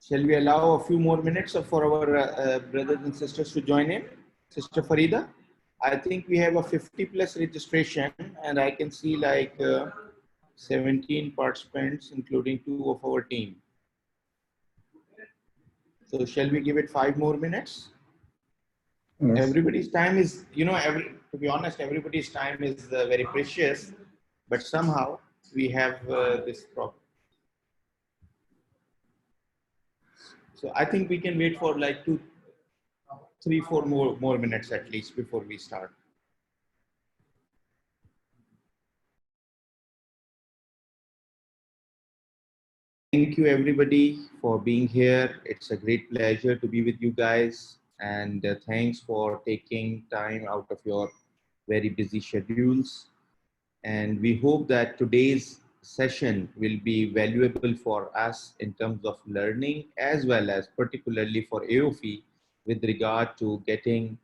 Shall we allow a few more minutes for our brothers and sisters to join in? Sister Farida, I think we have a 50+ registration, and I can see like 17 participants, including 2 of our team. So shall we give it 5 more minutes? Yes. Everybody's time is, to be honest, everybody's time is very precious, but somehow we have this problem. So I think we can wait for like 2, 3, 4 more minutes at least before we start. Thank you everybody for being here. It's a great pleasure to be with you guys, and thanks for taking time out of your very busy schedules. And we hope that today's session will be valuable for us in terms of learning, as well as particularly for AAOIFI with regard to getting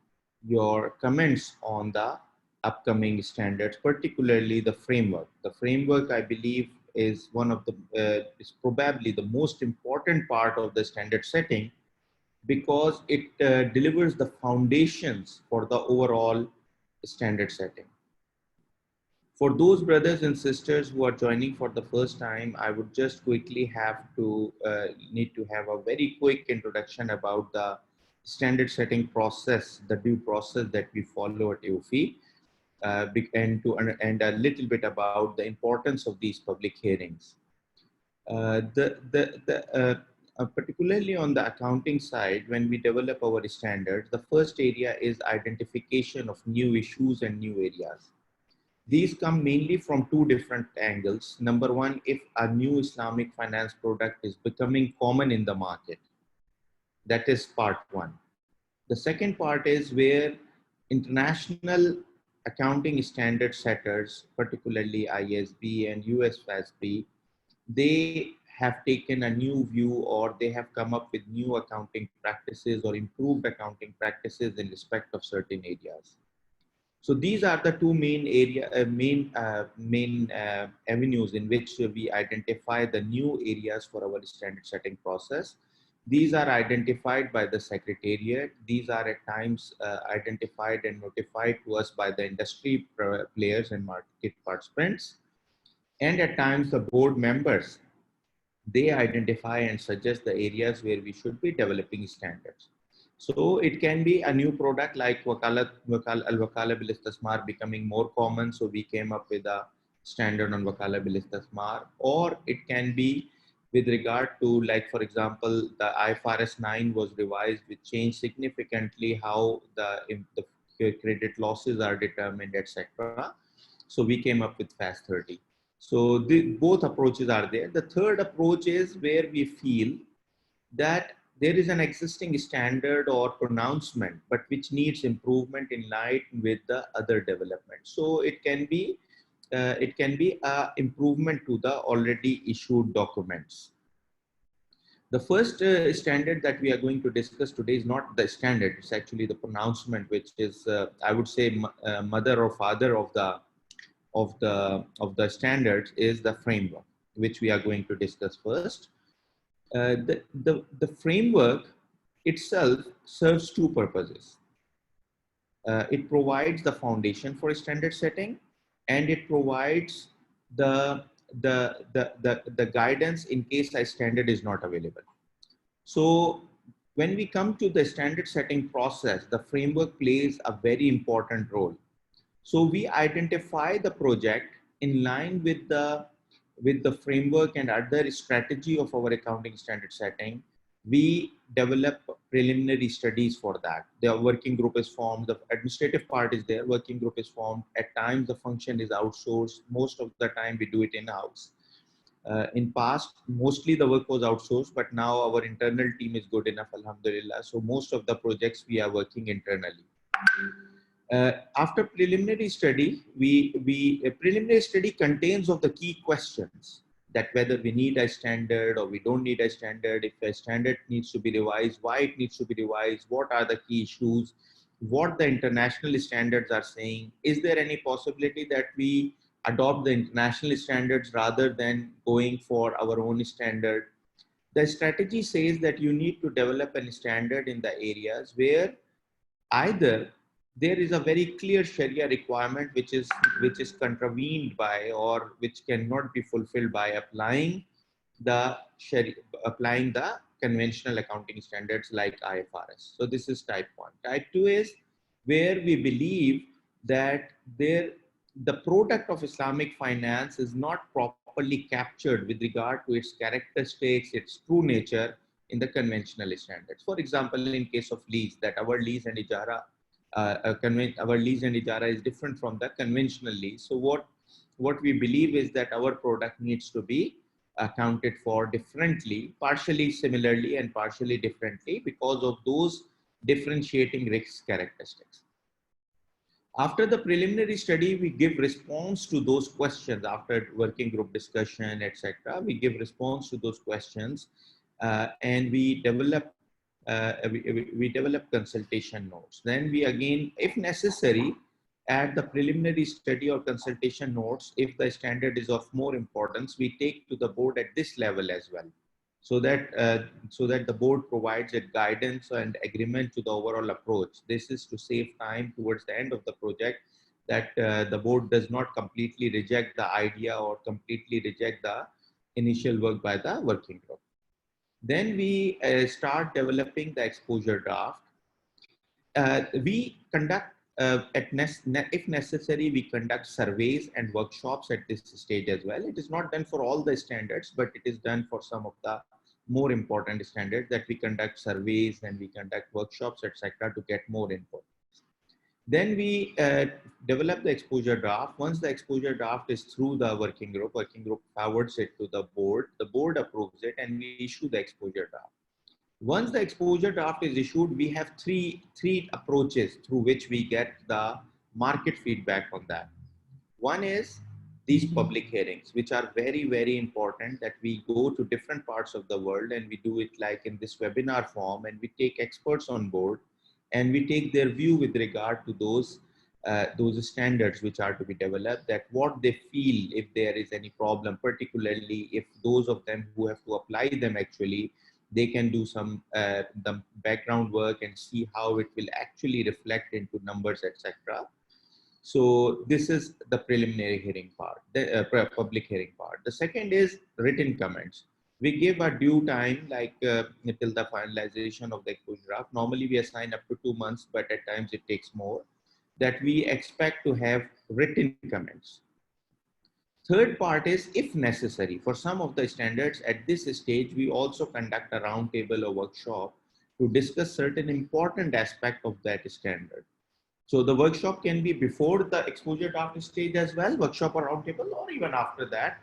your comments on the upcoming standards, particularly the framework. The framework, I believe, is one of the is probably the most important part of the standard setting, because it delivers the foundations for the overall standard setting. For those brothers and sisters who are joining for the first time, I would just quickly have to need to have a very quick introduction about the standard setting process, the due process that we follow at AAOIFI, and a little bit about the importance of these public hearings. Particularly on the accounting side, when we develop our standards, the first area is identification of new issues and new areas. These come mainly from 2 different angles. Number one, if a new Islamic finance product is becoming common in the market, that is part one. The second part is where international accounting standard setters, particularly ISB and US FASB, they have taken a new view, or they have come up with new accounting practices or improved accounting practices in respect of certain areas. So these are the 2 main avenues in which we identify the new areas for our standard setting process. These are identified by the Secretariat. These are at times identified and notified to us by the industry players and market participants. And at times the board members, they identify and suggest the areas where we should be developing standards. So it can be a new product like al-Wakala bil Istismar becoming more common, so we came up with a standard on Wakala bil Istismar. Or it can be with regard to, like, for example, the IFRS 9 was revised, which changed significantly how the credit losses are determined, etc. So we came up with FAS 30. So both approaches are there. The third approach is where we feel that there is an existing standard or pronouncement, but which needs improvement in line with the other development. So it can be a improvement to the already issued documents. The first standard that we are going to discuss today is not the standard; it's actually the pronouncement, which is I would say mother or father of the standards is the framework, which we are going to discuss first. The framework itself serves 2 purposes. It provides the foundation for a standard setting, and it provides the guidance in case a standard is not available. So when we come to the standard setting process, the framework plays a very important role. So we identify the project in line with the framework and other strategy of our accounting standard setting. We develop preliminary studies for that. The working group is formed, the administrative part is there, working group is formed. At times the function is outsourced. Most of the time we do it in-house. In past, mostly the work was outsourced, but now our internal team is good enough, alhamdulillah. So most of the projects we are working internally. After preliminary study, a preliminary study contains of the key questions, that whether we need a standard or we don't need a standard, if a standard needs to be revised, why it needs to be revised, what are the key issues, what the international standards are saying, is there any possibility that we adopt the international standards rather than going for our own standard. The strategy says that you need to develop a standard in the areas where either there is a very clear Sharia requirement which is contravened by or which cannot be fulfilled by the Sharia, applying the conventional accounting standards like IFRS. So this is type 1. Type 2 is where we believe that the product of Islamic finance is not properly captured with regard to its characteristics, its true nature in the conventional standards. For example, in case of lease, that our lease and ijara, our lease and ijara is different from the conventional lease. So what we believe is that our product needs to be accounted for differently, partially similarly and partially differently because of those differentiating risk characteristics. After the preliminary study, we give response to those questions after working group discussion, etc. We give response to those questions and we develop we develop consultation notes. Then we again, if necessary, add the preliminary study or consultation notes. If the standard is of more importance, we take to the board at this level as well, so that the board provides a guidance and agreement to the overall approach. This is to save time towards the end of the project, that the board does not completely reject the idea or completely reject the initial work by the working group. Then we start developing the exposure draft. We conduct, if necessary, we conduct surveys and workshops at this stage as well. It is not done for all the standards, but it is done for some of the more important standards, that we conduct surveys and we conduct workshops, etc., to get more input. Then we develop the exposure draft. Once the exposure draft is through the working group forwards it to the board approves it, and we issue the exposure draft. Once the exposure draft is issued, we have three approaches through which we get the market feedback on that. One is these public hearings, which are very, very important, that we go to different parts of the world and we do it like in this webinar form, and we take experts on board and we take their view with regard to those standards which are to be developed, that what they feel if there is any problem, particularly if those of them who have to apply them actually, they can do some the background work and see how it will actually reflect into numbers, etc. So this is the preliminary hearing part, the public hearing part. The second is written comments. We give a due time, like until the finalization of the exposure draft. Normally we assign up to 2 months, but at times it takes more, that we expect to have written comments. Third part is, if necessary, for some of the standards at this stage, we also conduct a roundtable or workshop to discuss certain important aspect of that standard. So the workshop can be before the exposure draft stage as well, workshop or roundtable, or even after that.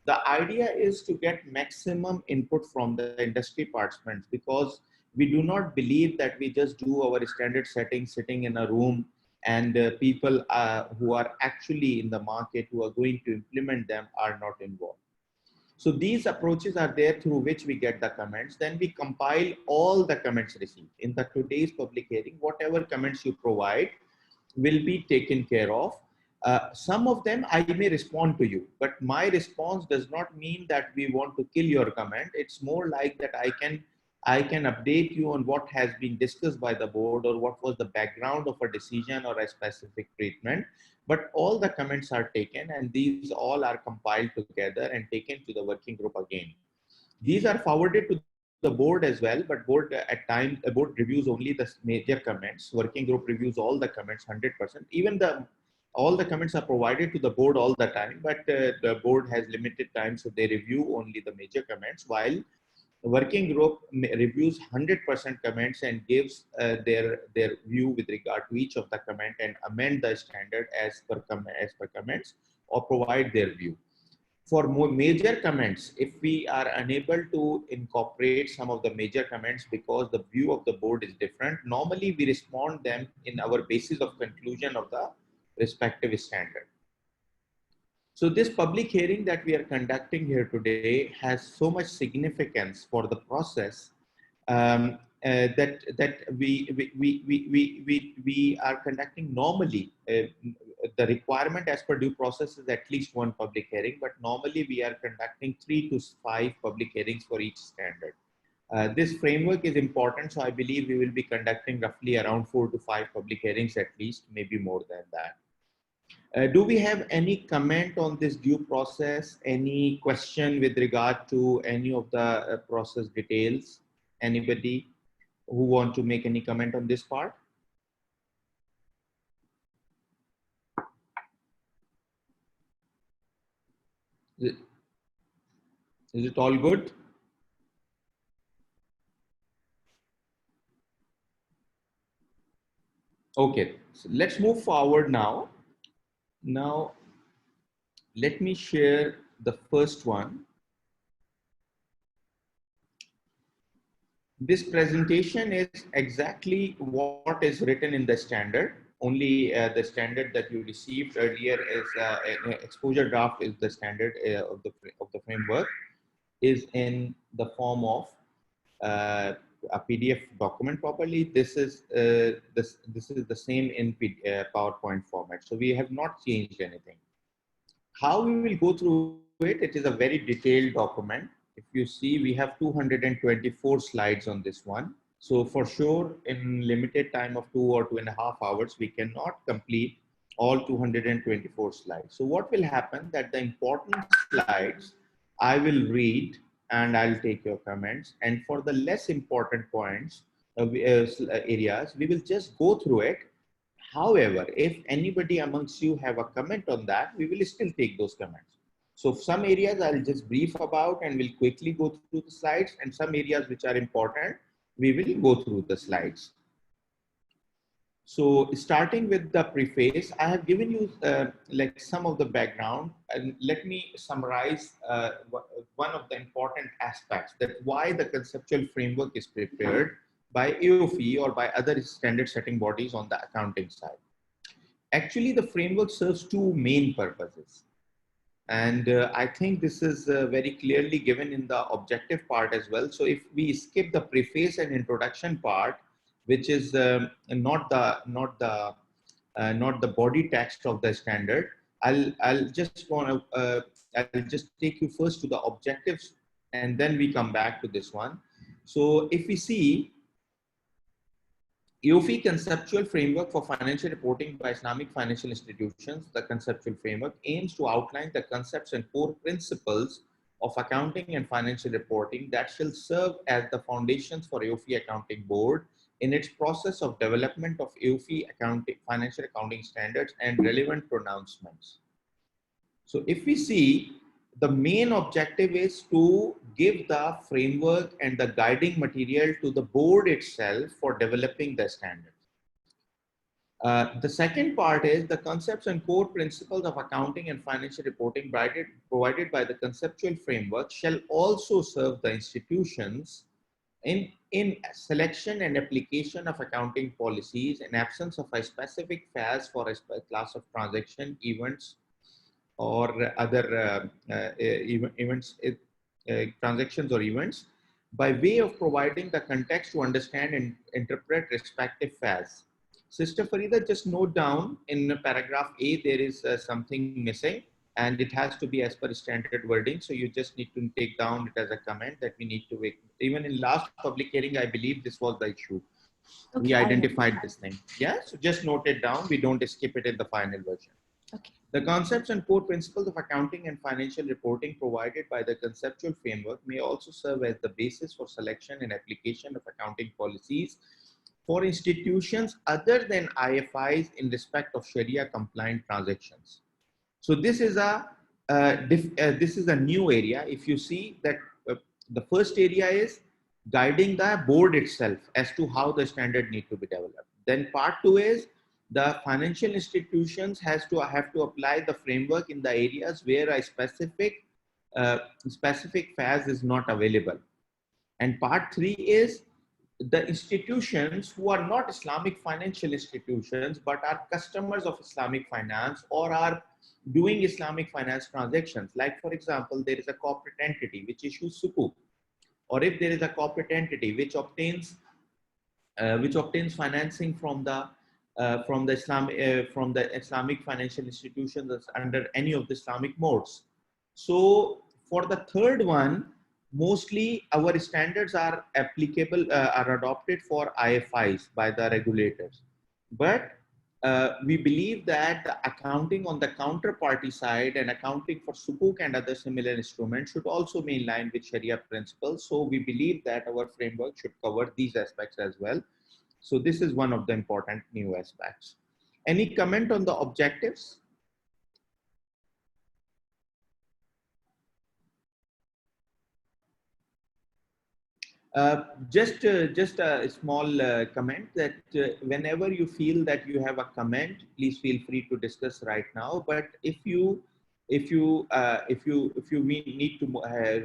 The idea is to get maximum input from the industry participants, because we do not believe that we just do our standard settings sitting in a room and people who are actually in the market who are going to implement them are not involved. So these approaches are there through which we get the comments. Then we compile all the comments received. In the today's public hearing, whatever comments you provide will be taken care of. Some of them I may respond to you, but my response does not mean that we want to kill your comment. It's more like that I can update you on what has been discussed by the board or what was the background of a decision or a specific treatment. But all the comments are taken and these all are compiled together and taken to the working group again. These are forwarded to the board as well, but board at times, the board reviews only the major comments. Working group reviews all the comments 100%. Even all the comments are provided to the board all the time, but the board has limited time, so they review only the major comments, while the working group reviews 100% comments and gives their view with regard to each of the comment and amend the standard as per comments or provide their view. For more major comments, if we are unable to incorporate some of the major comments because the view of the board is different, normally we respond them in our basis of conclusion of the respective standard. So this public hearing that we are conducting here today has so much significance for the process that we are conducting normally. the requirement as per due process is at least one public hearing, but normally we are conducting 3 to 5 public hearings for each standard. This framework is important, so I believe we will be conducting roughly around 4 to 5 public hearings at least, maybe more than that. Do we have any comment on this due process? Any question with regard to any of the process details? Anybody who want to make any comment on this part? Is it all good? Okay, so let's move forward now. Now, let me share the first one. This presentation is exactly what is written in the standard. Only the standard that you received earlier is an exposure draft is the standard of the framework is in the form of a PDF document properly. This is this is the same in PowerPoint format. So we have not changed anything. How we will go through it? It is a very detailed document. If you see, we have 224 slides on this one. So for sure, in limited time of 2 or 2.5 hours, we cannot complete all 224 slides. So what will happen that the important slides I will read and I'll take your comments. And for the less important points, areas, we will just go through it. However, if anybody amongst you have a comment on that, we will still take those comments. So some areas I'll just brief about and we'll quickly go through the slides, and some areas which are important, we will go through the slides. So starting with the preface, I have given you like some of the background, and let me summarize one of the important aspects, that why the conceptual framework is prepared by AAOIFI or by other standard setting bodies on the accounting side. Actually, the framework serves two main purposes. And I think this is very clearly given in the objective part as well. So if we skip the preface and introduction part, which is not the body text of the standard, I'll just take you first to the objectives, and then we come back to this one. So if we see, AAOIFI Conceptual Framework for Financial Reporting by Islamic Financial Institutions, the Conceptual Framework, aims to outline the concepts and core principles of accounting and financial reporting that shall serve as the foundations for AAOIFI Accounting Board in its process of development of AAOIFI financial accounting standards and relevant pronouncements. So if we see, the main objective is to give the framework and the guiding material to the board itself for developing the standards. The second part is the concepts and core principles of accounting and financial reporting provided by the conceptual framework shall also serve the institutions in selection and application of accounting policies in absence of a specific FAS for a class of transaction, events, or other events, transactions or events, by way of providing the context to understand and interpret respective FAS. Sister Farida, just note down in paragraph A, there is something missing, and it has to be as per standard wording. So you just need to take down it as a comment that we need to make. Even in last public hearing, I believe this was the issue. Okay, we identified this thing. Yeah, so just note it down. We don't skip it in the final version. Okay. The concepts and core principles of accounting and financial reporting provided by the conceptual framework may also serve as the basis for selection and application of accounting policies for institutions other than IFIs in respect of Sharia-compliant transactions. So this is a new area. If you see that the first area is guiding the board itself as to how the standard need to be developed. Then part 2 is the financial institutions have to apply the framework in the areas where a specific FAS is not available. And part 3 is the institutions who are not Islamic financial institutions but are customers of Islamic finance or are doing Islamic finance transactions. Like for example, there is a corporate entity which issues sukuk, or if there is a corporate entity which obtains financing from the from the Islamic financial institutions that's under any of the Islamic modes. So for the third one, mostly our standards are applicable, are adopted for IFIs by the regulators. But we believe that the accounting on the counterparty side and accounting for sukuk and other similar instruments should also be in line with Sharia principles. So we believe that our framework should cover these aspects as well. So this is one of the important new aspects. Any comment on the objectives? Just a small comment that whenever you feel that you have a comment, please feel free to discuss right now. But if you need to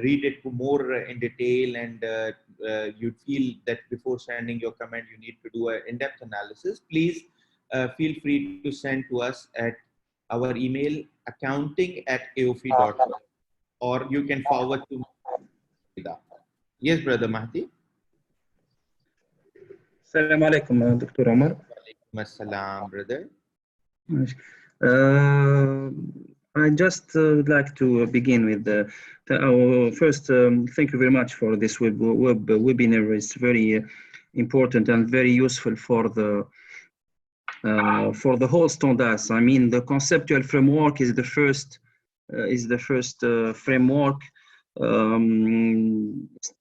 read it more in detail and you feel that before sending your comment you need to do an in-depth analysis, please feel free to send to us at our email accounting@aofi.com, or you can forward to me. Yes, brother Mahdi. السلام عليكم دكتور عمر. Assalam, brother. I just would like to begin with first. Thank you very much for this webinar. It's very important and very useful for the whole standards. I mean, the conceptual framework is the first framework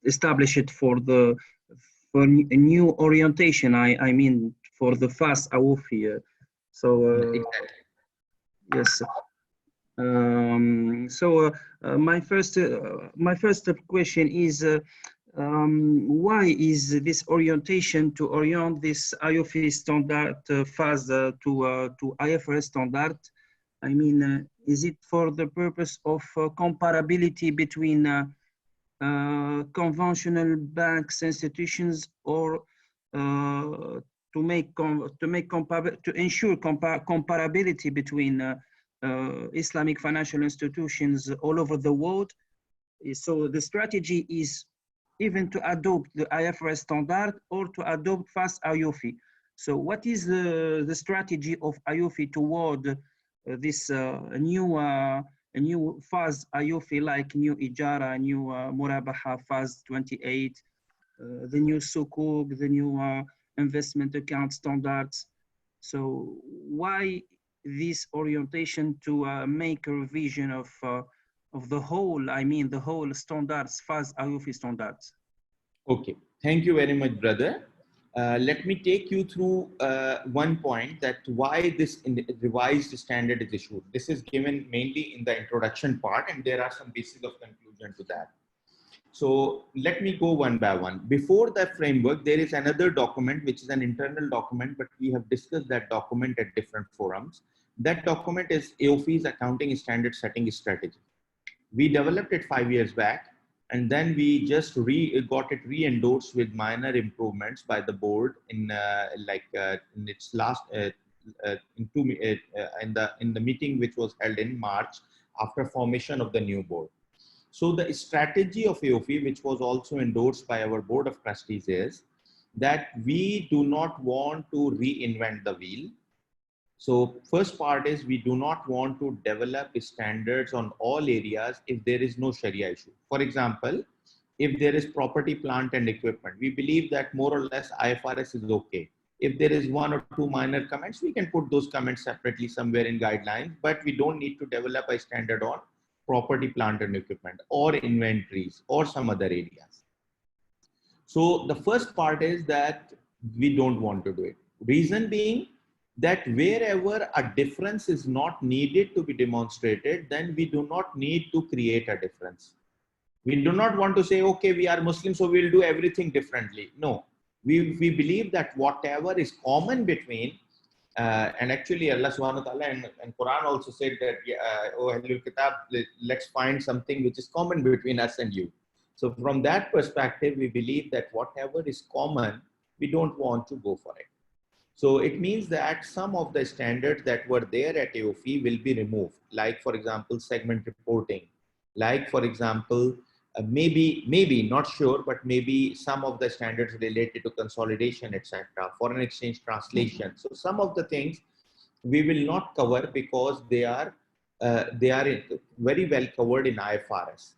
established for a new orientation. I mean, for the FAS AAOIFI. Yes. My first question is, why is this orientation to orient this AAOIFI standard FAS to IFRS standard? I mean, is it for the purpose of comparability between conventional banks institutions, or to ensure comparability between Islamic financial institutions all over the world? So the strategy is even to adopt the IFRS standard or to adopt FAS AAOIFI. So what is the strategy of AAOIFI toward this new FAS AAOIFI, like new Ijara, new Murabaha FAS 28, the new Sukuk, the new investment account standards? So why this orientation to make a revision of the whole, I mean, the whole standards, FAS AAOIFI standards? Okay, thank you very much, brother. Let me take you through one point, that why this revised standard is issued. This is given mainly in the introduction part, and there are some bases of conclusion to that. So let me go one by one. Before the framework, there is another document, which is an internal document, but we have discussed that document at different forums. That document is AAOIFI's Accounting Standard Setting Strategy. We developed it 5 years back, and then we just got it re-endorsed with minor improvements by the board in its last in the meeting which was held in March after formation of the new board. So the strategy of AAOIFI, which was also endorsed by our board of trustees, is that we do not want to reinvent the wheel. So first part is, we do not want to develop standards on all areas if there is no Sharia issue. For example, if there is property, plant and equipment, we believe that more or less IFRS is okay. If there is one or two minor comments, we can put those comments separately somewhere in guidelines, but we don't need to develop a standard on property, plant and equipment or inventories or some other areas. So the first part is that we don't want to do it. Reason being that wherever a difference is not needed to be demonstrated, then we do not need to create a difference. We do not want to say, okay, we are Muslims, so we'll do everything differently. No, we believe that whatever is common between, and actually Allah subhanahu wa ta'ala and Quran also said that, oh Ahlul Kitab, let's find something which is common between us and you. So from that perspective, we believe that whatever is common, we don't want to go for it. So it means that some of the standards that were there at AAOIFI will be removed. Like for example, segment reporting. Like for example, maybe not sure, but maybe some of the standards related to consolidation, etc., foreign exchange translation. So some of the things we will not cover because they are very well covered in IFRS.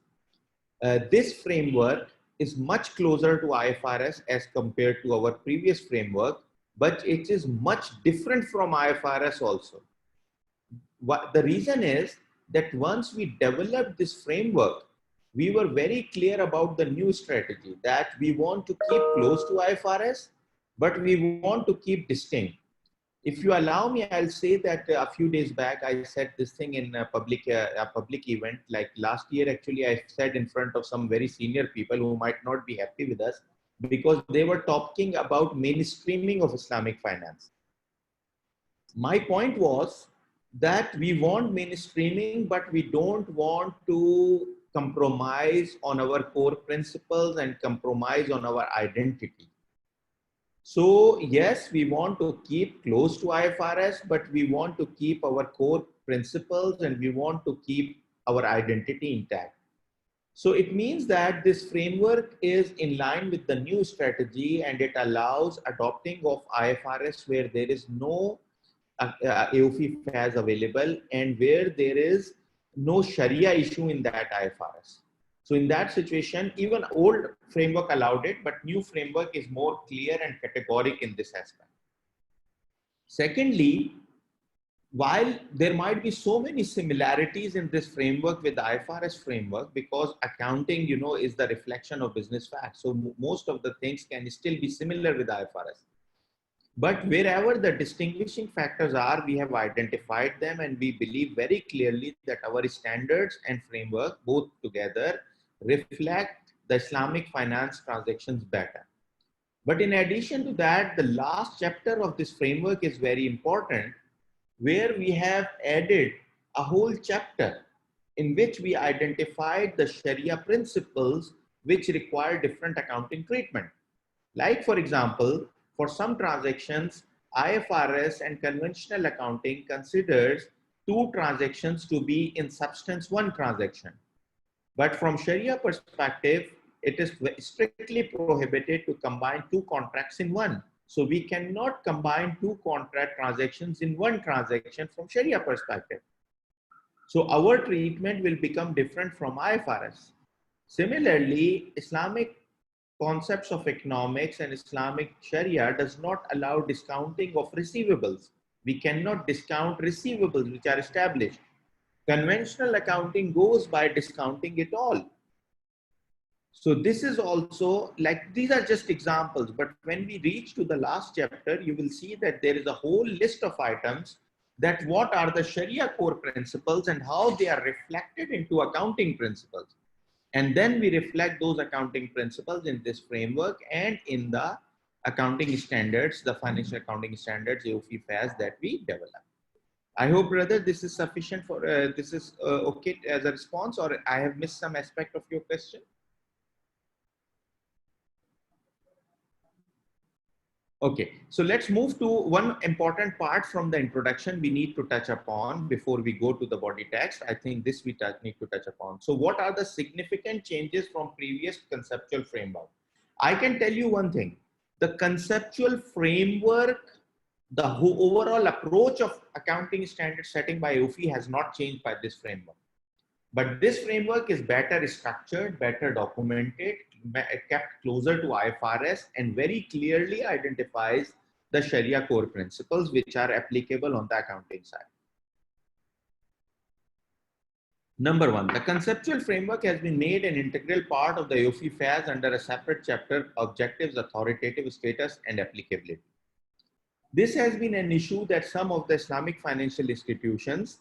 This framework is much closer to IFRS as compared to our previous framework, but it is much different from IFRS also. The reason is that once we developed this framework, we were very clear about the new strategy that we want to keep close to IFRS, but we want to keep distinct. If you allow me, I'll say that a few days back, I said this thing in a public event. Like last year, actually, I said in front of some very senior people who might not be happy with us because they were talking about mainstreaming of Islamic finance. My point was that we want mainstreaming, but we don't want to compromise on our core principles and compromise on our identity. So yes, we want to keep close to IFRS, but we want to keep our core principles and we want to keep our identity intact. So it means that this framework is in line with the new strategy and it allows adopting of IFRS where there is no AAOIFI FAS available and where there is no Sharia issue in that IFRS. So in that situation, even old framework allowed it, but new framework is more clear and categoric in this aspect. Secondly, while there might be so many similarities in this framework with the IFRS framework, because accounting, you know, is the reflection of business facts. So most of the things can still be similar with IFRS. But wherever the distinguishing factors are, we have identified them and we believe very clearly that our standards and framework both together reflect the Islamic finance transactions better. But in addition to that, the last chapter of this framework is very important, where we have added a whole chapter in which we identified the Sharia principles which require different accounting treatment. Like for example, for some transactions, IFRS and conventional accounting considers two transactions to be in substance one transaction. But from Sharia perspective, it is strictly prohibited to combine two contracts in one. So we cannot combine two contract transactions in one transaction from Sharia perspective. So our treatment will become different from IFRS. Similarly, Islamic concepts of economics and Islamic Sharia does not allow discounting of receivables. We cannot discount receivables which are established. Conventional accounting goes by discounting it all. So this is also like, these are just examples, but when we reach to the last chapter, you will see that there is a whole list of items that what are the Sharia core principles and how they are reflected into accounting principles. And then we reflect those accounting principles in this framework and in the accounting standards, the financial accounting standards, AAOIFI FAS that we develop. I hope, brother, this is sufficient for, this is okay as a response, or I have missed some aspect of your question? Okay, so let's move to one important part from the introduction we need to touch upon before we go to the body text. I think this we need to touch upon. So what are the significant changes from previous conceptual framework? I can tell you one thing, the conceptual framework, the overall approach of accounting standard setting by AAOIFI has not changed by this framework. But this framework is better structured, better documented, kept closer to IFRS, and very clearly identifies the Sharia core principles which are applicable on the accounting side. Number one, the conceptual framework has been made an integral part of the AAOIFI FAS under a separate chapter, objectives, authoritative status, and applicability. This has been an issue that some of the Islamic financial institutions,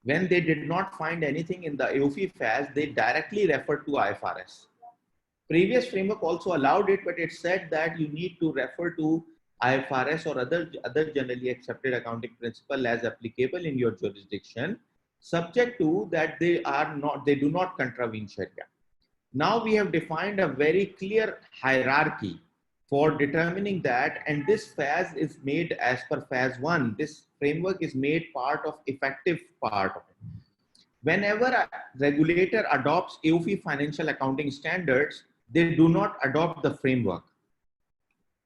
when they did not find anything in the AAOIFI FAS, they directly referred to IFRS. Previous framework also allowed it, but it said that you need to refer to IFRS or other generally accepted accounting principle as applicable in your jurisdiction, subject to that they do not contravene Sharia. Now we have defined a very clear hierarchy for determining that, and this FAS is made as per FAS 1. This framework is made part of effective part of it. Whenever a regulator adopts AAOIFI financial accounting standards, they do not adopt the framework.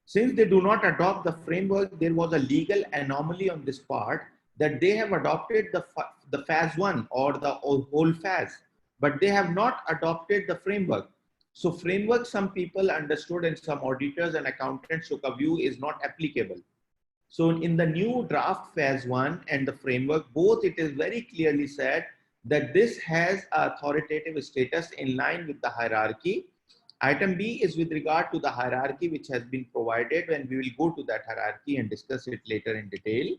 Since they do not adopt the framework, there was a legal anomaly on this part that they have adopted the FAS 1 or the whole FAS, but they have not adopted the framework. So framework, some people understood and some auditors and accountants took a view is not applicable. So in the new draft FAS 1 and the framework, both it is very clearly said that this has authoritative status in line with the hierarchy. Item B is with regard to the hierarchy which has been provided, and we will go to that hierarchy and discuss it later in detail.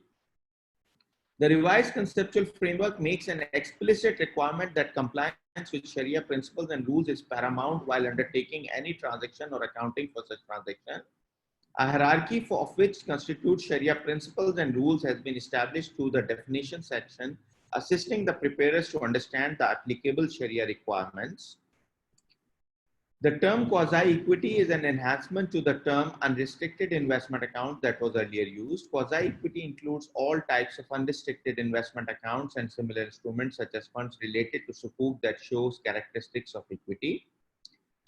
The revised conceptual framework makes an explicit requirement that compliance with Sharia principles and rules is paramount while undertaking any transaction or accounting for such transaction. A hierarchy of which constitutes Sharia principles and rules has been established through the definition section, assisting the preparers to understand the applicable Sharia requirements. The term quasi-equity is an enhancement to the term unrestricted investment account that was earlier used. Quasi-equity includes all types of unrestricted investment accounts and similar instruments such as funds related to sukuk that shows characteristics of equity.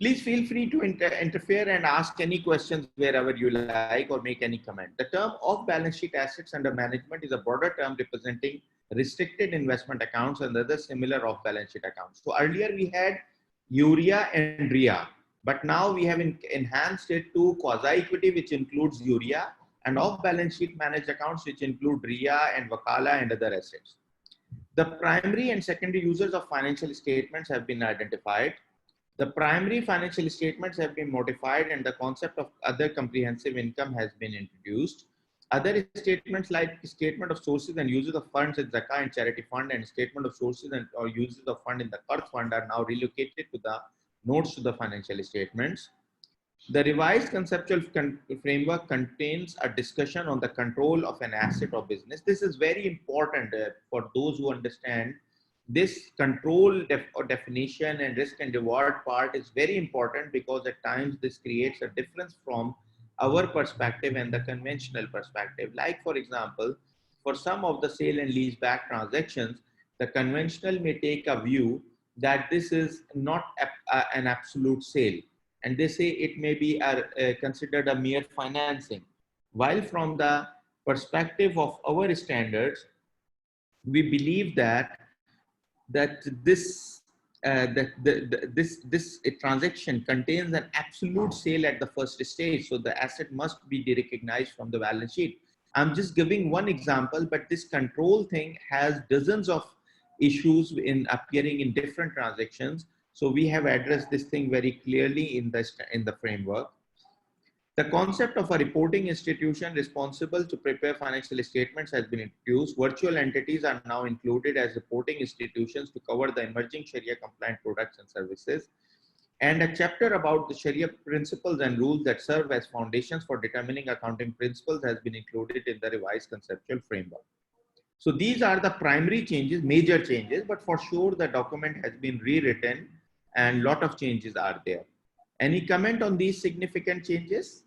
Please feel free to interfere and ask any questions wherever you like or make any comment. The term off-balance sheet assets under management is a broader term representing restricted investment accounts and other similar off-balance sheet accounts. So earlier we had urea and RIA, but now we have enhanced it to quasi-equity, which includes urea, and off-balance sheet managed accounts, which include RIA and wakala and other assets. The primary and secondary users of financial statements have been identified. The primary financial statements have been modified and the concept of other comprehensive income has been introduced. Other statements like statement of sources and uses of funds in Zakah and charity fund and statement of sources and or uses of fund in the Qard fund are now relocated to the notes to the financial statements. The revised conceptual framework contains a discussion on the control of an asset or business. This is very important for those who understand this control definition and risk and reward part is very important because at times this creates a difference from our perspective and the conventional perspective. Like for example, for some of the sale and lease back transactions, the conventional may take a view that this is not an absolute sale. And they say it may be considered a mere financing. While from the perspective of our standards, we believe that this transaction contains an absolute sale at the first stage, so the asset must be derecognized from the balance sheet. I'm just giving one example, but this control thing has dozens of issues in appearing in different transactions. So we have addressed this thing very clearly in the framework. The concept of a reporting institution responsible to prepare financial statements has been introduced. Virtual entities are now included as reporting institutions to cover the emerging Sharia-compliant products and services. And a chapter about the Sharia principles and rules that serve as foundations for determining accounting principles has been included in the revised conceptual framework. So these are the primary changes, major changes, but for sure the document has been rewritten and a lot of changes are there. Any comment on these significant changes?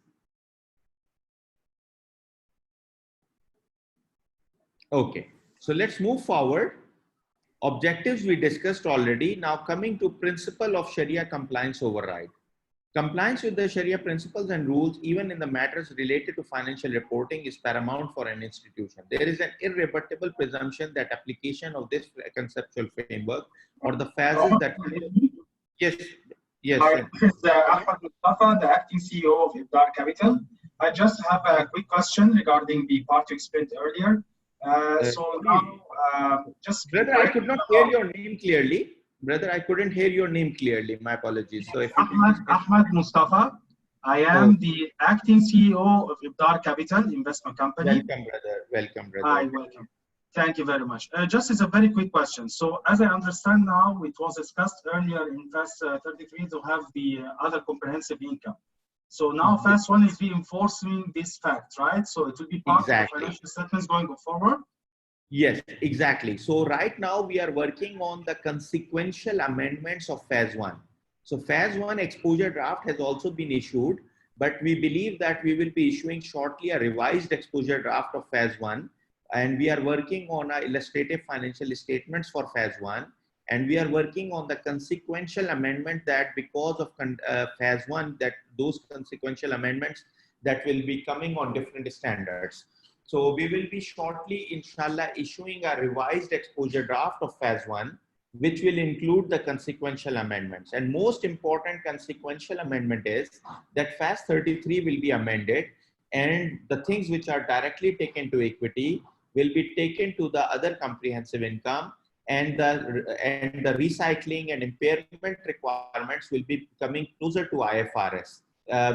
Okay, so let's move forward. Objectives we discussed already. Now coming to principle of Sharia compliance override. Compliance with the Sharia principles and rules, even in the matters related to financial reporting, is paramount for an institution. There is an irrebuttable presumption that application of this conceptual framework or the phases that... Yes, yes. Hi, this is Ahmed Mustafa, the acting CEO of Ibdar Capital. I just have a quick question regarding the part you explained earlier. Just brother, I could not hear your name clearly. Brother, I couldn't hear your name clearly. My apologies. So if Ahmed Mustafa, I am the acting CEO of Ibdar Capital Investment Company. Welcome, brother. Welcome, brother. Hi, welcome. Thank you very much. Just as a very quick question. So as I understand now, it was discussed earlier in FAS 33 to have the other comprehensive income. So now FAS 1 is reinforcing this fact, right? So it will be part of the financial statements going forward? Yes, exactly. So right now we are working on the consequential amendments of FAS 1. So FAS 1 exposure draft has also been issued, but we believe that we will be issuing shortly a revised exposure draft of FAS 1. And we are working on our illustrative financial statements for FAS 1. And we are working on the consequential amendment that because of phase 1, that those consequential amendments that will be coming on different standards. So we will be shortly, inshallah, issuing a revised exposure draft of phase 1, which will include the consequential amendments. And most important consequential amendment is that FAS 33 will be amended, and the things which are directly taken to equity will be taken to the other comprehensive income, and the recycling and impairment requirements will be coming closer to IFRS.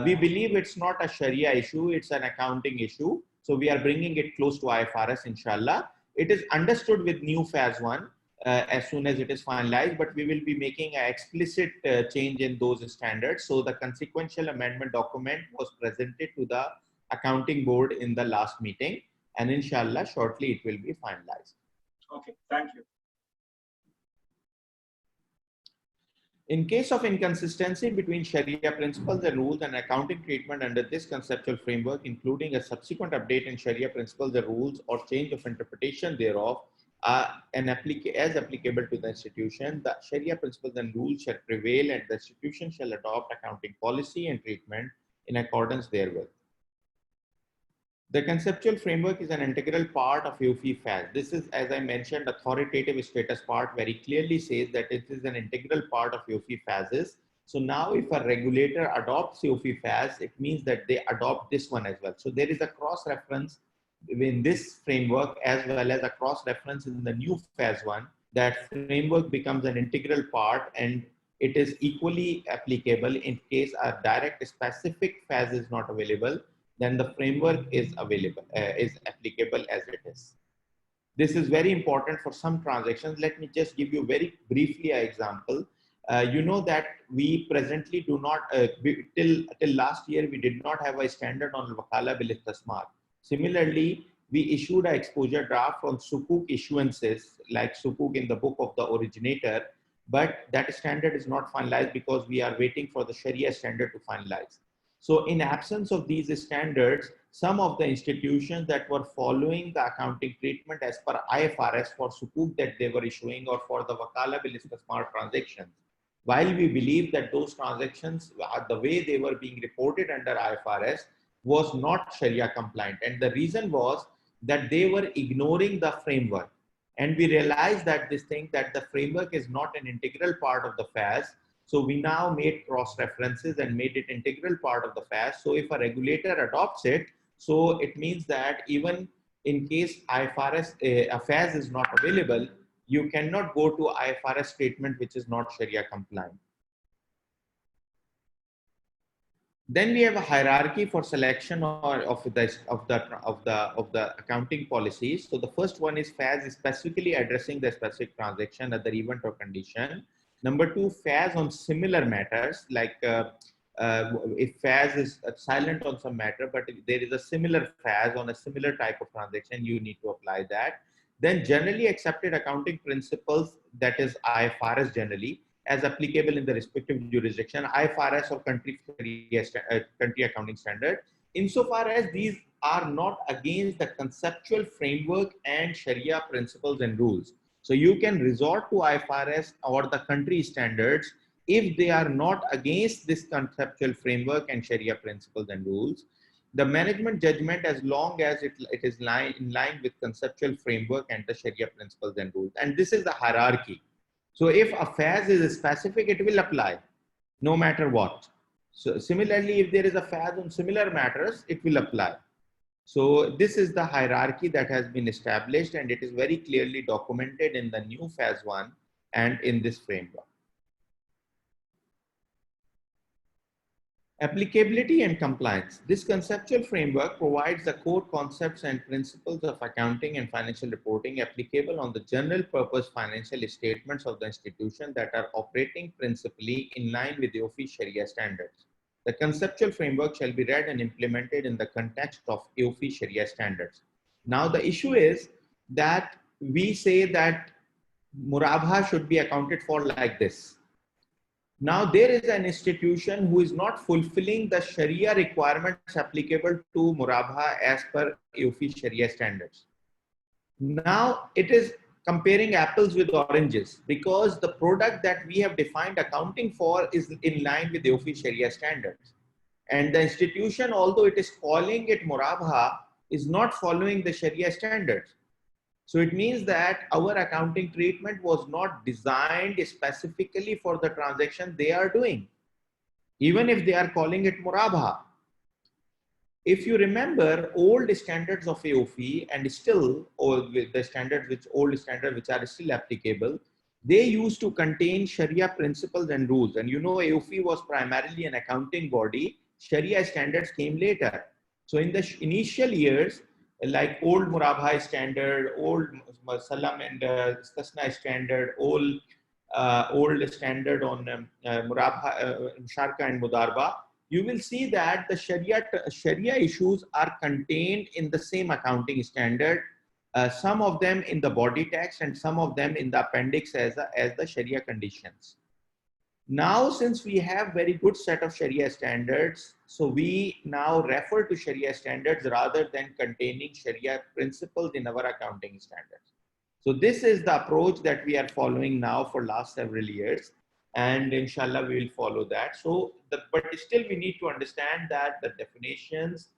We believe it's not a Sharia issue, it's an accounting issue. So we are bringing it close to IFRS, inshallah. It is understood with new phase 1 as soon as it is finalized, but we will be making an explicit change in those standards. So the consequential amendment document was presented to the accounting board in the last meeting, and inshallah, shortly it will be finalized. Okay, thank you. In case of inconsistency between Sharia principles and rules and accounting treatment under this conceptual framework, including a subsequent update in Sharia principles and rules or change of interpretation thereof, as applicable to the institution, the Sharia principles and rules shall prevail, and the institution shall adopt accounting policy and treatment in accordance therewith. The conceptual framework is an integral part of AAOIFI FAS. This is, as I mentioned, authoritative status part very clearly says that it is an integral part of AAOIFI FASs. So now if a regulator adopts AAOIFI FAS, it means that they adopt this one as well. So there is a cross-reference in this framework as well as a cross-reference in the new phase 1. That framework becomes an integral part, and it is equally applicable in case a direct specific phase is not available. Then the framework is available, is applicable as it is. This is very important for some transactions. Let me just give you very briefly an example. You know that we presently do not, till last year, we did not have a standard on Wakala bil Istismar. Similarly, we issued an exposure draft on Sukuk issuances, like Sukuk in the book of the originator, but that standard is not finalized because we are waiting for the Sharia standard to finalize. So in absence of these standards, some of the institutions that were following the accounting treatment as per IFRS for Sukuk that they were issuing or for the Wakala bil Istismar transactions, while we believe that those transactions, the way they were being reported under IFRS was not Sharia compliant. And the reason was that they were ignoring the framework. And we realized that that the framework is not an integral part of the FAS. So we now made cross references and made it integral part of the FAS. So if a regulator adopts it, so it means that even in case IFRS, a FAS is not available, you cannot go to IFRS statement which is not Sharia compliant. Then we have a hierarchy for selection of the accounting policies. So the first one is FAS is specifically addressing the specific transaction, other event or condition. Number 2, FAS on similar matters, like if FAS is silent on some matter, but if there is a similar FAS on a similar type of transaction, you need to apply that. Then generally accepted accounting principles, that is IFRS generally, as applicable in the respective jurisdiction, IFRS or country accounting standard, insofar as these are not against the conceptual framework and Sharia principles and rules. So you can resort to IFRS or the country standards if they are not against this conceptual framework and Sharia principles and rules. The management judgment, as long as it is in line with conceptual framework and the Sharia principles and rules. And this is the hierarchy. So if a FAS is specific, it will apply no matter what. So similarly, if there is a FAS on similar matters, it will apply. So this is the hierarchy that has been established, and it is very clearly documented in the new phase 1 and in this framework. Applicability and compliance. This conceptual framework provides the core concepts and principles of accounting and financial reporting applicable on the general purpose financial statements of the institution that are operating principally in line with the AAOIFI Sharia standards. The conceptual framework shall be read and implemented in the context of AAOIFI Sharia standards. Now the issue is that we say that Murabha should be accounted for like this. Now there is an institution who is not fulfilling the Sharia requirements applicable to Murabha as per AAOIFI Sharia standards. Now it is comparing apples with oranges, because the product that we have defined accounting for is in line with the AAOIFI Sharia standards. And the institution, although it is calling it Murabaha, is not following the Sharia standards. So it means that our accounting treatment was not designed specifically for the transaction they are doing, even if they are calling it Murabaha. If you remember old standards of AAOIFI and still, or the standards old standards which are still applicable, they used to contain Sharia principles and rules. And you know, AAOIFI was primarily an accounting body. Sharia standards came later. So in the initial years, like old Murabaha standard, old Salam and Istasna standard, old standard on Murabaha, Musharaka and Mudarba, you will see that the Sharia issues are contained in the same accounting standard, some of them in the body text and some of them in the appendix as the Sharia conditions. Now, since we have very good set of Sharia standards, so we now refer to Sharia standards rather than containing Sharia principles in our accounting standards. So this is the approach that we are following now for last several years. And inshallah, we will follow that. So, but still we need to understand that the definitions,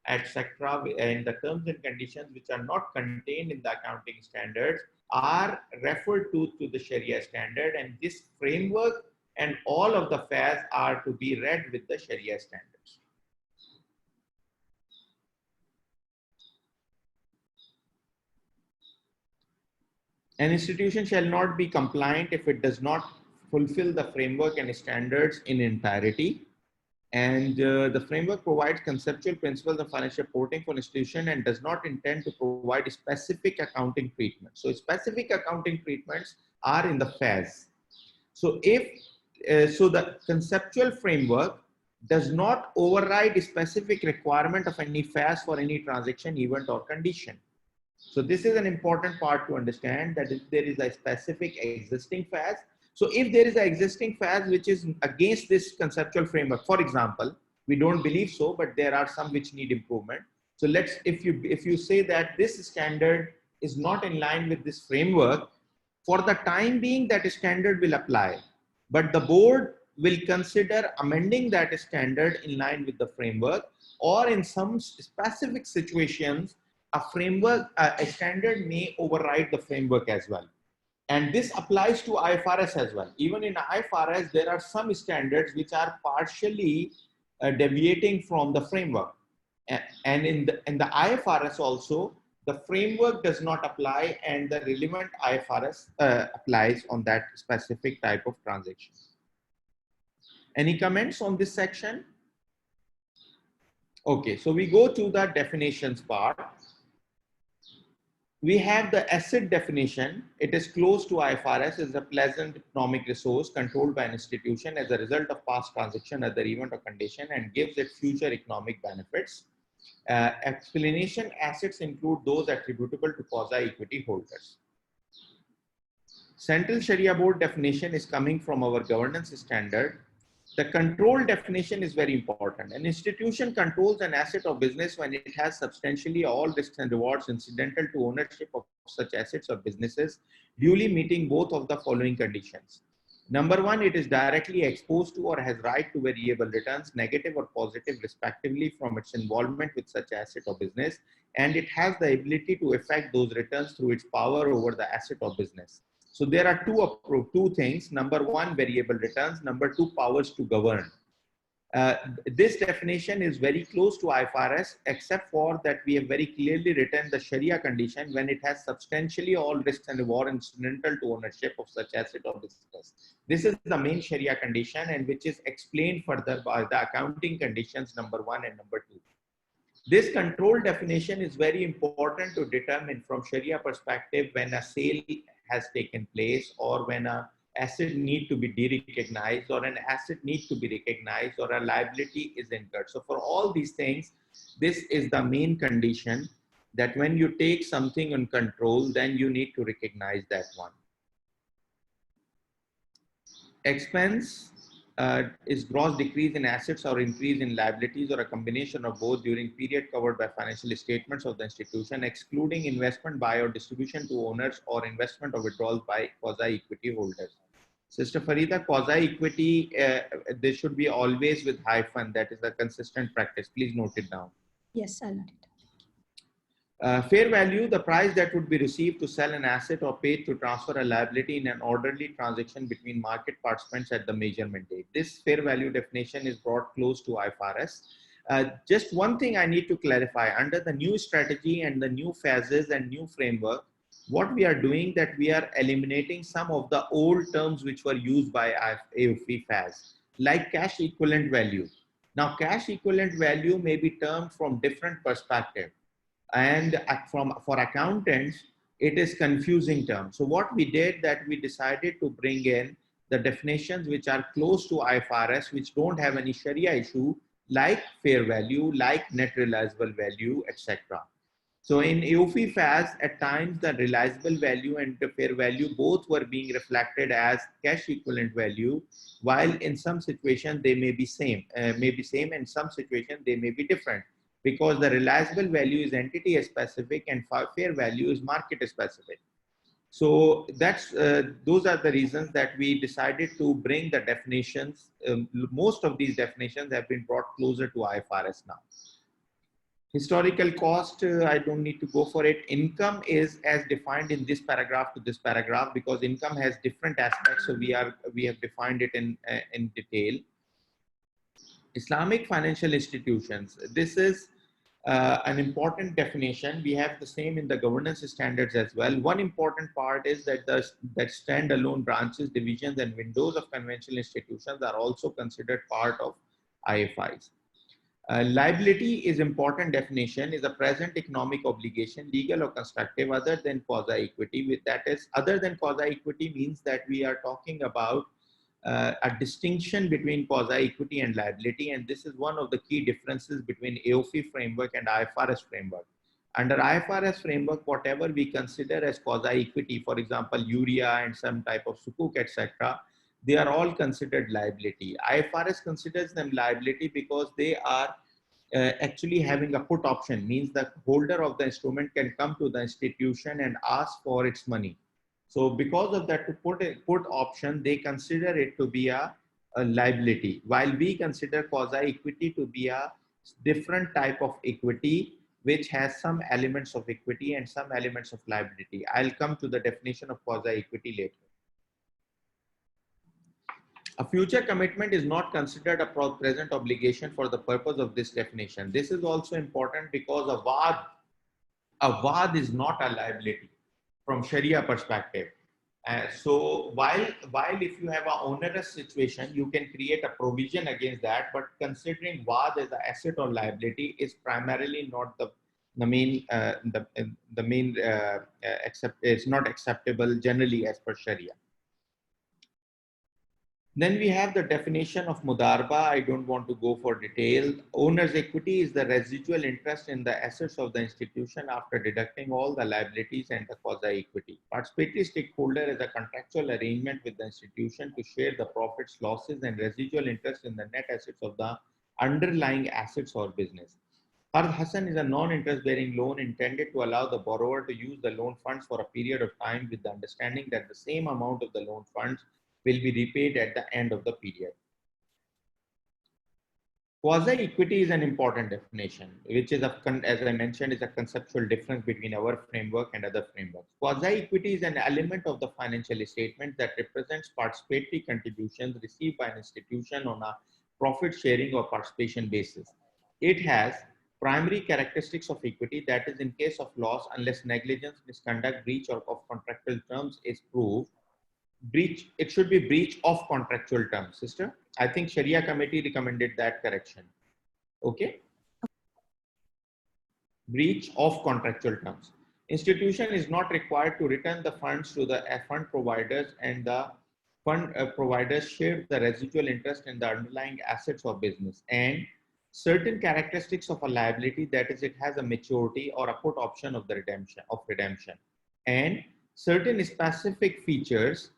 etc., and the terms and conditions which are not contained in the accounting standards are referred to the Sharia standard, and this framework and all of the FAS are to be read with the Sharia standards. An institution shall not be compliant if it does not fulfill the framework and standards in entirety. And the framework provides conceptual principles of financial reporting for institution and does not intend to provide specific accounting treatment. So specific accounting treatments are in the FAS. So so the conceptual framework does not override a specific requirement of any FAS for any transaction, event or condition. So this is an important part to understand, that if there is a specific existing FAS, so if there is an existing FAS which is against this conceptual framework, for example, we don't believe so, but there are some which need improvement. So if you say that this standard is not in line with this framework, for the time being that standard will apply, but the board will consider amending that standard in line with the framework, or in some specific situations, a standard may override the framework as well. And this applies to IFRS as well. Even in IFRS, there are some standards which are partially deviating from the framework. And in the IFRS also, the framework does not apply and the relevant IFRS applies on that specific type of transaction. Any comments on this section? Okay, so we go to the definitions part. We have the asset definition. It is close to IFRS, is a pleasant economic resource controlled by an institution as a result of past transaction, other event or condition, and gives it future economic benefits. Explanation: assets include those attributable to quasi-equity holders. Central Sharia Board definition is coming from our governance standard. The control definition is very important. An institution controls an asset or business when it has substantially all risks and rewards incidental to ownership of such assets or businesses, duly meeting both of the following conditions. Number one, it is directly exposed to or has right to variable returns, negative or positive respectively, from its involvement with such asset or business, and it has the ability to affect those returns through its power over the asset or business. So there are two things. Number one, variable returns. Number two, powers to govern. This definition is very close to IFRS, except for that we have very clearly written the Sharia condition when it has substantially all risks and reward incidental to ownership of such asset or business. This is the main Sharia condition, and which is explained further by the accounting conditions number 1 and number 2. This control definition is very important to determine from Sharia perspective when a sale has taken place, or when an asset need to be de-recognized, or an asset needs to be recognized, or a liability is incurred. So for all these things, this is the main condition, that when you take something on control, then you need to recognize that one. Expense is gross decrease in assets or increase in liabilities or a combination of both during period covered by financial statements of the institution, excluding investment by or distribution to owners or investment or withdrawals by quasi-equity holders. Sister Farida, quasi-equity, this should be always with hyphen. That is a consistent practice. Please note it down. Yes, I'll note it. Fair value, the price that would be received to sell an asset or paid to transfer a liability in an orderly transaction between market participants at the measurement date. This fair value definition is brought close to IFRS. Just one thing I need to clarify, under the new strategy and the new phases and new framework, what we are doing that we are eliminating some of the old terms which were used by AAOIFI FAS, like cash equivalent value. Now, cash equivalent value may be termed from different perspectives. And for accountants, it is confusing term. So what we did that we decided to bring in the definitions which are close to IFRS, which don't have any Sharia issue, like fair value, like net realizable value, etc. So in AAOIFI FAS, at times the realizable value and the fair value both were being reflected as cash equivalent value, while in some situations they may be same, in some situations they may be different, because the realizable value is entity specific and fair value is market specific. So that's those are the reasons that we decided to bring the definitions. Most of these definitions have been brought closer to IFRS now. Historical cost, I don't need to go for it. Income is as defined in this paragraph to this paragraph, because income has different aspects. So we have defined it in detail. Islamic financial institutions. This is an important definition. We have the same in the governance standards as well. One important part is that that standalone branches, divisions, and windows of conventional institutions are also considered part of IFIs. Liability is important definition, is a present economic obligation, legal or constructive, other than quasi-equity. That is, other than quasi-equity means that we are talking about a distinction between quasi-equity and liability, and this is one of the key differences between AAOIFI framework and IFRS framework. Under IFRS framework, whatever we consider as quasi-equity, for example, urea and some type of sukuk, etc., they are all considered liability. IFRS considers them liability because they are actually having a put option, means the holder of the instrument can come to the institution and ask for its money. So because of that put option, they consider it to be a liability, while we consider quasi-equity to be a different type of equity, which has some elements of equity and some elements of liability. I'll come to the definition of quasi-equity later. A future commitment is not considered a present obligation for the purpose of this definition. This is also important because a VAD is not a liability from Sharia perspective. So while if you have an onerous situation, you can create a provision against that, but considering VAD as an asset or liability is primarily not it's not acceptable generally as per Sharia. Then we have the definition of mudarba. I don't want to go for detail. Owner's equity is the residual interest in the assets of the institution after deducting all the liabilities and the quasi-equity. Participatory stakeholder is a contractual arrangement with the institution to share the profits, losses, and residual interest in the net assets of the underlying assets or business. Qard Hasan is a non-interest bearing loan intended to allow the borrower to use the loan funds for a period of time with the understanding that the same amount of the loan funds will be repaid at the end of the period. Quasi-equity is an important definition, which is, as I mentioned, is a conceptual difference between our framework and other frameworks. Quasi-equity is an element of the financial statement that represents participatory contributions received by an institution on a profit sharing or participation basis. It has primary characteristics of equity, that is, in case of loss, unless negligence, misconduct, breach of contractual terms is proved. It should be breach of contractual terms, sister. I think Sharia committee recommended that correction. Okay. Breach of contractual terms. Institution is not required to return the funds to the fund providers, and the fund providers share the residual interest in the underlying assets of business. And certain characteristics of a liability, that is, it has a maturity or a put option of the redemption. And certain specific features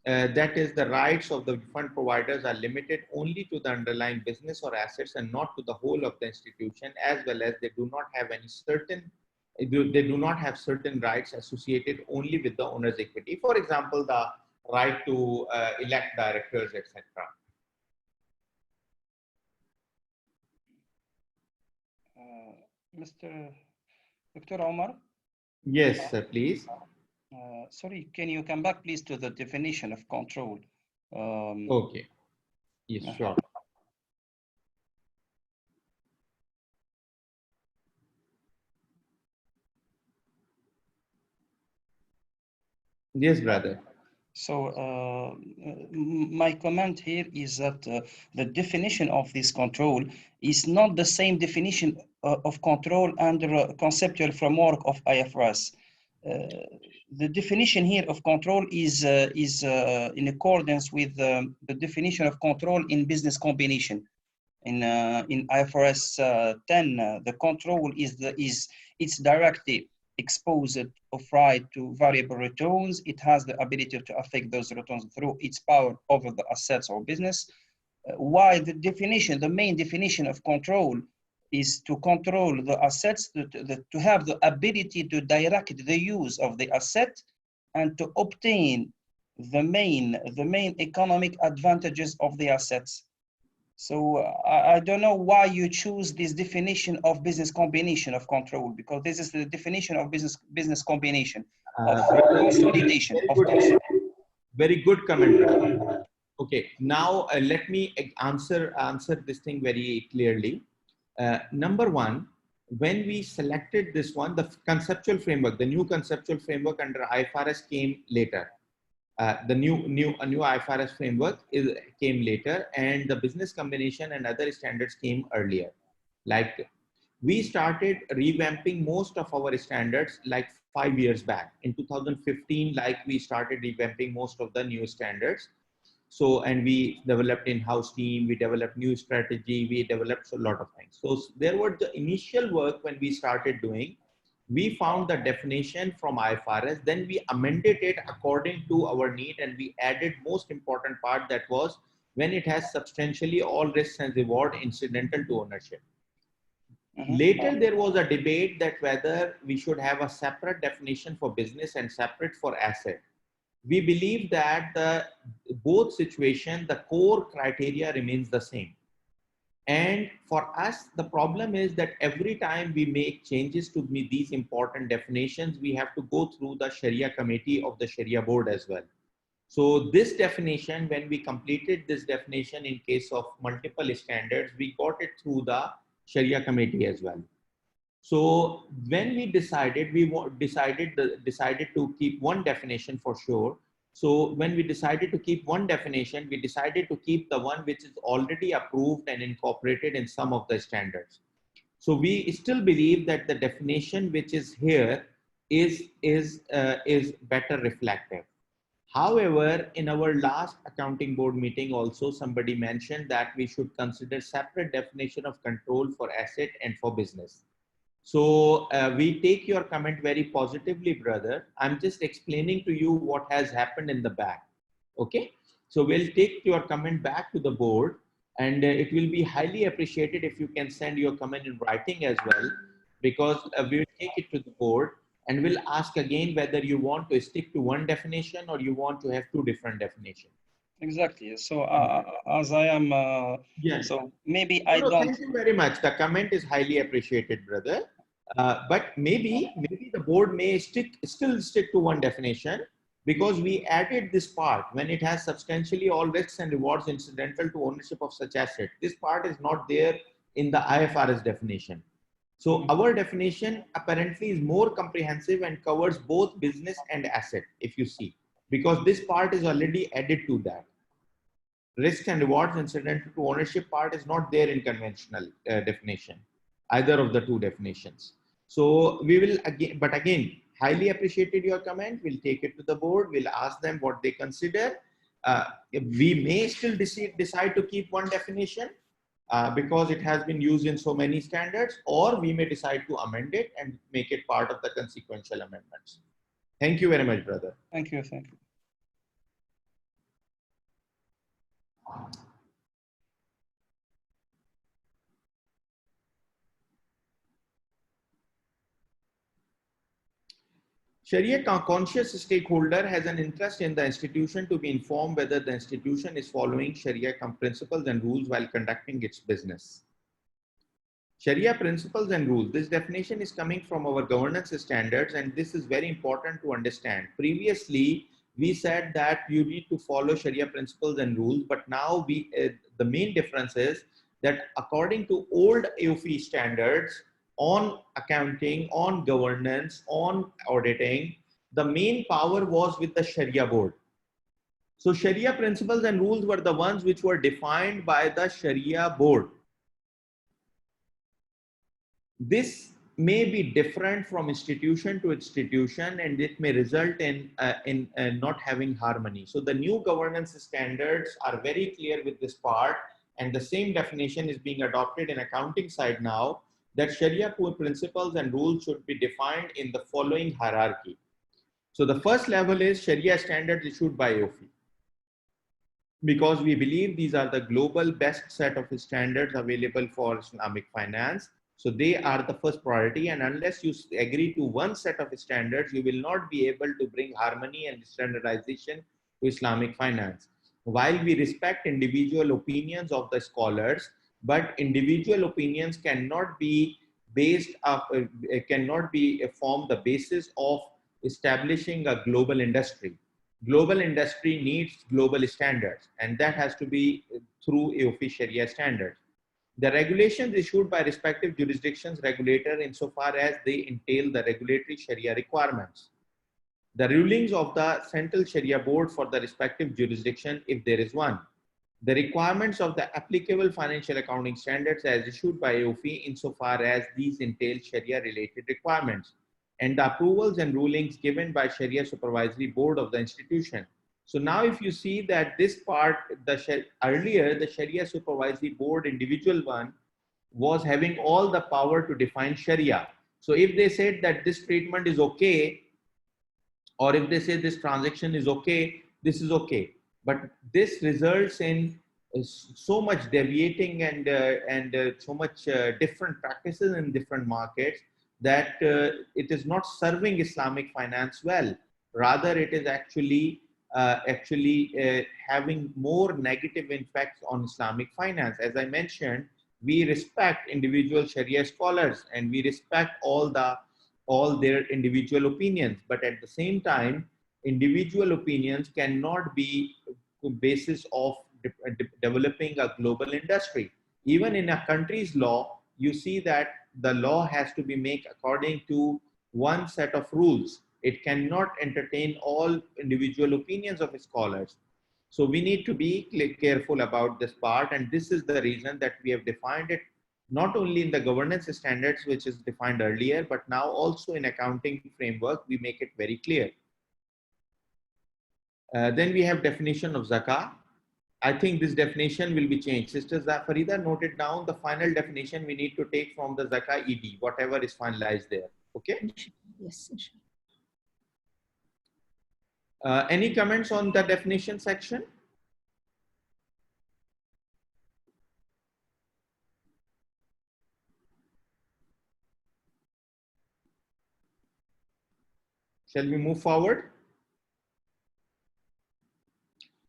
that is, the rights of the fund providers are limited only to the underlying business or assets and not to the whole of the institution, as well as they do not have any certain, they do not have certain rights associated only with the owner's equity. For example, the right to elect directors, etc. Mr. Dr. Omar? Yes, sir, please. Sorry, can you come back, please, to the definition of control? Okay. Yes, sure. Yes, brother. So my comment here is that the definition of this control is not the same definition of control under a conceptual framework of IFRS. The definition here of control is in accordance with the definition of control in business combination. In IFRS 10, the control it's directly exposed of right to variable returns. It has the ability to affect those returns through its power over the assets or business. While the definition, the main definition of control is to control the assets, to have the ability to direct the use of the asset and to obtain the main economic advantages of the assets. So I don't know why you choose this definition of business combination of control, because this is the definition of business combination of consolidation of those. Very good comment, brother. Okay, now let me answer this thing very clearly. Number one, when we selected this one, the conceptual framework, the new conceptual framework under IFRS came later. The new IFRS framework came later, and the business combination and other standards came earlier. Like, we started revamping most of our standards like 5 years back. In 2015, like, we started revamping most of the new standards. So, and we developed in-house team, we developed new strategy, we developed a lot of things. So there was the initial work when we started doing. We found the definition from IFRS, then we amended it according to our need, and we added most important part, that was when it has substantially all risks and reward incidental to ownership. Later, there was a debate that whether we should have a separate definition for business and separate for asset. We believe that both situations, the core criteria remains the same. And for us, the problem is that every time we make changes to these important definitions, we have to go through the Sharia committee of the Sharia board as well. So this definition, when we completed this definition in case of multiple standards, we got it through the Sharia committee as well. So when we decided, decided to keep one definition for sure. So when we decided to keep one definition, we decided to keep the one which is already approved and incorporated in some of the standards. So we still believe that the definition which is here is better reflective. However, in our last accounting board meeting also, somebody mentioned that we should consider separate definition of control for asset and for business. So we take your comment very positively, brother. I'm just explaining to you what has happened in the back. Okay. So we'll take your comment back to the board, and it will be highly appreciated if you can send your comment in writing as well, because we will take it to the board and we'll ask again whether you want to stick to one definition or you want to have two different definitions. Exactly. So as I am, yes. So maybe I don't. Thank you very much. The comment is highly appreciated, brother. But maybe the board may still stick to one definition, because we added this part when it has substantially all risks and rewards incidental to ownership of such asset. This part is not there in the IFRS definition. So our definition apparently is more comprehensive and covers both business and asset, if you see, because this part is already added to that. Risks and rewards incidental to ownership part is not there in conventional definition, either of the two definitions. So we will again, but again, highly appreciated your comment. We'll take it to the board. We'll ask them what they consider. We may still decide to keep one definition because it has been used in so many standards, or we may decide to amend it and make it part of the consequential amendments. Thank you very much, brother. Thank you. Thank you. Sharia conscious stakeholder has an interest in the institution to be informed whether the institution is following Sharia principles and rules while conducting its business. Sharia principles and rules. This definition is coming from our governance standards, and this is very important to understand. Previously, we said that you need to follow Sharia principles and rules, but now the main difference is that according to old AAOIFI standards on accounting, on governance, on auditing, the main power was with the Sharia board. So Sharia principles and rules were the ones which were defined by the Sharia board. This may be different from institution to institution, and it may result in not having harmony. So the new governance standards are very clear with this part, and the same definition is being adopted in accounting side now, that Sharia principles and rules should be defined in the following hierarchy. So the first level is Sharia standards issued by AAOIFI, because we believe these are the global best set of standards available for Islamic finance. So they are the first priority, and unless you agree to one set of standards, you will not be able to bring harmony and standardization to Islamic finance. While we respect individual opinions of the scholars, but individual opinions cannot be form the basis of establishing a global industry. Global industry needs global standards, and that has to be through AAOIFI Sharia standards. The regulations issued by respective jurisdictions regulator insofar as they entail the regulatory Sharia requirements. The rulings of the Central Sharia Board for the respective jurisdiction, if there is one. The requirements of the applicable financial accounting standards as issued by AAOIFI insofar as these entail Sharia related requirements, and the approvals and rulings given by Sharia Supervisory Board of the institution. So now if you see that this part, earlier the Sharia Supervisory Board individual one was having all the power to define Sharia. So if they said that this treatment is okay, or if they say this transaction is okay, this is okay. But this results in so much deviating and so much different practices in different markets that it is not serving Islamic finance well. Rather, it is actually having more negative impacts on Islamic finance. As I mentioned, we respect individual Sharia scholars and we respect all their individual opinions, but at the same time, individual opinions cannot be the basis of developing a global industry. Even in a country's law, you see that the law has to be made according to one set of rules. It cannot entertain all individual opinions of scholars. So we need to be careful about this part, and this is the reason that we have defined it not only in the governance standards, which is defined earlier, but now also in accounting framework, we make it very clear. Then we have definition of zakah. I think this definition will be changed. Sister Farida noted down the final definition we need to take from the zakah ED, whatever is finalized there. Okay? Yes, sure. Any comments on the definition section? Shall we move forward?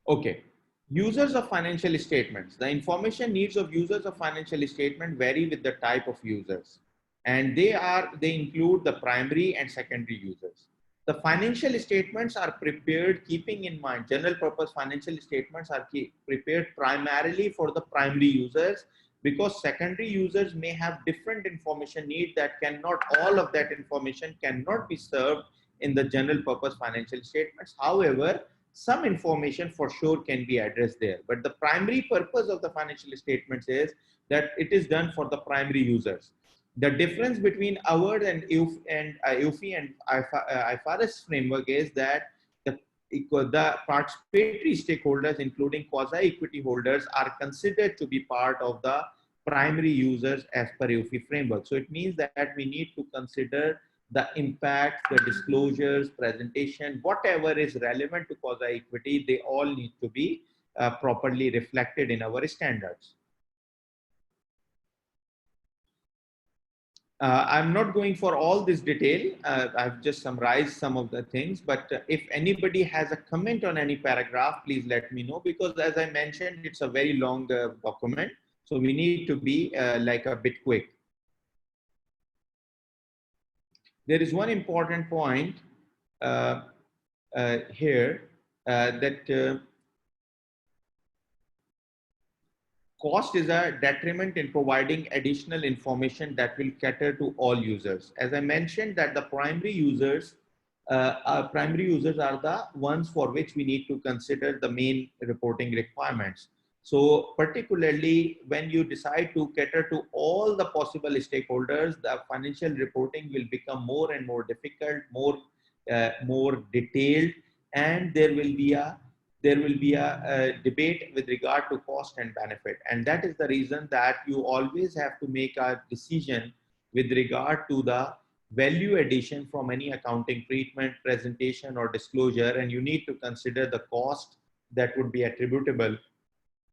Okay. Users of financial statements. The information needs of users of financial statement vary with the type of users, and they include the primary and secondary users. The financial statements are prepared keeping in mind general purpose financial statements are prepared primarily for the primary users, because secondary users may have different information need that all of that information cannot be served in the general purpose financial statements. However, some information for sure can be addressed there, but the primary purpose of the financial statements is that it is done for the primary users. The difference between our and AAOIFI and IFRS framework is that the participatory stakeholders, including quasi-equity holders, are considered to be part of the primary users as per AAOIFI framework. So it means that we need to consider the impact, the disclosures, presentation, whatever is relevant to quasi-equity, they all need to be properly reflected in our standards. I'm not going for all this detail. I've just summarized some of the things, but if anybody has a comment on any paragraph, please let me know, because as I mentioned, it's a very long document. So we need to be like a bit quick. There is one important point here that cost is a detriment in providing additional information that will cater to all users. As I mentioned, that the primary users are the ones for which we need to consider the main reporting requirements. So particularly when you decide to cater to all the possible stakeholders, the financial reporting will become more and more difficult, more detailed, and there will be a debate with regard to cost and benefit. And that is the reason that you always have to make a decision with regard to the value addition from any accounting treatment, presentation, or disclosure, and you need to consider the cost that would be attributable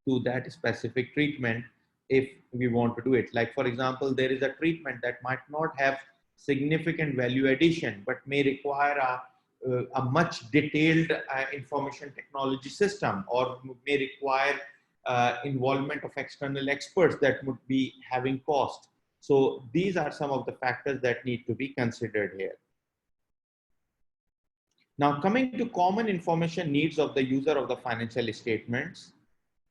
to that specific treatment if we want to do it. Like, for example, there is a treatment that might not have significant value addition, but may require a much detailed information technology system, or may require involvement of external experts that would be having cost. So these are some of the factors that need to be considered here. Now, coming to common information needs of the user of the financial statements,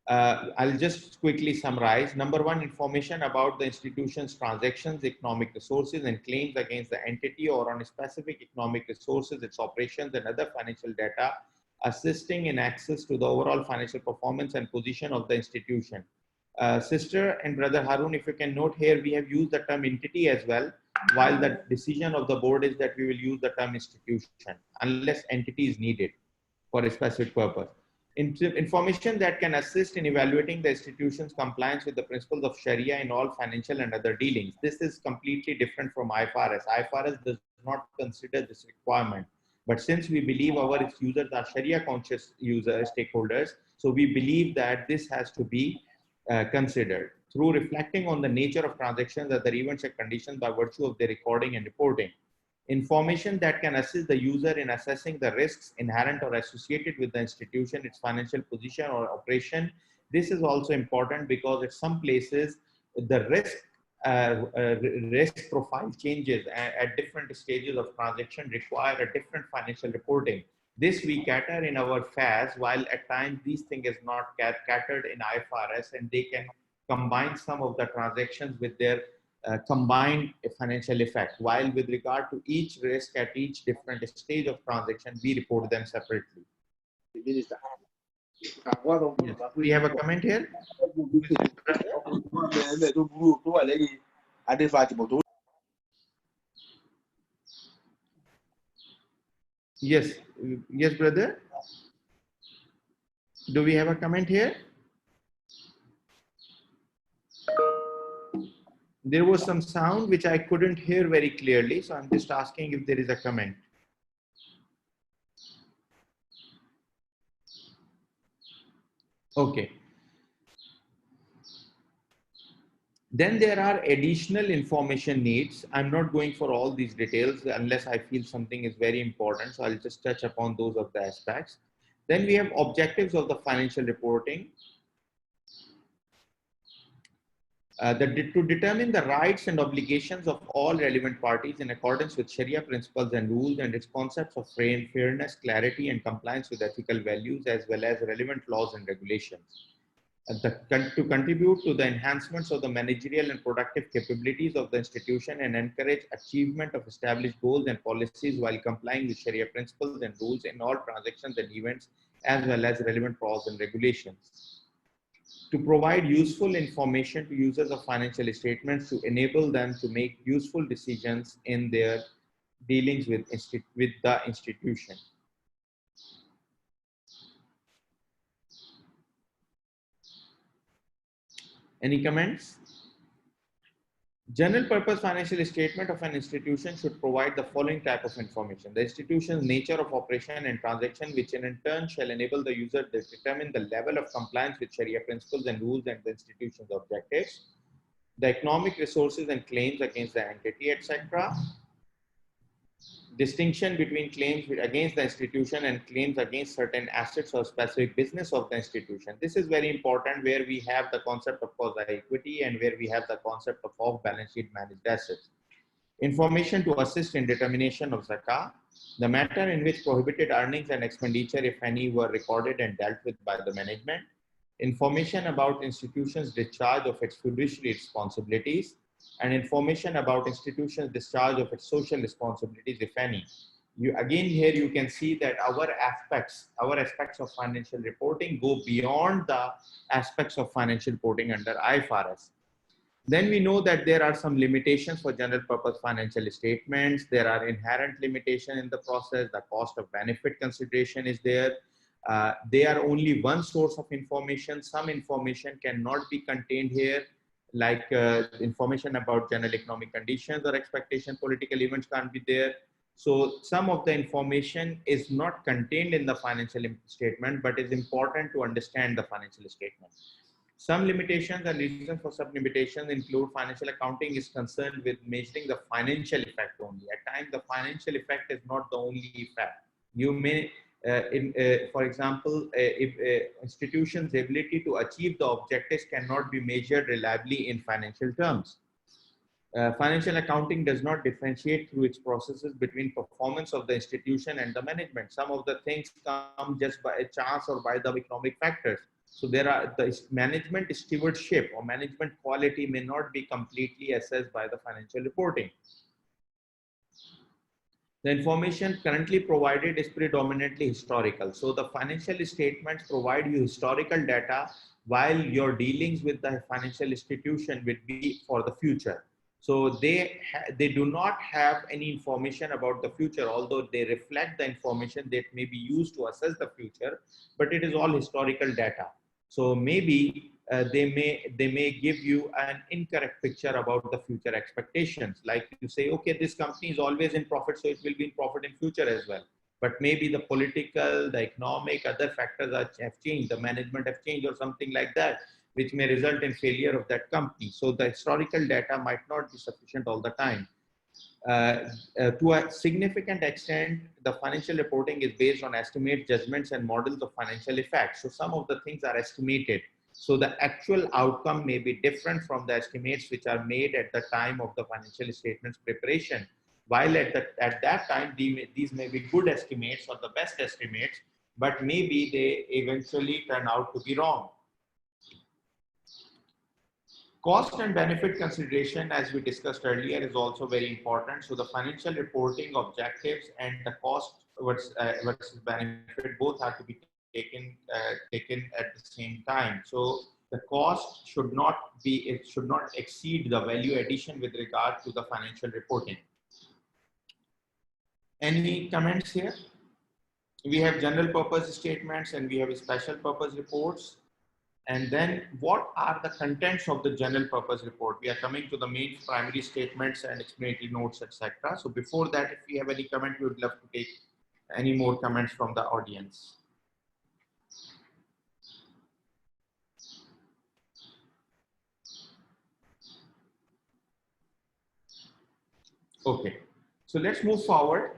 I'll just quickly summarize. Number one, information about the institution's transactions, economic resources, and claims against the entity or on specific economic resources, its operations, and other financial data, assisting in access to the overall financial performance and position of the institution. Sister and brother Harun, if you can note here, we have used the term entity as well, while the decision of the board is that we will use the term institution, unless entity is needed for a specific purpose. Information that can assist in evaluating the institution's compliance with the principles of Sharia in all financial and other dealings. This is completely different from IFRS. IFRS does not consider this requirement. But since we believe our users are Sharia conscious stakeholders, so we believe that this has to be considered through reflecting on the nature of transactions, other events and conditions by virtue of their recording and reporting. Information that can assist the user in assessing the risks inherent or associated with the institution, its financial position or operation. This is also important because at some places the risk profile changes at different stages of transaction require a different financial reporting. This we cater in our FAS, while at times these things is not catered in IFRS, and they can combine some of the transactions with their combined financial effect, while with regard to each risk at each different stage of transaction, we report them separately. Yes. We have a comment here. Yes, yes, brother. Do we have a comment here? There was some sound which I couldn't hear very clearly, so I'm just asking if there is a comment. Okay. Then there are additional information needs. I'm not going for all these details unless I feel something is very important, so I'll just touch upon those of the aspects. Then we have objectives of the financial reporting. To determine the rights and obligations of all relevant parties in accordance with Sharia principles and rules and its concepts of fairness, clarity, and compliance with ethical values, as well as relevant laws and regulations. To contribute to the enhancements of the managerial and productive capabilities of the institution and encourage achievement of established goals and policies while complying with Sharia principles and rules in all transactions and events, as well as relevant laws and regulations. To provide useful information to users of financial statements to enable them to make useful decisions in their dealings with the institution. Any comments? General purpose financial statement of an institution should provide the following type of information: the institution's nature of operation and transaction, which in turn shall enable the user to determine the level of compliance with Sharia principles and rules and the institution's objectives. the economic resources and claims against the entity, etc. Distinction between claims against the institution and claims against certain assets or specific business of the institution. This is very important, where we have the concept of quasi-equity and where we have the concept of off-balance sheet managed assets. Information to assist in determination of zakah, the matter in which prohibited earnings and expenditure, if any, were recorded and dealt with by the management. Information about institutions' discharge of its fiduciary responsibilities, and information about institutions' discharge of its social responsibilities, if any. Again, here you can see that our aspects of financial reporting go beyond the aspects of financial reporting under IFRS. Then we know that there are some limitations for general purpose financial statements. There are inherent limitations in the process. The cost of benefit consideration is there. They are only one source of information. Some information cannot be contained here, like information about general economic conditions or expectation political events can't be there. So some of the information is not contained in the financial statement, but is important to understand the financial statement. Some limitations and reasons for some limitations include financial accounting is concerned with measuring the financial effect only. At times, the financial effect is not the only effect. You may, for example, if institution's ability to achieve the objectives cannot be measured reliably in financial terms. Financial accounting does not differentiate through its processes between performance of the institution and the management. Some of the things come just by a chance or by the economic factors. So there are the management stewardship or management quality may not be completely assessed by the financial reporting. The information currently provided is predominantly historical. So the financial statements provide you historical data, while your dealings with the financial institution would be for the future. So they do not have any information about the future, although they reflect the information that may be used to assess the future, but it is all historical data. So maybe they may give you an incorrect picture about the future expectations. Like you say, okay, this company is always in profit, so it will be in profit in future as well. But maybe the political, the economic, other factors have changed, the management have changed or something like that, which may result in failure of that company. So the historical data might not be sufficient all the time. To a significant extent, the financial reporting is based on estimates, judgments, and models of financial effects. So some of the things are estimated. So the actual outcome may be different from the estimates which are made at the time of the financial statements preparation. While at that time, these may be good estimates or the best estimates, but maybe they eventually turn out to be wrong. Cost and benefit consideration, as we discussed earlier, is also very important. So the financial reporting objectives and the cost versus benefit both have to be taken at the same time. So the cost should not exceed the value addition with regard to the financial reporting. Any comments here? We have general purpose statements and we have special purpose reports. And then what are the contents of the general purpose report? We are coming to the main primary statements and explanatory notes, etc. So before that, if we have any comment, we would love to take any more comments from the audience. Okay, so let's move forward.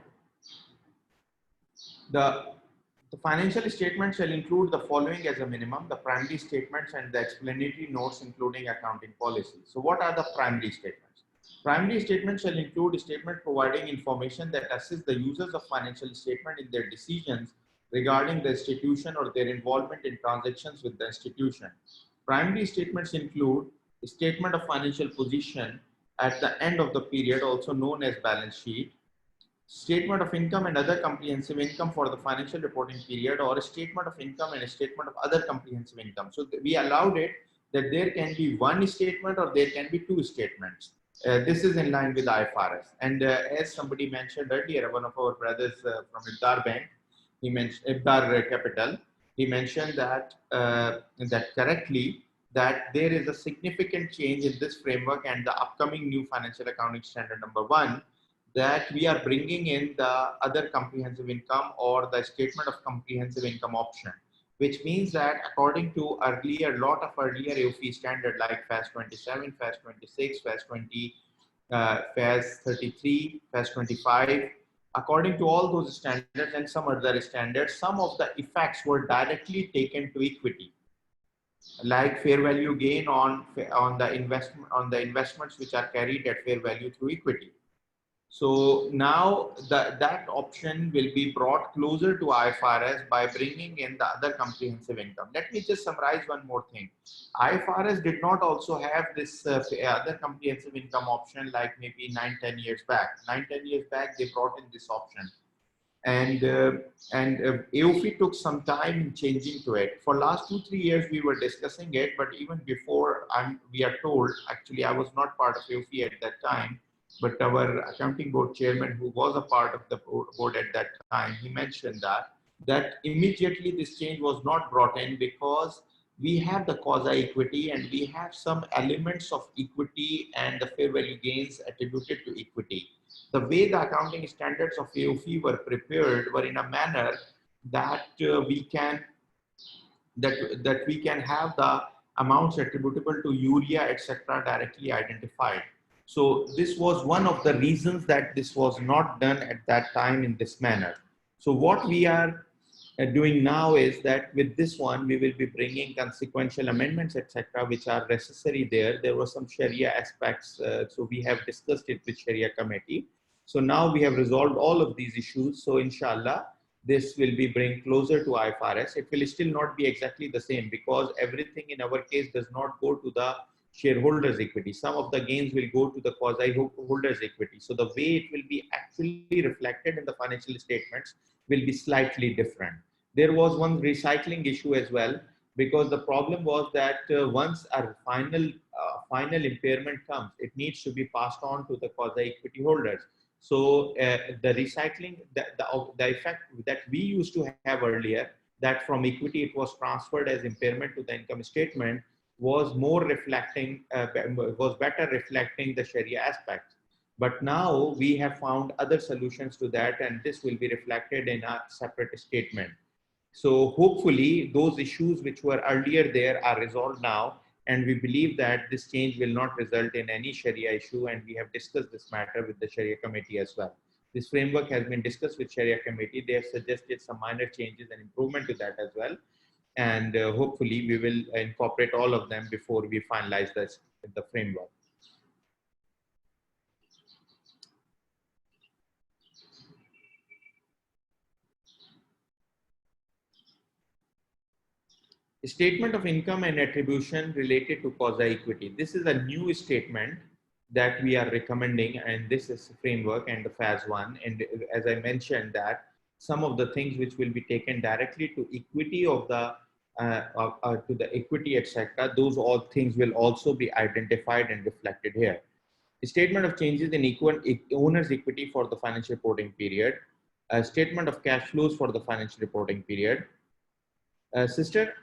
The financial statement shall include the following as a minimum: the primary statements and the explanatory notes, including accounting policies. So what are the primary statements? Primary statements shall include a statement providing information that assists the users of financial statement in their decisions regarding the institution or their involvement in transactions with the institution. Primary statements include a statement of financial position at the end of the period, also known as balance sheet, statement of income and other comprehensive income for the financial reporting period, or a statement of income and a statement of other comprehensive income. So we allowed it that there can be one statement or there can be two statements. This is in line with IFRS. And as somebody mentioned earlier, one of our brothers from Ibdar Bank, he mentioned Ibdar Capital, he mentioned that correctly, that there is a significant change in this framework and the upcoming new financial accounting standard number 1, that we are bringing in the other comprehensive income or the statement of comprehensive income option, which means that according to lot of earlier AOIFI standard like FAS 27, FAS 26, FAS 20, FAS 33, FAS 25, according to all those standards and some other standards, some of the effects were directly taken to equity, like fair value gain on the investments which are carried at fair value through equity. So now that option will be brought closer to IFRS by bringing in the other comprehensive income. Let me just summarize one more thing. IFRS did not also have this other comprehensive income option like maybe 9-10 years back. 9-10 years back, they brought in this option. And AOIFI took some time in changing to it. For last 2-3 years, we were discussing it, but even before we are told, actually, I was not part of AOIFI at that time, but our accounting board chairman, who was a part of the board at that time, he mentioned that immediately this change was not brought in because we have the quasi equity and we have some elements of equity and the fair value gains attributed to equity. The way the accounting standards of AOIFI were prepared were in a manner that we can have the amounts attributable to urea, etc., directly identified. So this was one of the reasons that this was not done at that time in this manner. So what we are doing now is that with this one, we will be bringing consequential amendments, etc., which are necessary there. There were some Sharia aspects, so we have discussed it with Sharia committee. So now we have resolved all of these issues. So inshallah, this will be bring closer to IFRS. It will still not be exactly the same because everything in our case does not go to the shareholders' equity. Some of the gains will go to the quasi-holders' equity. So the way it will be actually reflected in the financial statements will be slightly different. There was one recycling issue as well, because the problem was that once a final impairment comes, it needs to be passed on to the quasi-equity holders. So the recycling, the effect that we used to have earlier, that from equity it was transferred as impairment to the income statement, was more reflecting, was better reflecting the Sharia aspect. But now we have found other solutions to that, and this will be reflected in a separate statement. So hopefully those issues which were earlier there are resolved now, and we believe that this change will not result in any Sharia issue, and we have discussed this matter with the Sharia committee as well. This framework has been discussed with Sharia committee. They have suggested some minor changes and improvement to that as well. And hopefully we will incorporate all of them before we finalize the framework. Statement of income and attribution related to quasi-equity. This is a new statement that we are recommending, and this is the framework and the FAS 1. And as I mentioned, that some of the things which will be taken directly to equity of the to the equity, etc., those all things will also be identified and reflected here. A statement of changes in owner's equity for the financial reporting period. A statement of cash flows for the financial reporting period. Sister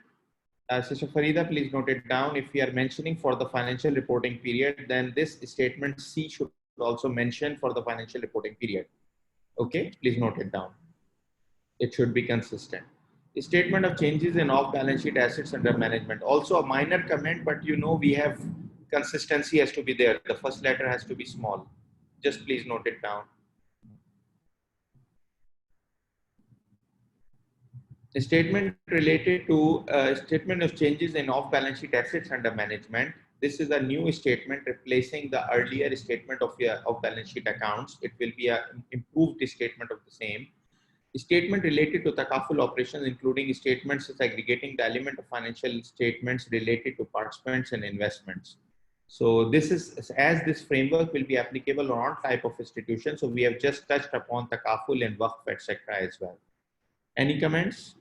Farida, please note it down. If we are mentioning for the financial reporting period, then this statement C should also mention for the financial reporting period. Okay, please note it down. It should be consistent. A statement of changes in off-balance sheet assets under management. Also a minor comment, but you know we have consistency has to be there. The first letter has to be small. Just please note it down. A statement related to statement of changes in off-balance sheet assets under management. This is a new statement replacing the earlier statement of off-balance sheet accounts. It will be an improved statement of the same. A statement related to takaful operations, including statements segregating the element of financial statements related to participants and investments. So this is, as this framework will be applicable on all type of institutions. So we have just touched upon takaful and waqf, etc. as well. Any comments?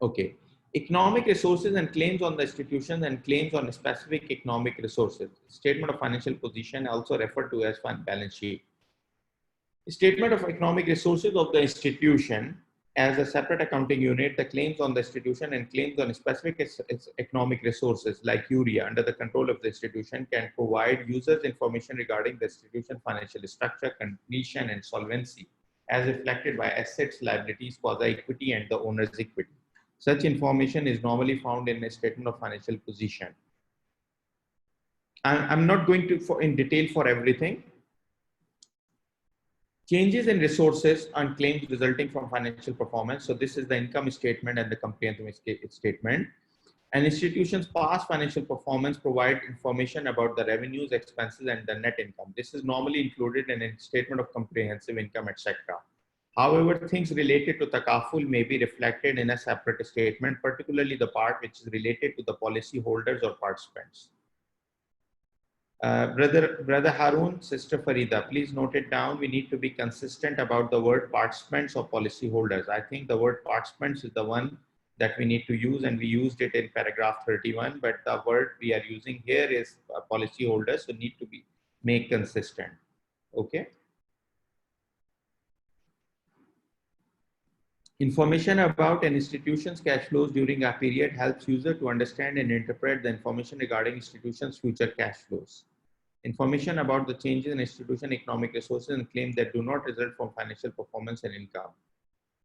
Okay. Economic resources and claims on the institution and claims on specific economic resources. Statement of financial position, also referred to as fund balance sheet. Statement of economic resources of the institution as a separate accounting unit. The claims on the institution and claims on specific economic resources like urea under the control of the institution can provide users information regarding the institution financial structure, condition, and solvency. as reflected by assets, liabilities, quasi-equity, and the owner's equity. Such information is normally found in a statement of financial position. I'm not going to in detail for everything. Changes in resources and claims resulting from financial performance. So this is the income statement and the comprehensive statement. An institution's past financial performance provide information about the revenues, expenses, and the net income. This is normally included in a statement of comprehensive income, etc. However, things related to takaful may be reflected in a separate statement, particularly the part which is related to the policy holders or participants. Brother Harun, Sister Farida, please note it down. We need to be consistent about the word participants or policy holders. I think the word participants is the one that we need to use, and we used it in paragraph 31, but the word we are using here is policy holders, so need to be made consistent. Okay. Information about an institution's cash flows during a period helps user to understand and interpret the information regarding institution's future cash flows. Information about the changes in institution economic resources and claims that do not result from financial performance and income.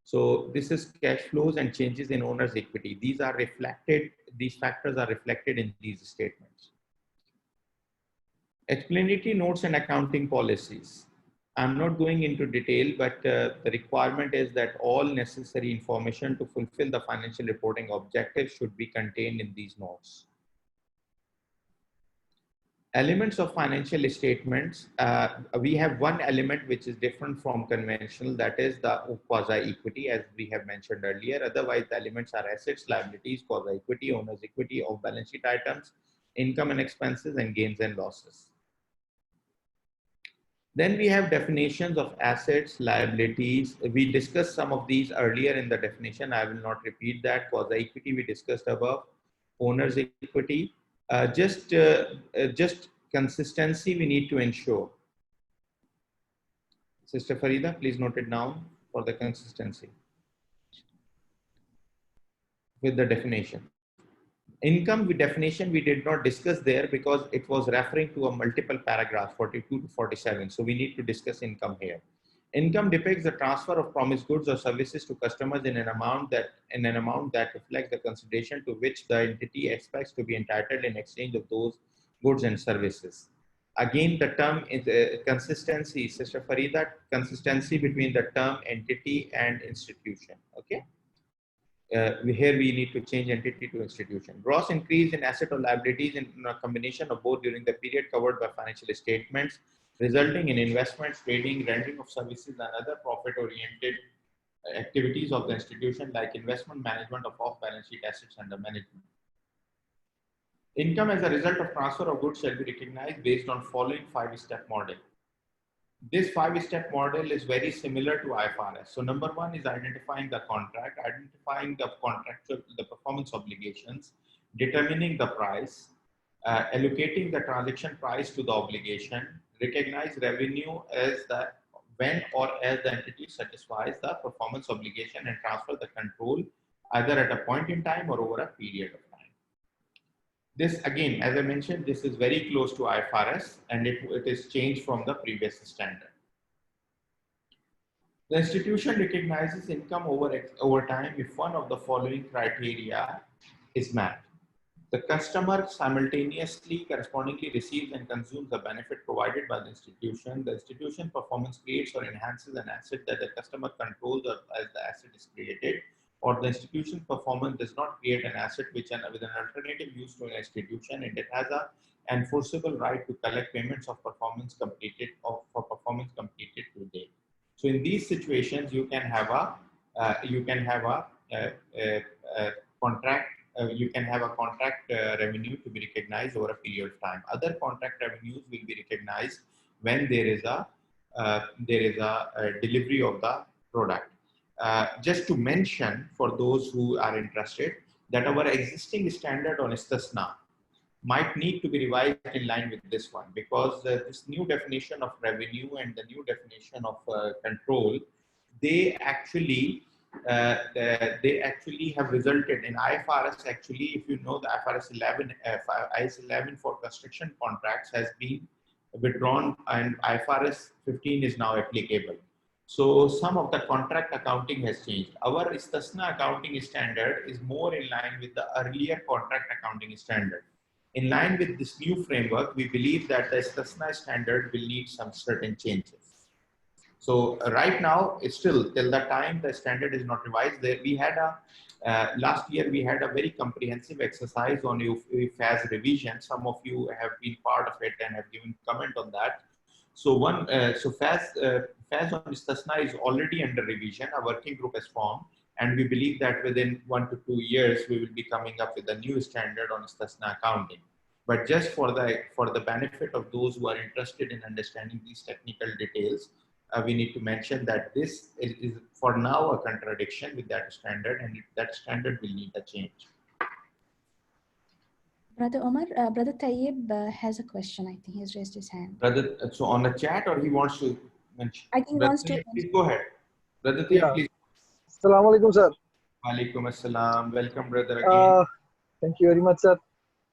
So this is cash flows and changes in owner's equity. These are reflected, these factors are reflected in these statements. Explanatory notes and accounting policies. I'm not going into detail, but the requirement is that all necessary information to fulfill the financial reporting objectives should be contained in these notes. Elements of financial statements, we have one element which is different from conventional, that is the quasi-equity, as we have mentioned earlier. Otherwise, the elements are assets, liabilities, quasi-equity, owner's equity, of balance sheet items, income and expenses, and gains and losses. Then we have definitions of assets, liabilities. We discussed some of these earlier in the definition. I will not repeat that. Quasi-equity we discussed above, owner's equity. Just consistency we need to ensure. Sister Farida, please note it down for the consistency with the definition. Income with definition we did not discuss there because it was referring to a multiple paragraph 42 to 47. So we need to discuss income here. Income depicts the transfer of promised goods or services to customers in an amount that reflects the consideration to which the entity expects to be entitled in exchange of those goods and services. Again, the term is consistency, Sister Farida, consistency between the term entity and institution. Okay. Here we need to change entity to institution. Gross increase in asset or liabilities in a combination of both during the period covered by financial statements, resulting in investments, trading, rendering of services, and other profit-oriented activities of the institution, like investment management of off-balance sheet assets under management. Income as a result of transfer of goods shall be recognized based on following 5-step model. This 5-step model is very similar to IFRS. So number one is identifying the contract, identifying the contractual, the performance obligations, determining the price, allocating the transaction price to the obligation, recognize revenue as the when or as the entity satisfies the performance obligation, and transfer the control either at a point in time or over a period of time. This again, as I mentioned, this is very close to IFRS, and it is changed from the previous standard. The institution recognizes income over time if one of the following criteria is met. The customer simultaneously correspondingly receives and consumes the benefit provided by the institution. The institution performance creates or enhances an asset that the customer controls as the asset is created, or the institution performance does not create an asset with an alternative use to an institution, and it has an enforceable right to collect payments of performance completed for performance completed to date. So in these situations, you can have a contract. You can have a contract revenue to be recognized over a period of time. Other contract revenues will be recognized when there is a delivery of the product. Just to mention for those who are interested that our existing standard on istisna might need to be revised in line with this one, because this new definition of revenue and the new definition of control, they actually have resulted in IFRS. Actually, if you know, the IFRS 11, IS 11 for construction contracts has been withdrawn, and IFRS 15 is now applicable. So some of the contract accounting has changed. Our Istasna accounting standard is more in line with the earlier contract accounting standard. In line with this new framework, we believe that the Istasna standard will need some certain changes. So right now, it's still till the time the standard is not revised. We had a last year we had a very comprehensive exercise on FAS revision. Some of you have been part of it and have given comment on that. So FAS on Istasna is already under revision. A working group is formed, and we believe that within 1 to 2 years we will be coming up with a new standard on Istasna accounting. But just for the benefit of those who are interested in understanding these technical details, we need to mention that this is for now a contradiction with that standard, and that standard will need a change. Brother Omar, Brother Tayyib has a question. I think he's raised his hand. Brother, so on the chat, or he wants to mention? I think he wants to. Please go ahead. Brother Tayyib, please. Assalamu alaikum, sir. Walaikum assalam. Welcome, brother, again. Thank you very much, sir.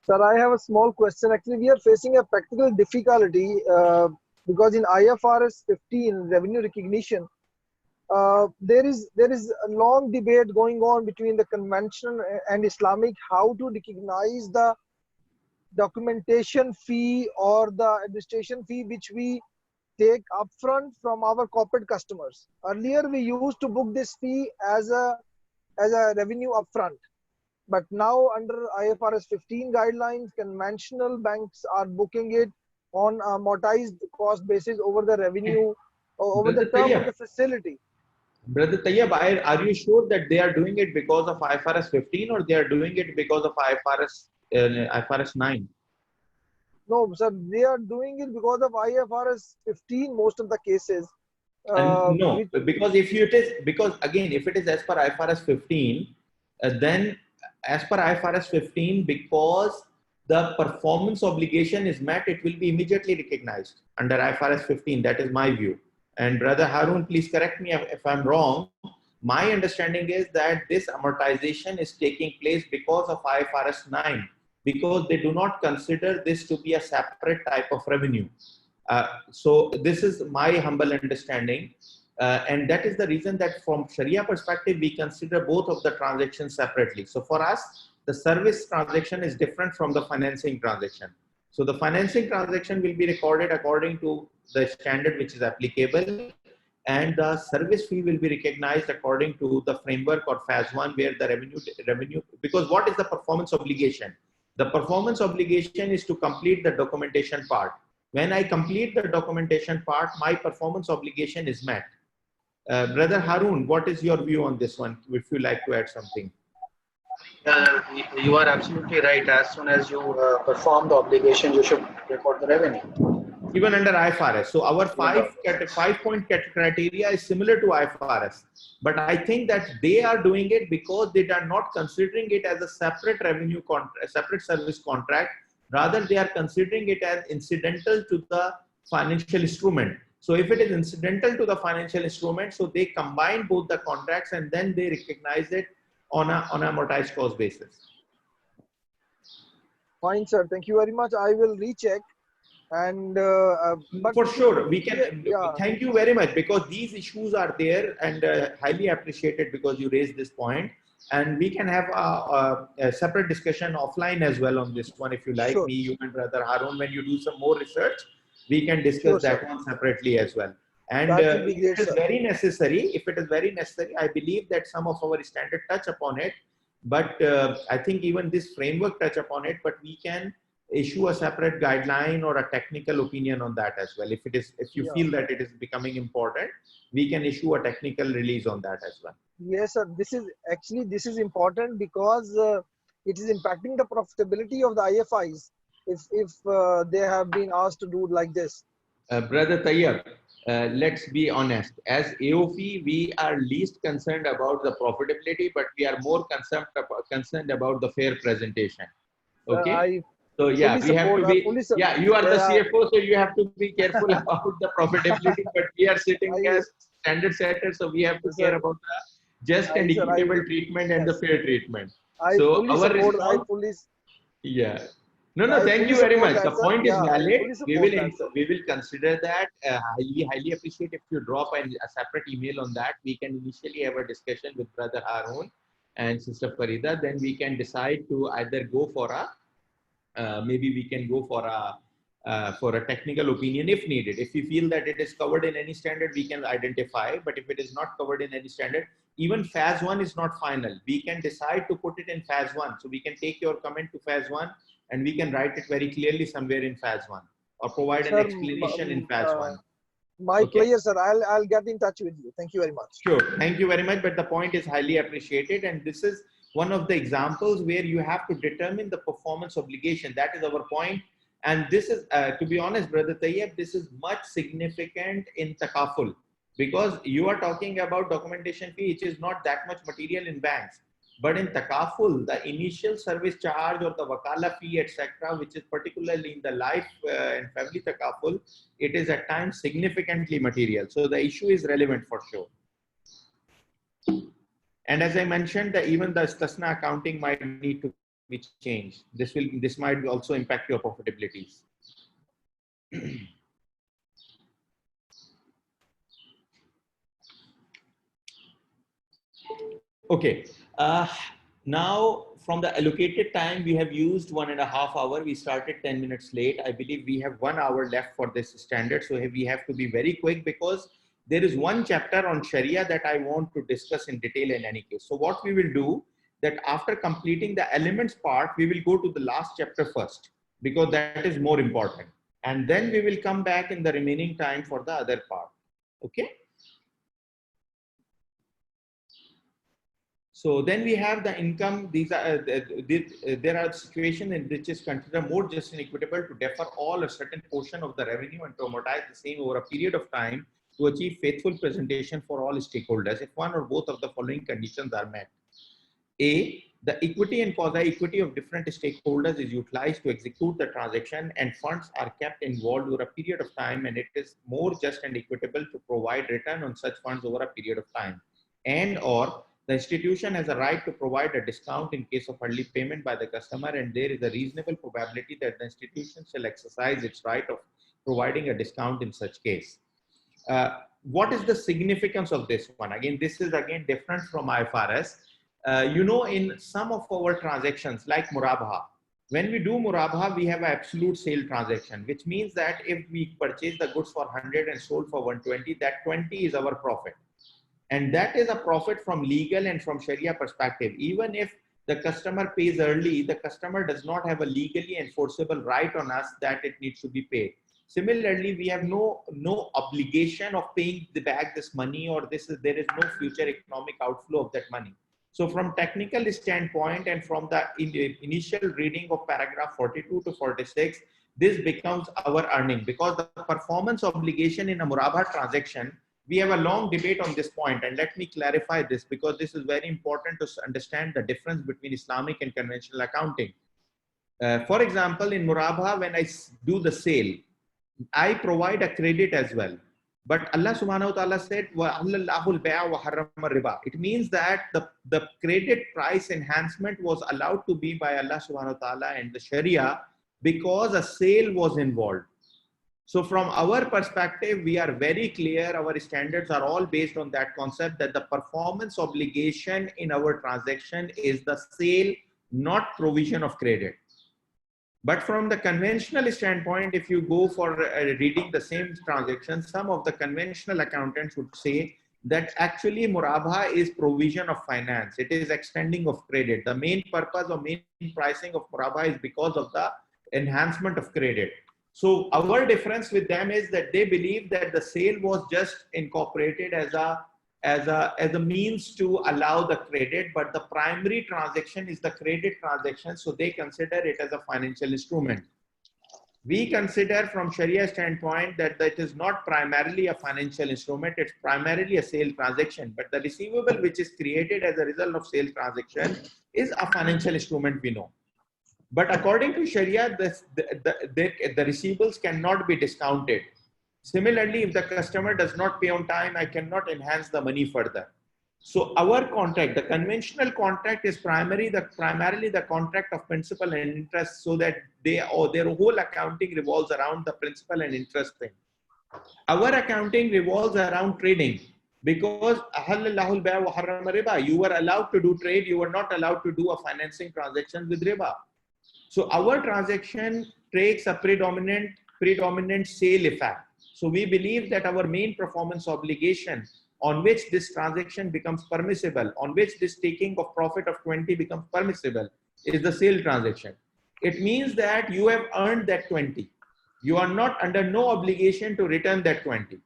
Sir, I have a small question. Actually, we are facing a practical difficulty because in IFRS 15 revenue recognition, there is a long debate going on between the conventional and Islamic how to recognize the documentation fee or the administration fee which we take upfront from our corporate customers. Earlier, we used to book this fee as a revenue upfront, but now under IFRS 15 guidelines, conventional banks are booking it on a amortized cost basis over the revenue or over the term of the facility. Brother Tayyab, are you sure that they are doing it because of IFRS 15 or they are doing it because of IFRS 9? No, sir, they are doing it because of IFRS 15 most of the cases. No, because if it is as per IFRS 15, then as per IFRS 15, because the performance obligation is met, it will be immediately recognized under IFRS 15. That is my view. And Brother Harun, please correct me if I'm wrong. My understanding is that this amortization is taking place because of IFRS 9, because they do not consider this to be a separate type of revenue. So this is my humble understanding. And that is the reason that from Sharia perspective, we consider both of the transactions separately. So for us, the service transaction is different from the financing transaction. So the financing transaction will be recorded according to the standard which is applicable, and the service fee will be recognized according to the framework or FAS 1, where the revenue, because what is the performance obligation? The performance obligation is to complete the documentation part. When I complete the documentation part, my performance obligation is met. Brother Harun, what is your view on this one, if you like to add something? You are absolutely right. As soon as you perform the obligation, you should record the revenue. Even under IFRS. So our five-point criteria is similar to IFRS. But I think that they are doing it because they are not considering it as a separate revenue contract, a separate service contract. Rather, they are considering it as incidental to the financial instrument. So if it is incidental to the financial instrument, so they combine both the contracts and then they recognize it on an amortized cost basis. Fine, sir. Thank you very much. I will recheck. And but for sure, we can. Yeah. Thank you very much, because these issues are there, and highly appreciated because you raised this point. And we can have a separate discussion offline as well on this one, if you like. Sure. Me, you, and Brother Harun, when you do some more research, we can discuss that one separately as well. And if it is very necessary, I believe that some of our standard touch upon it, but I think even this framework touch upon it, but we can issue a separate guideline or a technical opinion on that as well. If you feel that it is becoming important, we can issue a technical release on that as well. Yes, sir. This is important because it is impacting the profitability of the IFIs if they have been asked to do it like this. Brother Tayyab, let's be honest. As AOIFI, we are least concerned about the profitability, but we are more concerned about the fair presentation. Okay. So yeah, we have to be. Yeah, you are the CFO, so you have to be careful about the profitability. But we are sitting as standard setters, so we have to care about the just and equitable treatment and the fair treatment. I fully support. No, I thank fully you very support much. The that, sir. point is Yeah, I valid. fully support that, sir. We will consider that. Highly appreciate if you drop a separate email on that. We can initially have a discussion with Brother Harun and Sister Farida. Then we can decide to either go for a maybe we can go for a technical opinion if needed. If we feel that it is covered in any standard, we can identify. But if it is not covered in any standard, even FAS 1 is not final. We can decide to put it in FAS 1. So we can take your comment to FAS 1 and we can write it very clearly somewhere in FAS 1 or provide an Sir, explanation in FAS 1. my Okay. pleasure, sir. I'll get in touch with you. Thank you very much. Sure. Thank you very much. But the point is highly appreciated. And this is one of the examples where you have to determine the performance obligation. That is our point. And this is, to be honest, Brother Tayyib, this is much significant in Takaful because you are talking about documentation fee, which is not that much material in banks. But in Takaful, the initial service charge or the Wakala fee, etc., which is particularly in the life and family Takaful, it is at times significantly material. So the issue is relevant for sure. And as I mentioned, even the istasna accounting might need to be changed. This might also impact your profitabilities. Okay. Now, from the allocated time, we have used 1.5 hours. We started 10 minutes late. I believe we have 1 hour left for this standard. So we have to be very quick because there is one chapter on Sharia that I want to discuss in detail in any case. So what we will do that after completing the elements part, we will go to the last chapter first because that is more important. And then we will come back in the remaining time for the other part. Okay. So then we have the income. These are there are situations in which is considered more just and equitable to defer all a certain portion of the revenue and to amortize the same over a period of time to achieve faithful presentation for all stakeholders if one or both of the following conditions are met. A, the equity and quasi-equity of different stakeholders is utilized to execute the transaction and funds are kept involved over a period of time and it is more just and equitable to provide return on such funds over a period of time. And or the institution has a right to provide a discount in case of early payment by the customer and there is a reasonable probability that the institution shall exercise its right of providing a discount in such case. What is the significance of this one? Again, this is again different from IFRS. You know, in some of our transactions like Murabaha, when we do Murabaha, we have an absolute sale transaction, which means that if we purchase the goods for 100 and sold for 120, that 20 is our profit. And that is a profit from legal and from Sharia perspective. Even if the customer pays early, the customer does not have a legally enforceable right on us that it needs to be paid. Similarly, we have no obligation of paying back this money or there is no future economic outflow of that money. So from technical standpoint and from the initial reading of paragraph 42 to 46, this becomes our earning because the performance obligation in a Murabaha transaction, we have a long debate on this point, and let me clarify this because this is very important to understand the difference between Islamic and conventional accounting. For example, in Murabaha, when I do the sale, I provide a credit as well. But Allah subhanahu wa ta'ala said, it means that the credit price enhancement was allowed to be by Allah subhanahu wa ta'ala and the Sharia because a sale was involved. So from our perspective, we are very clear. Our standards are all based on that concept that the performance obligation in our transaction is the sale, not provision of credit. But from the conventional standpoint, if you go for reading the same transaction, some of the conventional accountants would say that actually Murabaha is provision of finance. It is extending of credit. The main purpose or main pricing of Murabaha is because of the enhancement of credit. So our difference with them is that they believe that the sale was just incorporated as a means to allow the credit, but the primary transaction is the credit transaction. So they consider it as a financial instrument. We consider from Sharia standpoint that that is not primarily a financial instrument. It's primarily a sale transaction, but the receivable which is created as a result of sale transaction is a financial instrument, we know. But according to Sharia, the receivables cannot be discounted. Similarly, if the customer does not pay on time, I cannot enhance the money further. So our contract, the conventional contract is primarily the contract of principal and interest, so that their whole accounting revolves around the principal and interest thing. Our accounting revolves around trading, because you were allowed to do trade, you were not allowed to do a financing transaction with riba. So our transaction takes a predominant sale effect. So we believe that our main performance obligation on which this transaction becomes permissible, on which this taking of profit of 20 becomes permissible, is the sale transaction. It means that you have earned that 20. You are not under no obligation to return that 20.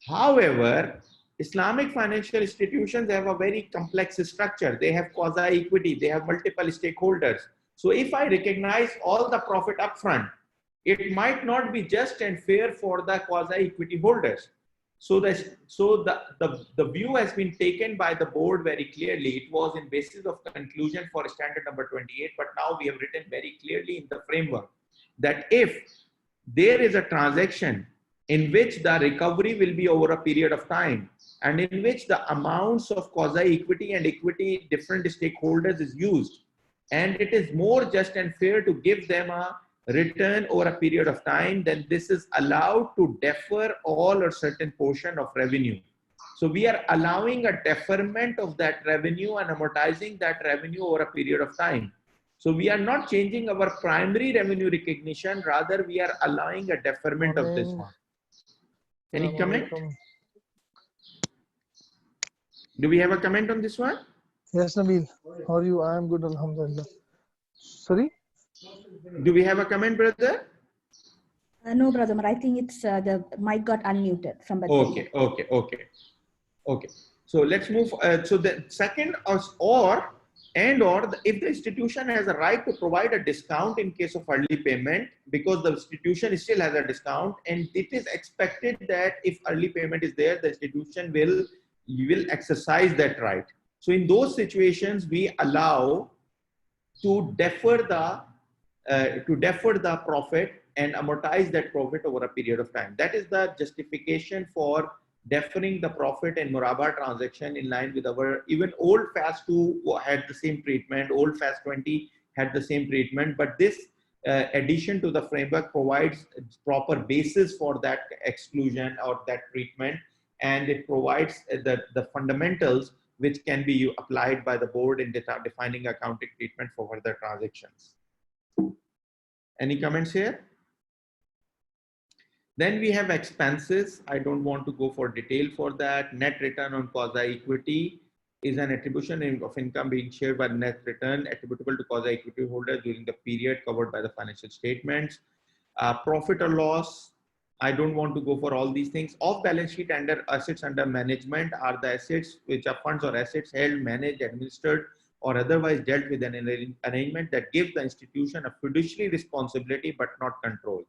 However, Islamic financial institutions have a very complex structure. They have quasi-equity, they have multiple stakeholders. So if I recognize all the profit upfront, it might not be just and fair for the quasi-equity holders. So the view has been taken by the board very clearly. It was in basis of conclusion for standard number 28, but now we have written very clearly in the framework that if there is a transaction in which the recovery will be over a period of time, and in which the amounts of quasi-equity and equity different stakeholders is used, and it is more just and fair to give them a return over a period of time, then this is allowed to defer all or certain portion of revenue. So we are allowing a deferment of that revenue and amortizing that revenue over a period of time. So we are not changing our primary revenue recognition, rather we are allowing a deferment of this one. Any comment? Do we have a comment on this one? Yes, Nabil. How are you? I am good, alhamdulillah. Sorry? Do we have a comment, brother? No, brother, I think it's the mic got unmuted from the Okay. So let's move. So the second if the institution has a right to provide a discount in case of early payment, because the institution still has a discount, and it is expected that if early payment is there, the institution will exercise that right. So in those situations, we allow to defer the profit and amortize that profit over a period of time. That is the justification for deferring the profit and Muraba transaction in line with our, even old FAS 2 had the same treatment, old FAS 20 had the same treatment, but this addition to the framework provides proper basis for that exclusion or that treatment, and it provides the fundamentals which can be applied by the board in defining accounting treatment for further transactions. Any comments here? Then we have expenses. I don't want to go for detail for that. Net return on quasi-equity is an attribution of income being shared by net return attributable to quasi-equity holders during the period covered by the financial statements. Profit or loss, I don't want to go for all these things. Off balance sheet under assets under management are the assets which are funds or assets held, managed, administered, or otherwise dealt with an arrangement that gives the institution a fiduciary responsibility but not control.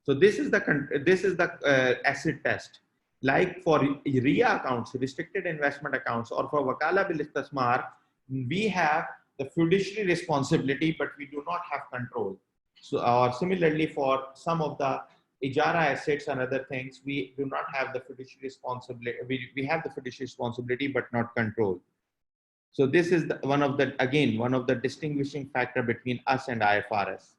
So this is the asset test. Like for RIA accounts, restricted investment accounts, or for Wakala bil Istismar, we have the fiduciary responsibility, but we do not have control. So, or similarly for some of the Ijara assets and other things, we do not have the fiduciary responsibility. We have the fiduciary responsibility, but not control. So this is one of the distinguishing factor between us and IFRS.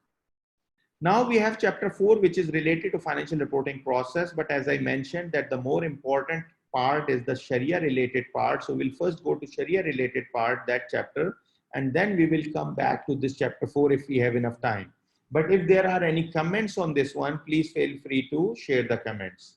Now we have chapter 4, which is related to financial reporting process. But as I mentioned, that the more important part is the Sharia related part. So we'll first go to Sharia related part, that chapter, and then we will come back to this chapter 4 if we have enough time. But if there are any comments on this one, please feel free to share the comments.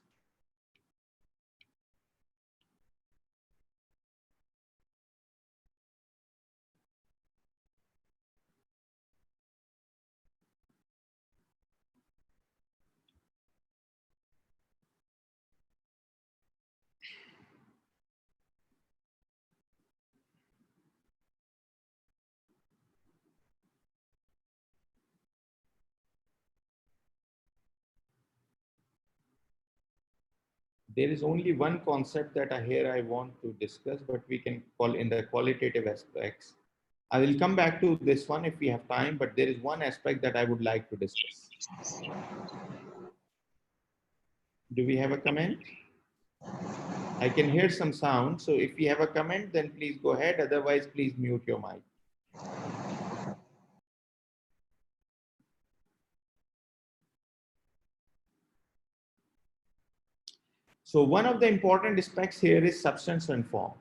There is only one concept that I want to discuss, but we can call in the qualitative aspects. I will come back to this one if we have time, but there is one aspect that I would like to discuss. Do we have a comment? I can hear some sound. So if you have a comment, then please go ahead. Otherwise, please mute your mic. So one of the important aspects here is substance and form.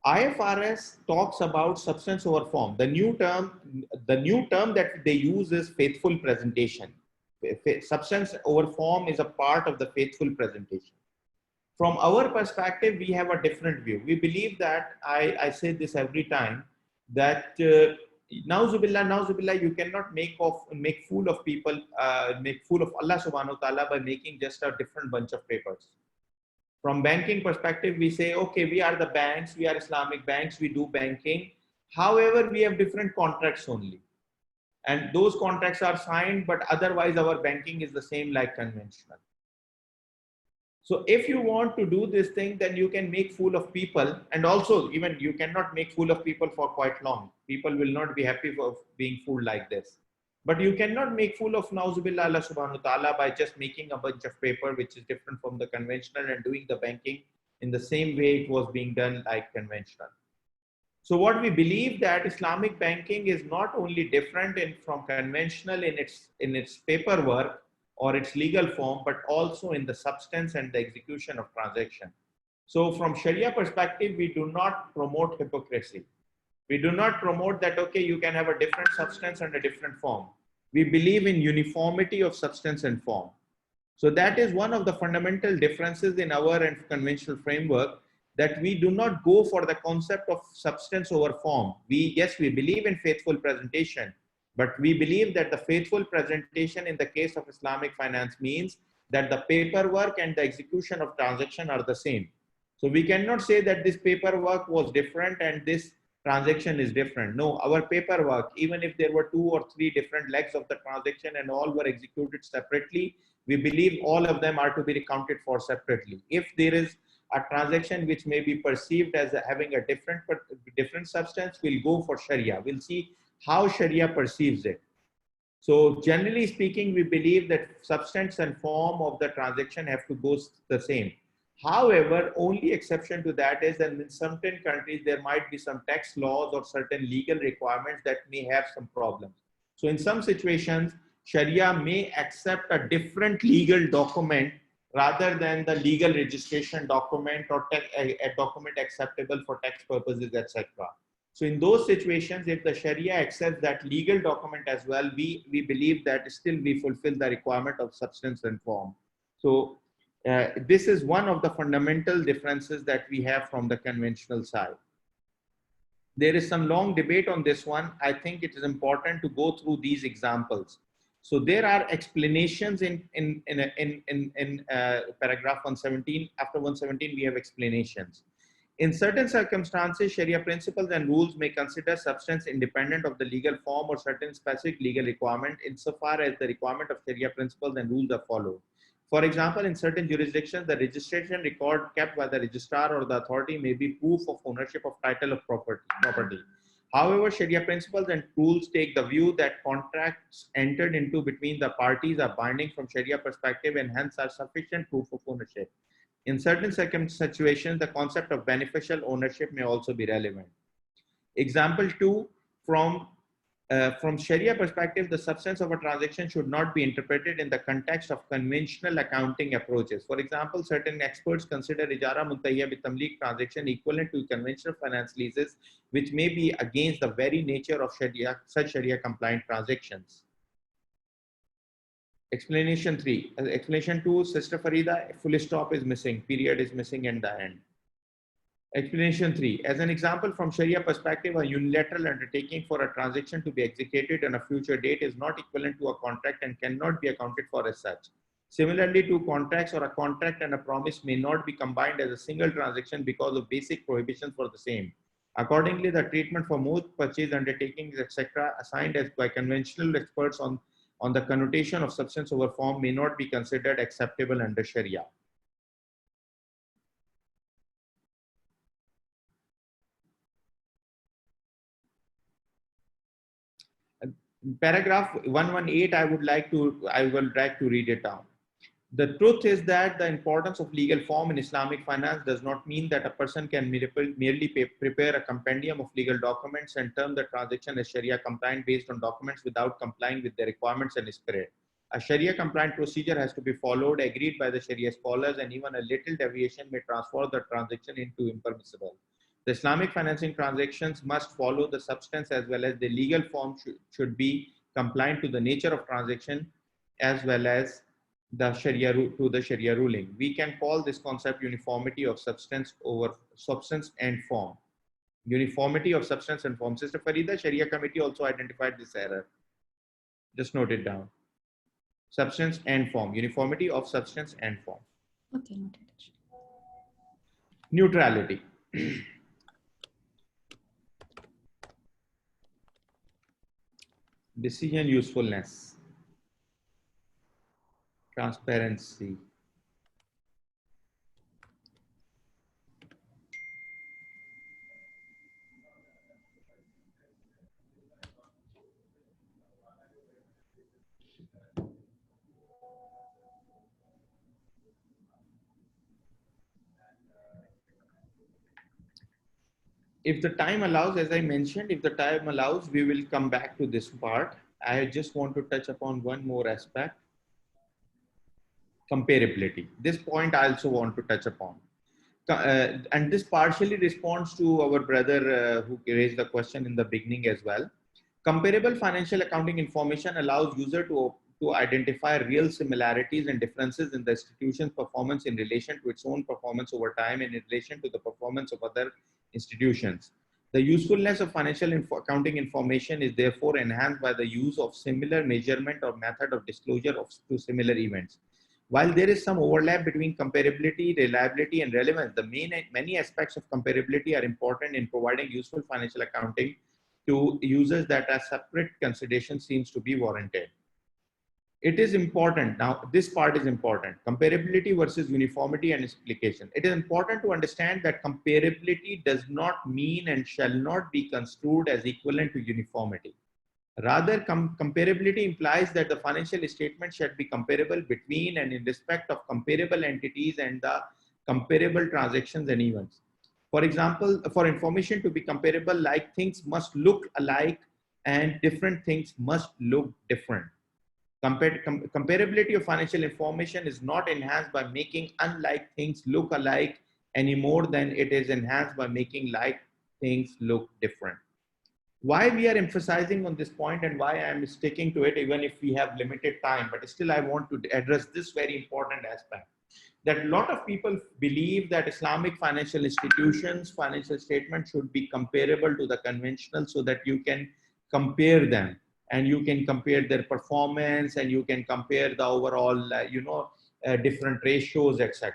IFRS talks about substance over form. The new term that they use is faithful presentation. Substance over form is a part of the faithful presentation. From our perspective, we have a different view. We believe that, I say this every time, that nauzubillah, you cannot make fool of people, make fool of Allah subhanahu wa ta'ala by making just a different bunch of papers. From banking perspective, we say, okay, we are the banks, we are Islamic banks, we do banking. However, we have different contracts only. And those contracts are signed, but otherwise our banking is the same like conventional. So if you want to do this thing, then you can make fool of people. And also, even you cannot make fool of people for quite long. People will not be happy for being fooled like this. But you cannot make fool of nauzubillah Allah subhanahu wa ta'ala by just making a bunch of paper which is different from the conventional and doing the banking in the same way it was being done like conventional. So what we believe that Islamic banking is not only different from conventional in its paperwork or its legal form, but also in the substance and the execution of transaction. So from Sharia perspective, we do not promote hypocrisy. We do not promote that, okay, you can have a different substance and a different form. We believe in uniformity of substance and form. So that is one of the fundamental differences in our and conventional framework, that we do not go for the concept of substance over form. Yes, we believe in faithful presentation, but we believe that the faithful presentation in the case of Islamic finance means that the paperwork and the execution of transaction are the same. So we cannot say that this paperwork was different and this transaction is different. No, our paperwork, even if there were 2 or 3 different legs of the transaction and all were executed separately, we believe all of them are to be accounted for separately. If there is a transaction which may be perceived as having a different substance, we'll go for Sharia. We'll see how Sharia perceives it. So generally speaking, we believe that substance and form of the transaction have to go the same. However, only exception to that is that in certain countries, there might be some tax laws or certain legal requirements that may have some problems. So in some situations, Sharia may accept a different legal document rather than the legal registration document or a document acceptable for tax purposes, etc. So in those situations, if the Sharia accepts that legal document as well, we believe that still we fulfill the requirement of substance and form. So this is one of the fundamental differences that we have from the conventional side. There is some long debate on this one. I think it is important to go through these examples. So there are explanations in paragraph 117. After 117, we have explanations. In certain circumstances, Sharia principles and rules may consider substance independent of the legal form or certain specific legal requirement insofar as the requirement of Sharia principles and rules are followed. For example, in certain jurisdictions, the registration record kept by the registrar or the authority may be proof of ownership of title of property. However, Sharia principles and rules take the view that contracts entered into between the parties are binding from Sharia perspective and hence are sufficient proof of ownership. In certain situations, the concept of beneficial ownership may also be relevant. Example 2, from Sharia perspective, the substance of a transaction should not be interpreted in the context of conventional accounting approaches. For example, certain experts consider ijara muntahiyya bi tamlik transaction equivalent to conventional finance leases, which may be against the very nature of such Sharia-compliant transactions. Explanation 3. Explanation 2, Sister Farida, full stop is missing, period is missing at the end. Explanation 3. As an example, from Sharia perspective, a unilateral undertaking for a transaction to be executed on a future date is not equivalent to a contract and cannot be accounted for as such. Similarly, two contracts or a contract and a promise may not be combined as a single transaction because of basic prohibitions for the same. Accordingly, the treatment for most purchase undertakings, etc., assigned as by conventional experts on the connotation of substance over form may not be considered acceptable under Sharia. Paragraph 118, I would like to read it down. The truth is that the importance of legal form in Islamic finance does not mean that a person can merely prepare a compendium of legal documents and term the transaction as Sharia compliant based on documents without complying with the requirements and spirit. A Sharia compliant procedure has to be followed, agreed by the Sharia scholars, and even a little deviation may transform the transaction into impermissible. The Islamic financing transactions must follow the substance as well as the legal form should be compliant to the nature of transaction as well as the Sharia ruling. We can call this concept uniformity of substance over substance and form. Uniformity of substance and form. Sister Farida, Sharia committee also identified this error. Just note it down. Substance and form. Uniformity of substance and form. Okay, noted. Neutrality. Decision usefulness. Transparency. If the time allows, as I mentioned, if the time allows, we will come back to this part. I just want to touch upon one more aspect. Comparability. This point I also want to touch upon. And this partially responds to our brother who raised the question in the beginning as well. Comparable financial accounting information allows user to identify real similarities and differences in the institution's performance in relation to its own performance over time and in relation to the performance of other institutions. The usefulness of financial accounting information is therefore enhanced by the use of similar measurement or method of disclosure to similar events. While there is some overlap between comparability, reliability, and relevance, the many aspects of comparability are important in providing useful financial accounting to users that a separate consideration seems to be warranted. It is important. Now, this part is important. Comparability versus uniformity and its implication. It is important to understand that comparability does not mean and shall not be construed as equivalent to uniformity. Rather, comparability implies that the financial statement should be comparable between and in respect of comparable entities and the comparable transactions and events. For example, for information to be comparable, like things must look alike and different things must look different. Comparability of financial information is not enhanced by making unlike things look alike any more than it is enhanced by making like things look different. Why we are emphasizing on this point and why I am sticking to it, even if we have limited time, but still I want to address this very important aspect. That a lot of people believe that Islamic financial institutions, financial statements should be comparable to the conventional so that you can compare them and you can compare their performance and you can compare the overall, different ratios, etc.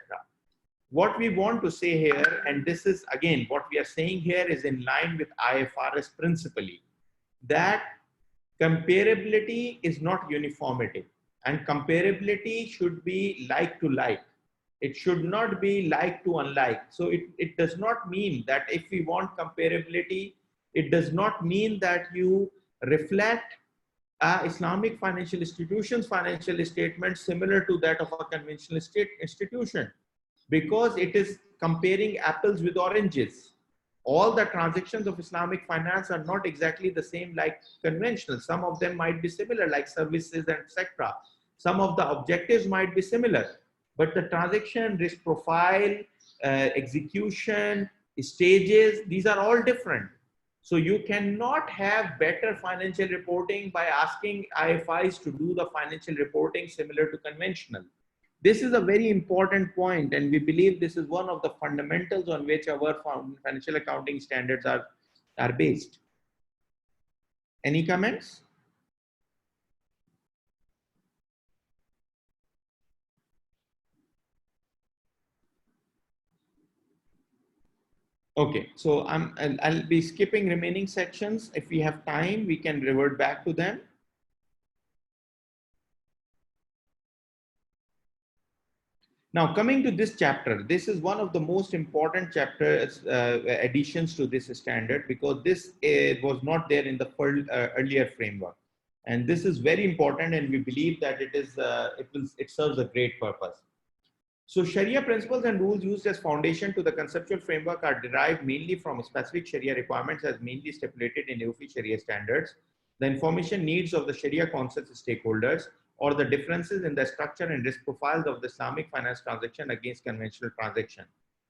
What we want to say here, and this is again, what we are saying here is in line with IFRS principally, that comparability is not uniformity and comparability should be like to like. It should not be like to unlike. So it does not mean that if we want comparability, it does not mean that you reflect Islamic financial institutions' financial statement similar to that of a conventional state institution, because it is comparing apples with oranges. All the transactions of Islamic finance are not exactly the same like conventional. Some of them might be similar, like services and etc. Some of the objectives might be similar, but the transaction, risk profile, execution, stages, these are all different. So you cannot have better financial reporting by asking IFIs to do the financial reporting similar to conventional. This is a very important point, and we believe this is one of the fundamentals on which our financial accounting standards are based. Any comments? Okay, so I'll be skipping remaining sections. If we have time, we can revert back to them. Now, coming to this chapter, this is one of the most important chapters, additions to this standard, because this was not there in the earlier framework. And this is very important, and we believe that it serves a great purpose. So Sharia principles and rules used as foundation to the conceptual framework are derived mainly from specific Sharia requirements as mainly stipulated in AAOIFI Sharia standards, the information needs of the Sharia concepts stakeholders, or the differences in the structure and risk profiles of the Islamic finance transaction against conventional transaction.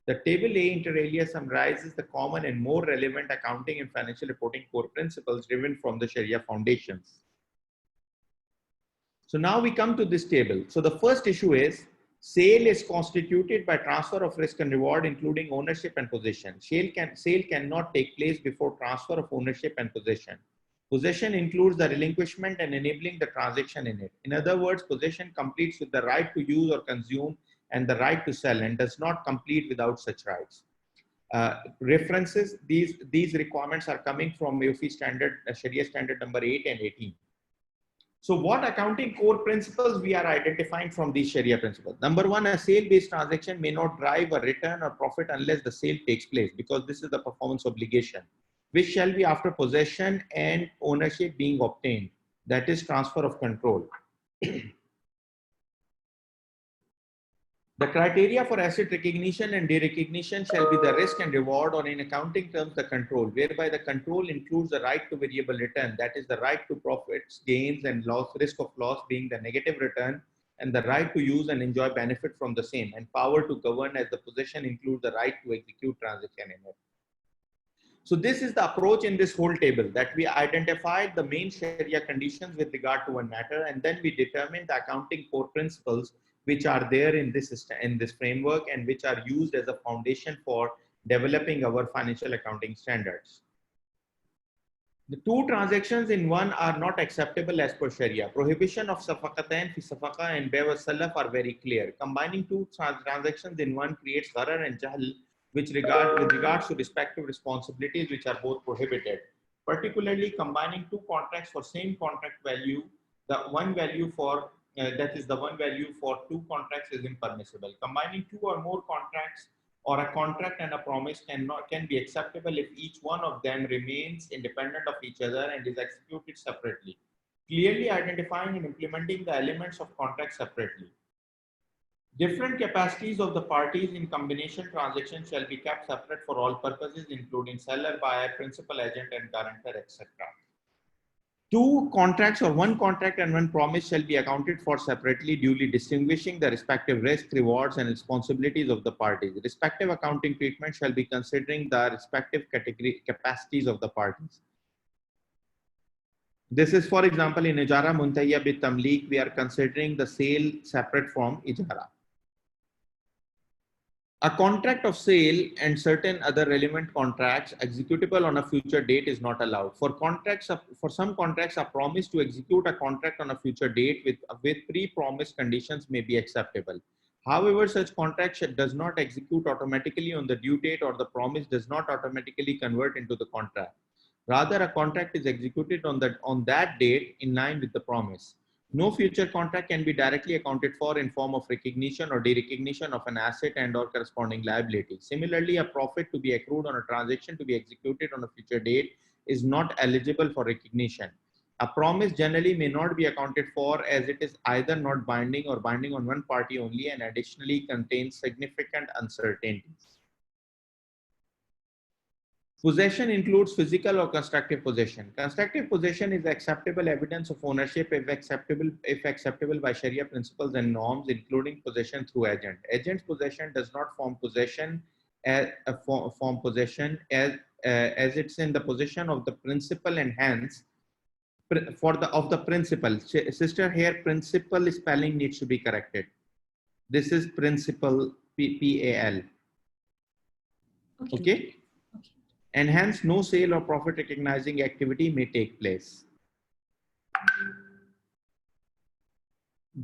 The table A inter alia summarizes the common and more relevant accounting and financial reporting core principles driven from the Sharia foundations. So now we come to this table. So the first issue is sale is constituted by transfer of risk and reward, including ownership and possession. Sale cannot take place before transfer of ownership and possession. Possession includes the relinquishment and enabling the transaction in it. In other words, possession completes with the right to use or consume and the right to sell, and does not complete without such rights. References, these requirements are coming from AAOIFI standard, Sharia standard number 8 and 18. So what accounting core principles we are identifying from these Sharia principles? Number one, a sale-based transaction may not drive a return or profit unless the sale takes place, because this is the performance obligation, which shall be after possession and ownership being obtained, that is transfer of control. The criteria for asset recognition and derecognition shall be the risk and reward, or in accounting terms, the control, whereby the control includes the right to variable return, that is the right to profits, gains and loss, risk of loss being the negative return, and the right to use and enjoy benefit from the same, and power to govern, as the possession includes the right to execute transaction in it. So this is the approach in this whole table, that we identified the main Sharia conditions with regard to one matter, and then we determined the accounting core principles which are there in this framework and which are used as a foundation for developing our financial accounting standards. The two transactions in one are not acceptable as per Sharia. Prohibition of safaqatain fi safaqa and bay wa salaf are very clear. Combining two transactions in one creates gharar and jahl with regards to respective responsibilities, which are both prohibited. Particularly combining two contracts for same contract value, the one value for the one value for two contracts is impermissible. Combining two or more contracts or a contract and a promise can be acceptable if each one of them remains independent of each other and is executed separately, clearly identifying and implementing the elements of contract separately. Different capacities of the parties in combination transactions shall be kept separate for all purposes, including seller, buyer, principal agent, and guarantor, etc. Two contracts or one contract and one promise shall be accounted for separately, duly distinguishing the respective risks, rewards, and responsibilities of the parties. Respective accounting treatment shall be considering the respective capacities of the parties. This is, for example, in Ijara Muntayya bit Tamliq, we are considering the sale separate from Ijara. A contract of sale and certain other relevant contracts executable on a future date is not allowed. For some contracts, a promise to execute a contract on a future date with pre-promise conditions may be acceptable. However, such contract does not execute automatically on the due date, or the promise does not automatically convert into the contract. Rather, a contract is executed on that date in line with the promise. No future contract can be directly accounted for in form of recognition or derecognition of an asset and/or corresponding liability. Similarly, a profit to be accrued on a transaction to be executed on a future date is not eligible for recognition. A promise generally may not be accounted for, as it is either not binding or binding on one party only, and additionally contains significant uncertainties. Possession includes physical or constructive possession. Constructive possession is acceptable evidence of ownership if acceptable by Sharia principles and norms, including possession through agent. Agent's possession does not form possession as it's in the possession of the principal, and hence of the principal. Sister, here principal spelling needs to be corrected. This is principal, P-A-L. Okay. And hence no sale or profit recognizing activity may take place.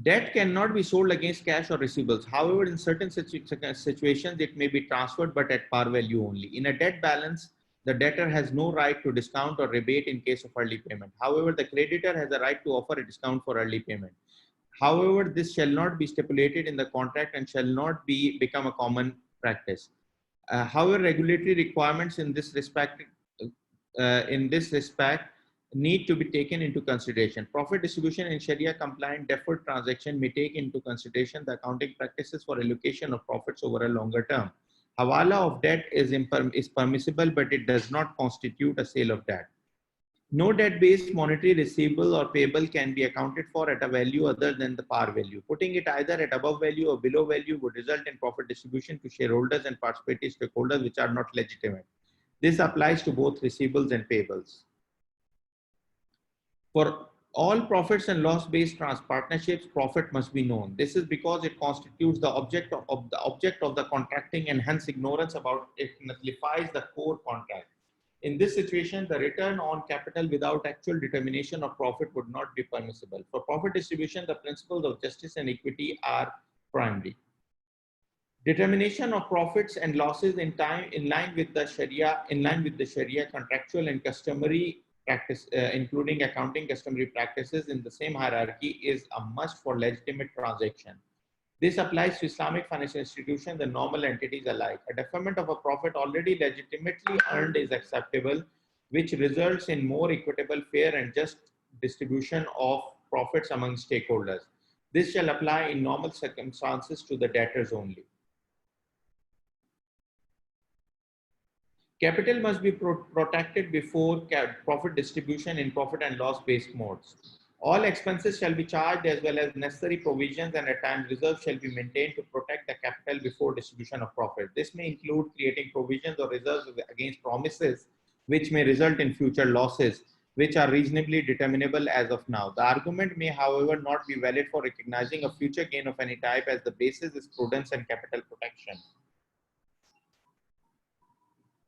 Debt cannot be sold against cash or receivables. However, in certain situations, it may be transferred, but at par value only. In a debt balance, the debtor has no right to discount or rebate in case of early payment. However, the creditor has a right to offer a discount for early payment. However, this shall not be stipulated in the contract and shall not become a common practice. However, regulatory requirements in this respect need to be taken into consideration. Profit distribution in Sharia-compliant deferred transaction may take into consideration the accounting practices for allocation of profits over a longer term. Hawala of debt is permissible, but it does not constitute a sale of debt. No debt-based monetary receivable or payable can be accounted for at a value other than the par value. Putting it either at above value or below value would result in profit distribution to shareholders and participatory stakeholders which are not legitimate. This applies to both receivables and payables. For all profits and loss-based partnerships, profit must be known. This is because it constitutes the object of the contracting, and hence ignorance about it nullifies the core contract. In this situation, the return on capital without actual determination of profit would not be permissible. For profit distribution, the principles of justice and equity are primary. Determination of profits and losses in line with the Sharia contractual and customary practice, including accounting customary practices in the same hierarchy, is a must for legitimate transaction. This applies to Islamic financial institutions and normal entities alike. A deferment of a profit already legitimately earned is acceptable, which results in more equitable, fair, and just distribution of profits among stakeholders. This shall apply in normal circumstances to the debtors only. Capital must be protected before profit distribution in profit and loss based modes. All expenses shall be charged as well as necessary provisions, and at times reserves shall be maintained to protect the capital before distribution of profit. This may include creating provisions or reserves against promises which may result in future losses, which are reasonably determinable as of now. The argument may, however, not be valid for recognizing a future gain of any type, as the basis is prudence and capital protection.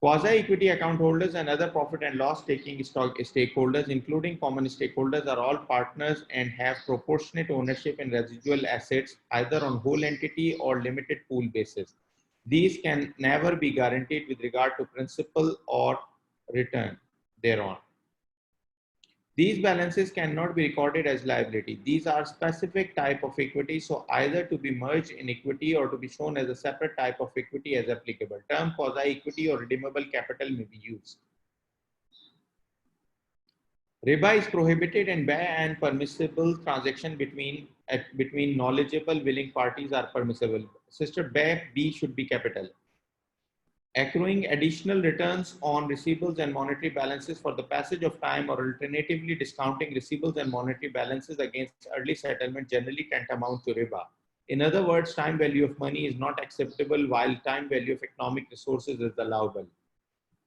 Quasi-equity account holders and other profit and loss taking stakeholders, including common stakeholders, are all partners and have proportionate ownership in residual assets, either on whole entity or limited pool basis. These can never be guaranteed with regard to principal or return thereon. These balances cannot be recorded as liability. These are specific type of equity, so either to be merged in equity or to be shown as a separate type of equity as applicable. Term quasi-equity or redeemable capital may be used. Riba is prohibited, and bay and permissible transaction between knowledgeable willing parties are permissible. Sister, bay B should be capital. Accruing additional returns on receivables and monetary balances for the passage of time, or alternatively discounting receivables and monetary balances against early settlement, generally tantamount to riba. In other words, time value of money is not acceptable while time value of economic resources is allowable.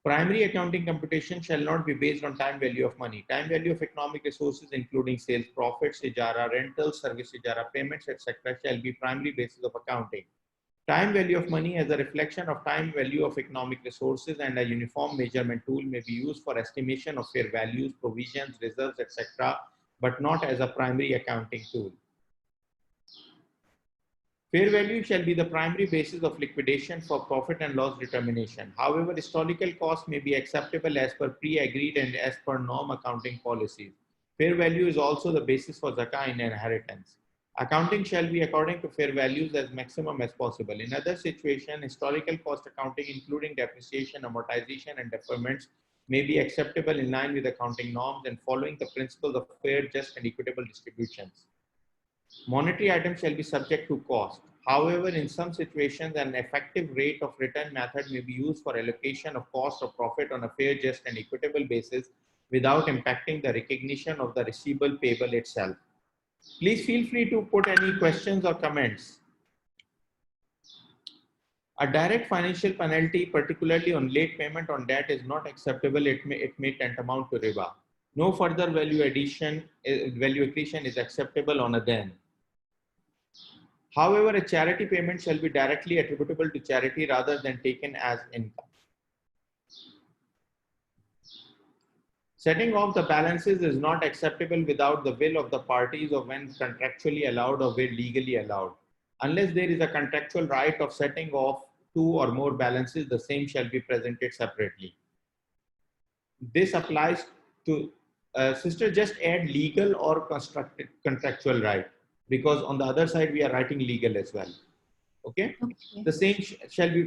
Primary accounting computation shall not be based on time value of money. Time value of economic resources, including sales profits, ijara rentals, service ijara payments, etc., shall be primary basis of accounting. Time value of money as a reflection of time value of economic resources and a uniform measurement tool may be used for estimation of fair values, provisions, reserves, etc., but not as a primary accounting tool. Fair value shall be the primary basis of liquidation for profit and loss determination. However, historical cost may be acceptable as per pre-agreed and as per norm accounting policies. Fair value is also the basis for zakah in inheritance. Accounting shall be according to fair values as maximum as possible. In other situations, historical cost accounting, including depreciation, amortization, and deferments, may be acceptable in line with accounting norms and following the principles of fair, just, and equitable distributions. Monetary items shall be subject to cost. However, in some situations, an effective rate of return method may be used for allocation of cost or profit on a fair, just, and equitable basis without impacting the recognition of the receivable payable itself. Please feel free to put any questions or comments. A direct financial penalty, particularly on late payment on debt, is not acceptable. It may tantamount to riba. No further value accretion is acceptable on a then. However, a charity payment shall be directly attributable to charity rather than taken as income. Setting off the balances is not acceptable without the will of the parties or when contractually allowed or where legally allowed. Unless there is a contractual right of setting off two or more balances, the same shall be presented separately. This applies to, sister, just add legal or contractual right, because on the other side we are writing legal as well. Okay. Okay. The same shall be,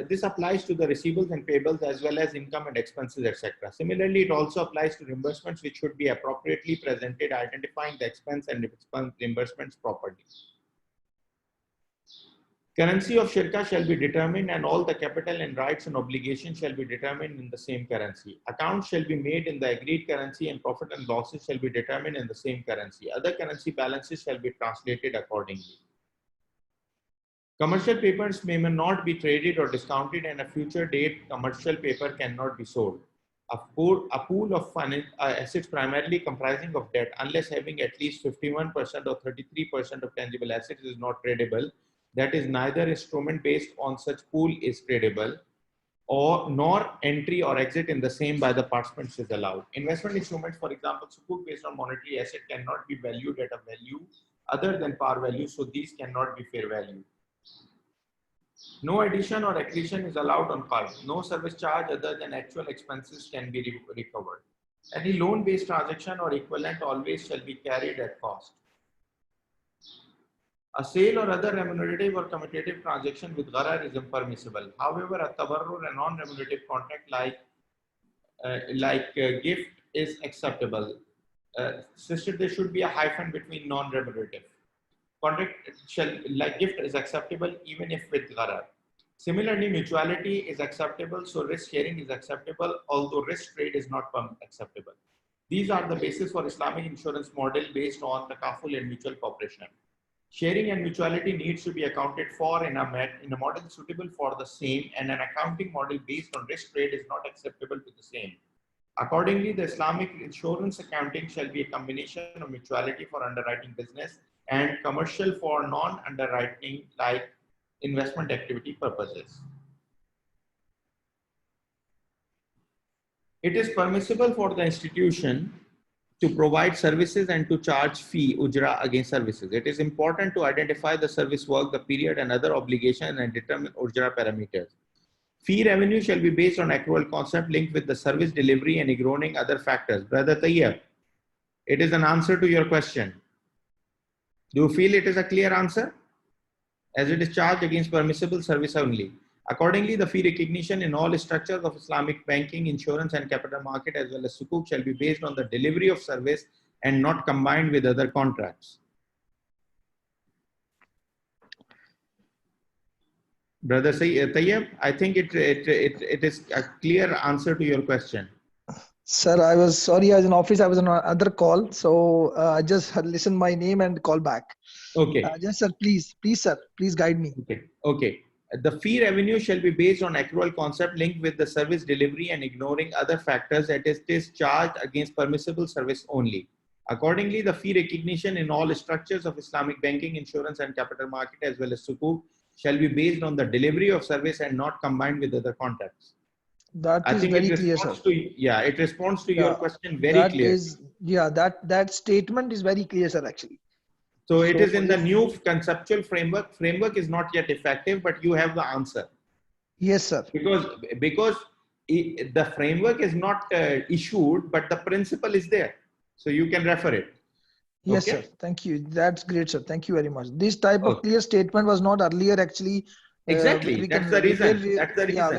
this applies to the receivables and payables as well as income and expenses, etc. Similarly, it also applies to reimbursements which should be appropriately presented, identifying the expense and reimbursements properly. Currency of shirka shall be determined and all the capital and rights and obligations shall be determined in the same currency. Accounts shall be made in the agreed currency and profit and losses shall be determined in the same currency. Other currency balances shall be translated accordingly. Commercial papers may not be traded or discounted, and a future date commercial paper cannot be sold. A pool of assets primarily comprising of debt, unless having at least 51% or 33% of tangible assets, is not tradable. That is, neither instrument based on such pool is tradable, or nor entry or exit in the same by the participants is allowed. Investment instruments, for example, sukuk based on monetary asset cannot be valued at a value other than par value, so these cannot be fair value. No addition or accretion is allowed on cards. No service charge other than actual expenses can be recovered. Any loan-based transaction or equivalent always shall be carried at cost. A sale or other remunerative or commutative transaction with gharar is impermissible. However, a tabarrur, a non-remunerative contract like gift is acceptable. Sister, there should be a hyphen between non-remunerative. Contract like gift is acceptable even if with gharar. Similarly, mutuality is acceptable, so risk sharing is acceptable, although risk trade is not acceptable. These are the basis for Islamic insurance model based on the kaful and mutual cooperation. Sharing and mutuality needs to be accounted for in a model suitable for the same, and an accounting model based on risk trade is not acceptable to the same. Accordingly, the Islamic insurance accounting shall be a combination of mutuality for underwriting business and commercial for non-underwriting like investment activity purposes. It is permissible for the institution to provide services and to charge fee, ujra, against services. It is important to identify the service work, the period and other obligations and determine ujra parameters. Fee revenue shall be based on accrual concept linked with the service delivery and ignoring other factors. Brother Tayyab, it is an answer to your question. Do you feel it is a clear answer? As it is charged against permissible service only. Accordingly, the fee recognition in all structures of Islamic banking, insurance and capital market as well as sukuk shall be based on the delivery of service and not combined with other contracts. Brother Tayyab, I think it is a clear answer to your question. Sir, I was sorry, I was in office, I was on another call, so I just listened my name and call back. Okay. Yes, sir, please, sir, please guide me. Okay. The fee revenue shall be based on accrual concept linked with the service delivery and ignoring other factors that is charged against permissible service only. Accordingly, the fee recognition in all structures of Islamic banking, insurance and capital market as well as sukuk shall be based on the delivery of service and not combined with other contracts. That is very clear, sir. It responds to your question very clearly. That statement is very clear, sir, actually. So it is in the new conceptual framework. Framework is not yet effective, but you have the answer. Yes, sir. Because the framework is not issued, but the principle is there. So you can refer it. Yes, okay? Sir. Thank you. That's great, sir. Thank you very much. This type of clear statement was not earlier actually. Exactly. That's the reason. That's the reason. Yeah,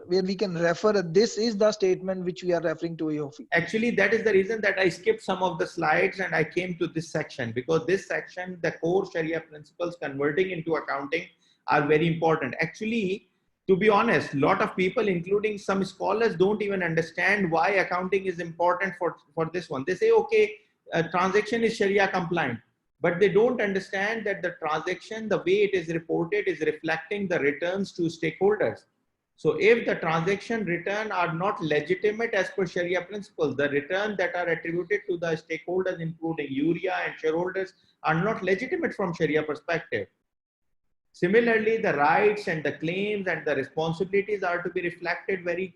where we can refer. This is the statement which we are referring to. AAOIFI. Actually, that is the reason that I skipped some of the slides and I came to this section, because this section, the core Sharia principles converting into accounting are very important. Actually, to be honest, a lot of people, including some scholars, don't even understand why accounting is important for this one. They say, okay, a transaction is Sharia compliant. But they don't understand that the transaction, the way it is reported, is reflecting the returns to stakeholders. So if the transaction return are not legitimate as per Sharia principles, the return that are attributed to the stakeholders, including Uria and shareholders, are not legitimate from Sharia perspective. Similarly, the rights and the claims and the responsibilities are to be reflected very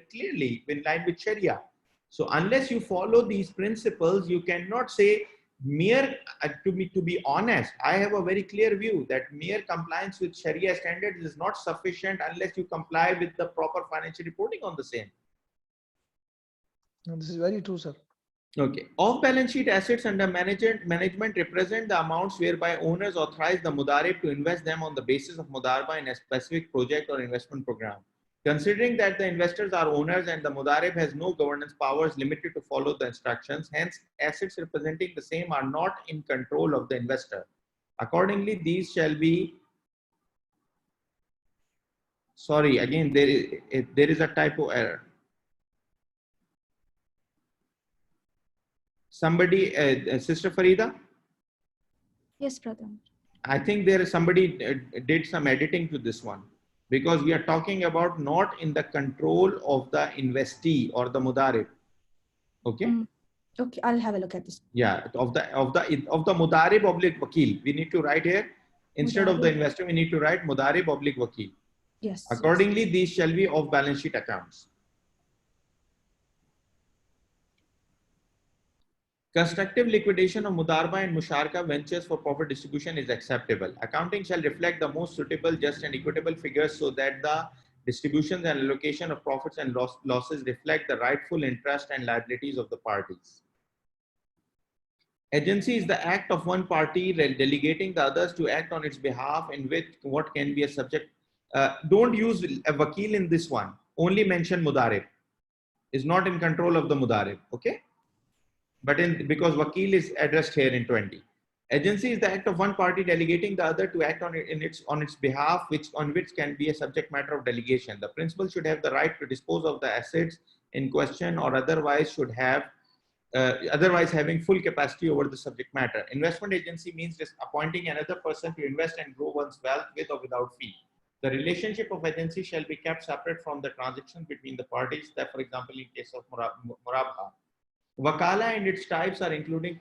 clearly in line with Sharia. So unless you follow these principles, you cannot say to be honest, I have a very clear view that mere compliance with Sharia standards is not sufficient unless you comply with the proper financial reporting on the same. No, this is very true, sir. Okay. Off-balance sheet assets under management represent the amounts whereby owners authorize the Mudarib to invest them on the basis of Mudarba in a specific project or investment program. Considering that the investors are owners and the Mudarib has no governance powers limited to follow the instructions, hence assets representing the same are not in control of the investor. Accordingly, these shall be, sorry, again, there is a typo error. Somebody, Sister Farida? Yes, brother. I think there is somebody did some editing to this one, because we are talking about not in the control of the investee or the Mudarib. Okay. Okay, I'll have a look at this. Yeah, of the Mudarib oblique Wakil. We need to write here, instead of the Mudarib. investor, we need to write Mudarib oblique Wakil. Yes. Accordingly, yes. these shall be off balance sheet accounts. Constructive liquidation of Mudarba and Musharka ventures for profit distribution is acceptable. Accounting shall reflect the most suitable, just and equitable figures so that the distributions and allocation of profits and losses reflect the rightful interest and liabilities of the parties. Agency is the act of one party delegating the others to act on its behalf in which what can be a subject. Don't use a Wakil in this one. Only mention Mudarib. Is not in control of the Mudarib. Okay. But because Wakil is addressed here in 20. Agency is the act of one party delegating the other to act on its behalf, on which can be a subject matter of delegation. The principal should have the right to dispose of the assets in question, or otherwise having full capacity over the subject matter. Investment agency means just appointing another person to invest and grow one's wealth with or without fee. The relationship of agency shall be kept separate from the transaction between the parties, that, for example, in case of Murabha. Wakala and its types are including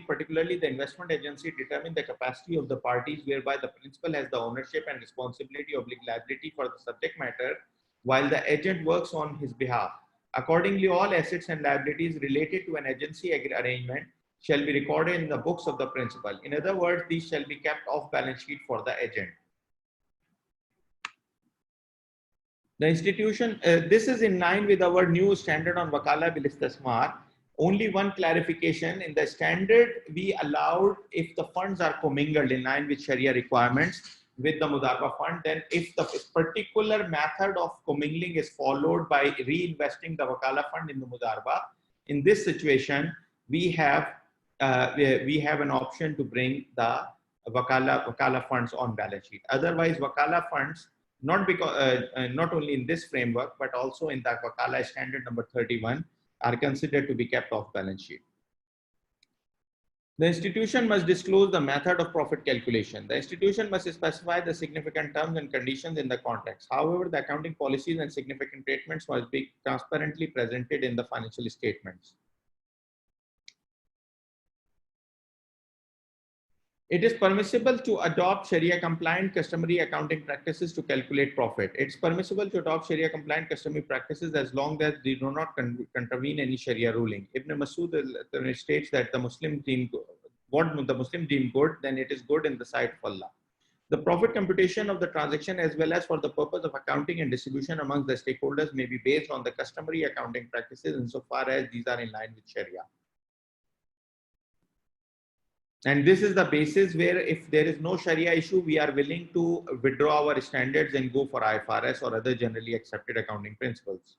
particularly the investment agency determine the capacity of the parties whereby the principal has the ownership and responsibility of liability for the subject matter while the agent works on his behalf. Accordingly, all assets and liabilities related to an agency arrangement shall be recorded in the books of the principal. In other words, these shall be kept off balance sheet for the agent. The institution, this is in line with our new standard on Wakala bil Istismar. Only one clarification: in the standard, we allowed if the funds are commingled in line with Sharia requirements with the Mudarba fund, then if the particular method of commingling is followed by reinvesting the Wakala fund in the Mudarba, in this situation, we have an option to bring the Wakala funds on balance sheet. Otherwise, Wakala funds, not only in this framework, but also in the Wakala standard number 31, are considered to be kept off balance sheet. The institution must disclose the method of profit calculation. The institution must specify the significant terms and conditions in the contracts. However, the accounting policies and significant treatments must be transparently presented in the financial statements. It is permissible to adopt Sharia-compliant customary accounting practices to calculate profit. It's permissible to adopt Sharia-compliant customary practices as long as they do not contravene any Sharia ruling. Ibn Masud states that what the Muslim deem good, then it is good in the sight of Allah. The profit computation of the transaction, as well as for the purpose of accounting and distribution amongst the stakeholders, may be based on the customary accounting practices insofar as these are in line with Sharia. And this is the basis where if there is no Sharia issue, we are willing to withdraw our standards and go for IFRS or other generally accepted accounting principles.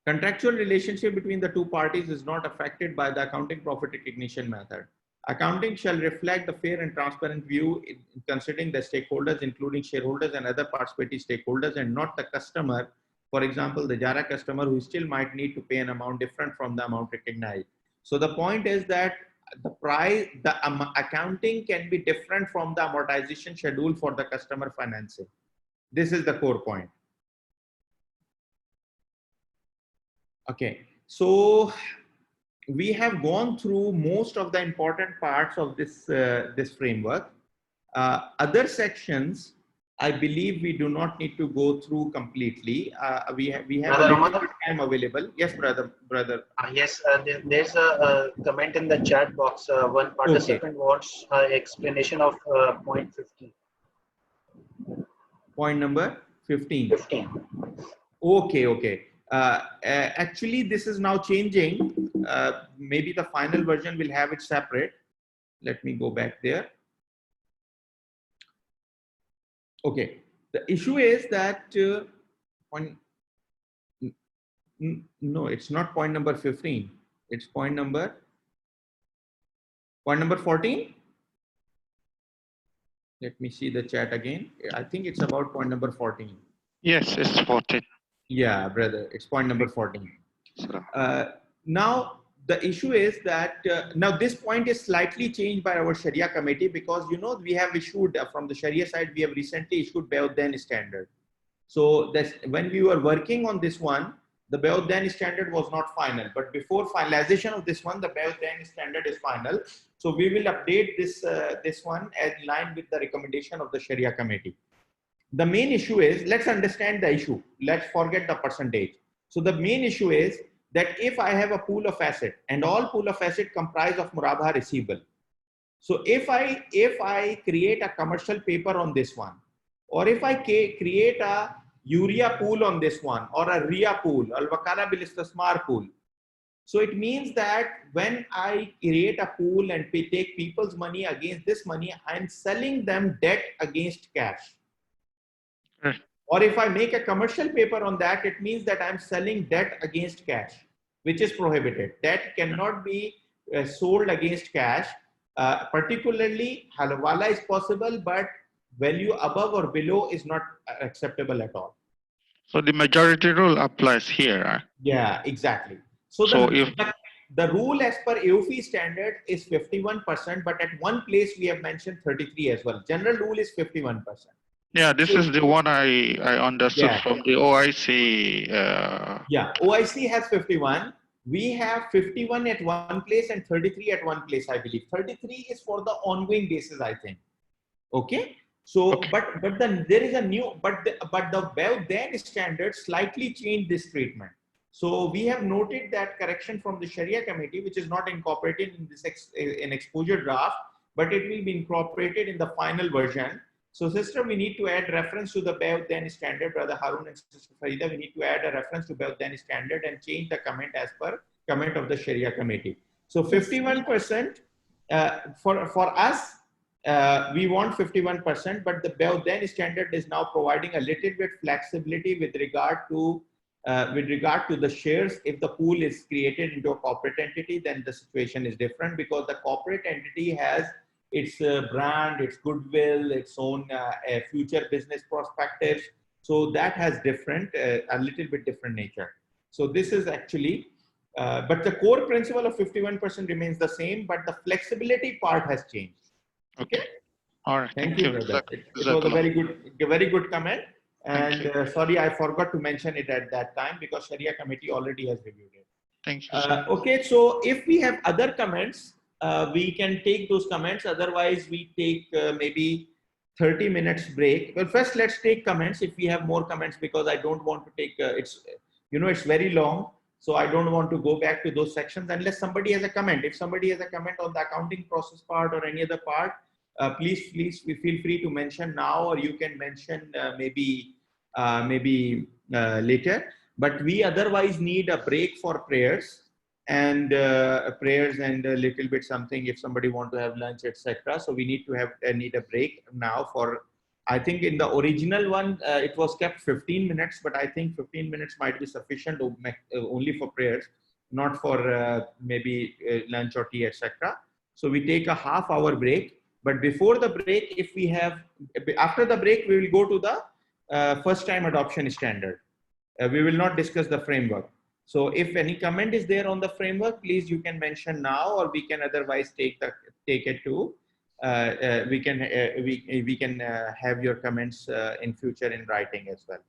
Contractual relationship between the two parties is not affected by the accounting profit recognition method. Accounting shall reflect the fair and transparent view in considering the stakeholders, including shareholders and other participating stakeholders, and not the customer. For example, the JARA customer who still might need to pay an amount different from the amount recognized. So the point is that the accounting can be different from the amortization schedule for the customer financing. This is the core point. Okay, so we have gone through most of the important parts of this this framework. Other sections, I believe we do not need to go through completely. We have a little bit time available. Yes, brother. Yes, there's a comment in the chat box. One participant wants explanation of point 15. Point number 15. 15. Okay. Actually, this is now changing. maybe the final version will have it separate. Let me go back there. Okay, the issue is that no, it's not point number 15. It's point number 14. Let me see the chat again. I think it's about point number 14. Yes, it's 14. Yeah, brother, it's point number 14. Now, the issue is that now this point is slightly changed by our Sharia committee, because we have issued from the Sharia side, we have recently issued Bayuddin standard. So that's when we were working on this one, the Bayuddin standard was not final, but before finalization of this one, the Bayuddin standard is final. So we will update this one in line with the recommendation of the Sharia committee. The main issue is, let's understand the issue. Let's forget the percentage. So the main issue is that if I have a pool of asset and all pool of asset comprise of Murabaha receivable. So if I create a commercial paper on this one, or if I create a urea pool on this one, or a RIA pool, al-Wakala bil istismar pool. So it means that when I create a pool and take people's money against this money, I'm selling them debt against cash. Or if I make a commercial paper on that, it means that I'm selling debt against cash, which is prohibited. Debt cannot be sold against cash. Particularly, halawala is possible, but value above or below is not acceptable at all. So the majority rule applies here. Yeah, exactly. So the rule as per AAOIFI standard is 51%, but at one place we have mentioned 33 as well. General rule is 51%. Yeah, this is the one I understood from the OIC. Yeah, OIC has 51. We have 51 at one place and 33 at one place, I believe. 33 is for the ongoing basis, I think. Okay. So, but then there is a new, but the Bayuddin standard slightly changed this treatment. So we have noted that correction from the Sharia committee, which is not incorporated in this exposure draft, but it will be incorporated in the final version. So sister, we need to add reference to the Bayuddin standard. Brother Harun and sister Farida, we need to add a reference to Bayuddin standard and change the comment as per comment of the Sharia committee. So 51% for us, we want 51%, but the Bayuddin standard is now providing a little bit flexibility with regard to the shares. If the pool is created into a corporate entity, then the situation is different, because the corporate entity has its brand, its goodwill, its own future business perspectives. So that has a little bit different nature. So this is actually, but the core principle of 51% remains the same, but the flexibility part has changed. Okay. All right. Thank you, brother. It was a very good comment. And sorry, I forgot to mention it at that time, because Sharia committee already has reviewed it. Thank you. Okay, so if we have other comments, we can take those comments. Otherwise, we take maybe 30 minutes break. Well, first let's take comments if we have more comments, because I don't want to take it's very long. So I don't want to go back to those sections unless somebody has a comment. If somebody has a comment on the accounting process part or any other part, please feel free to mention now, or you can mention maybe later. But we otherwise need a break for prayers and a little bit something if somebody want to have lunch, etc. So we need a break now for. I think in the original one, it was kept 15 minutes, but I think 15 minutes might be sufficient only for prayers, not for maybe lunch or tea, etc. So we take a half-hour break. But before the break, after the break, we will go to the first-time adoption standard. We will not discuss the framework. So if any comment is there on the framework, please you can mention now, or we can otherwise take it to. We can have your comments in future in writing as well,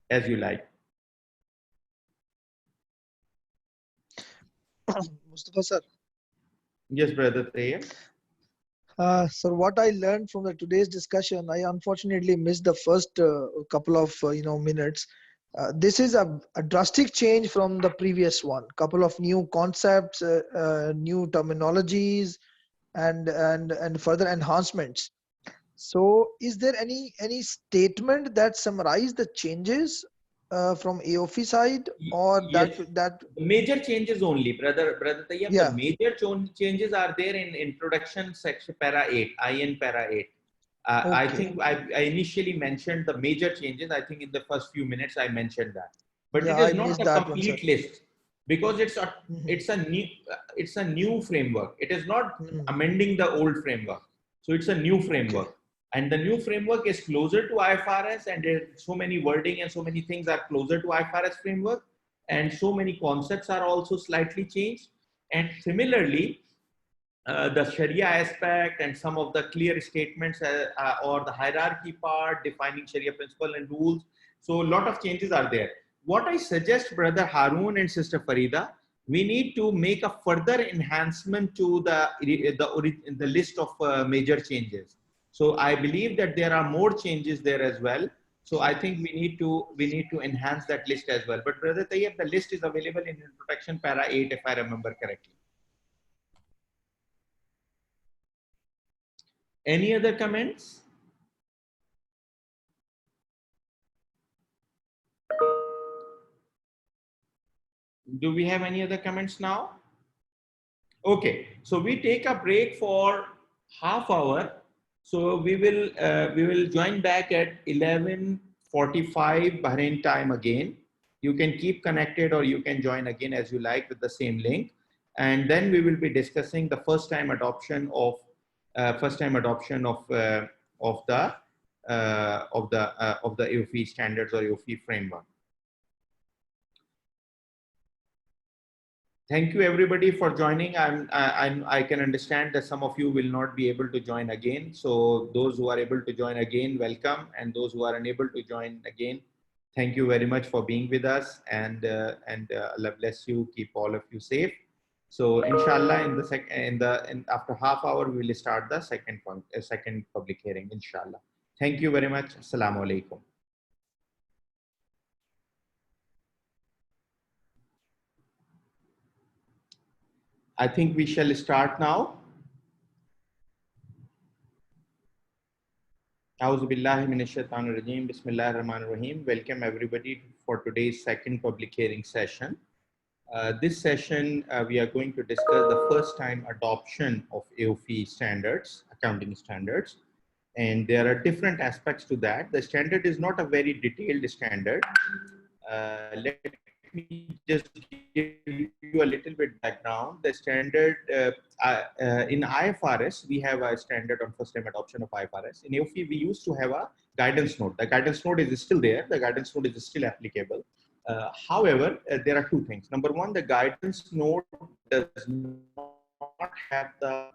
as you like. Mustafa sir. Yes, brother Tayyib. So what I learned from today's discussion, I unfortunately missed the first couple of minutes. This is a drastic change from the previous one. Couple of new concepts, new terminologies, and further enhancements. So is there any statement that summarize the changes, from AOFI side, or Yes, that the major changes only, brother Tayyab. The yeah. major changes are there in introduction section para 8, IN para 8. I Okay. think I initially mentioned the major changes. I think in the first few minutes I mentioned that, but Yeah, it I is not missed a that one, sir. complete list because Mhm. it's a new framework. It is not Mhm. amending the old framework. So it's a new Okay. framework, and the new framework is closer to IFRS, and there so many wording and so many things are closer to IFRS framework, and so many concepts are also slightly changed. And similarly, the Sharia aspect and some of the clear statements or the hierarchy part, defining Sharia principle and rules. So a lot of changes are there. What I suggest, Brother Harun and Sister Farida, we need to make a further enhancement to the list of major changes. So I believe that there are more changes there as well. So I think we need to enhance that list as well. But Brother Tayyab, the list is available in introduction para 8, if I remember correctly. Any other comments? Do we have any other comments now? Okay, so we take a break for half hour. So we will join back at 11:45 Bahrain time again. You can keep connected or you can join again as you like with the same link. And then we will be discussing the first time adoption of the AOIFI standards or AOIFI framework. Thank you everybody for joining. I can understand that some of you will not be able to join again. So those who are able to join again, welcome. And those who are unable to join again, thank you very much for being with us. And Allah bless you. Keep all of you safe. So inshallah, after half hour, we will start the second public hearing. Inshallah. Thank you very much. Assalamu alaikum. I think we shall start now. Bismillahirrahmanirrahim. Welcome everybody for today's second public hearing session. This session, we are going to discuss the first time adoption of AOIFI standards, accounting standards. And there are different aspects to that. The standard is not a very detailed standard. Let me just give you a little bit background. The standard in IFRS, we have a standard on first time adoption of IFRS. In AOIFI, we used to have a guidance note. The guidance note is still there. The guidance note is still applicable. However, there are two things. Number one, the guidance note does not have the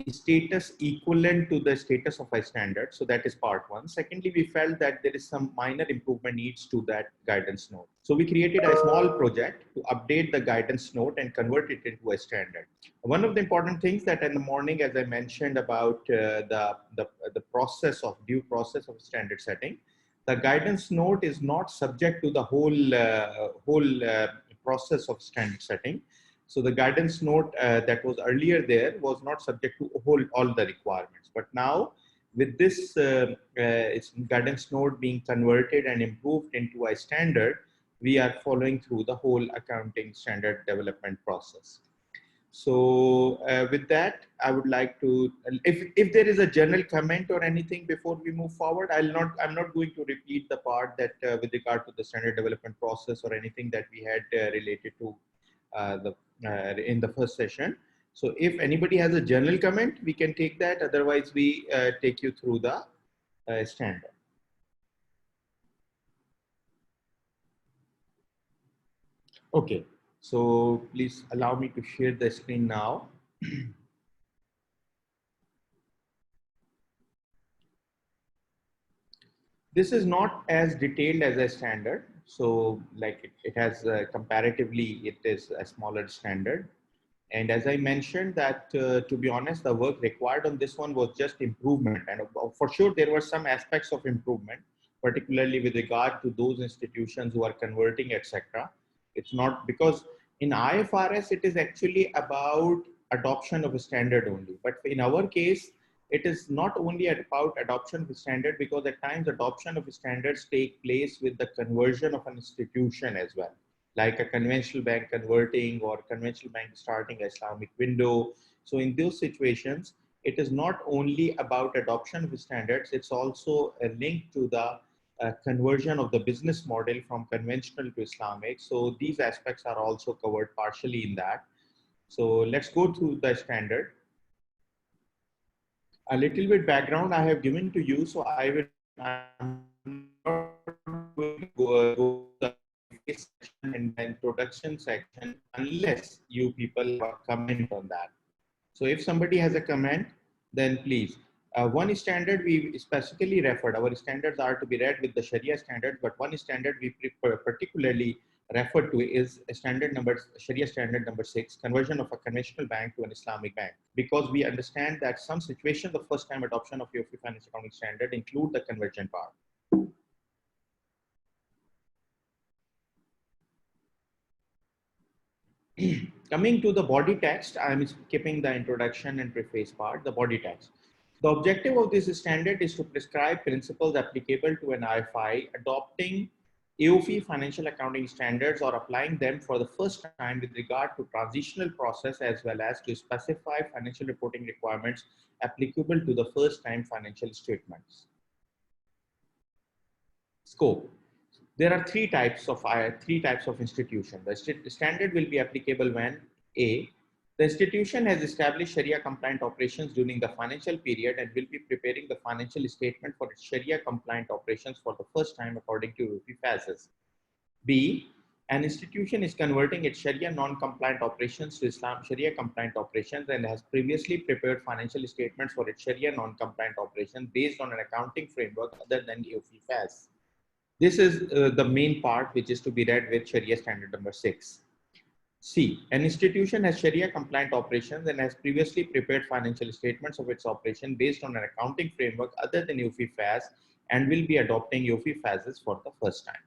status equivalent to the status of a standard. So that is part one. Secondly, we felt that there is some minor improvement needs to that guidance note. So we created a small project to update the guidance note and convert it into a standard. One of the important things that in the morning, as I mentioned about the process of due process of standard setting, the guidance note is not subject to the whole process of standard setting. So the guidance note that was earlier there was not subject to all the requirements. But now with this guidance note being converted and improved into a standard, we are following through the whole accounting standard development process. So with that, I would like to, if there is a general comment or anything before we move forward, I'm not going to repeat the part that with regard to the standard development process or anything that we had related to in the first session. So if anybody has a general comment, we can take that. Otherwise, we take you through the standard. Okay, so please allow me to share the screen now. This is not as detailed as a standard. So like it has comparatively, it is a smaller standard. And as I mentioned that, to be honest, the work required on this one was just improvement. And for sure, there were some aspects of improvement, particularly with regard to those institutions who are converting, etc. It's not because in IFRS, it is actually about adoption of a standard only. But in our case, it is not only about adoption of standard, because at times adoption of standards take place with the conversion of an institution as well, like a conventional bank converting or conventional bank starting an Islamic window. So in those situations, it is not only about adoption of standards, it's also a link to the conversion of the business model from conventional to Islamic. So these aspects are also covered partially in that. So let's go through the standard. A little bit background I have given to you, so I'm not going to go the section and the introduction section unless you people have a comment on that. So if somebody has a comment, then please. One standard we specifically referred, our standards are to be read with the Sharia standards, but one standard we particularly referred to is Sharia standard number 6, conversion of a conventional bank to an Islamic bank. Because we understand that some situations, the first time adoption of AAOIFI financial accounting standard include the conversion part. Coming to the body text, I'm skipping the introduction and preface part, the body text. The objective of this standard is to prescribe principles applicable to an IFI adopting AAOIFI financial accounting standards or applying them for the first time with regard to transitional process, as well as to specify financial reporting requirements applicable to the first time financial statements. Scope. There are three types of institution. The standard will be applicable when A, the institution has established Sharia-compliant operations during the financial period and will be preparing the financial statement for its Sharia-compliant operations for the first time according to AAOIFI FASs. B, an institution is converting its Sharia non-compliant operations to Islam Sharia-compliant operations and has previously prepared financial statements for its Sharia non-compliant operations based on an accounting framework other than AAOIFI FAS. This is the main part which is to be read with Sharia standard number 6. C, an institution has Sharia compliant operations and has previously prepared financial statements of its operation based on an accounting framework other than AAOIFI FAS and will be adopting AAOIFI FASs for the first time.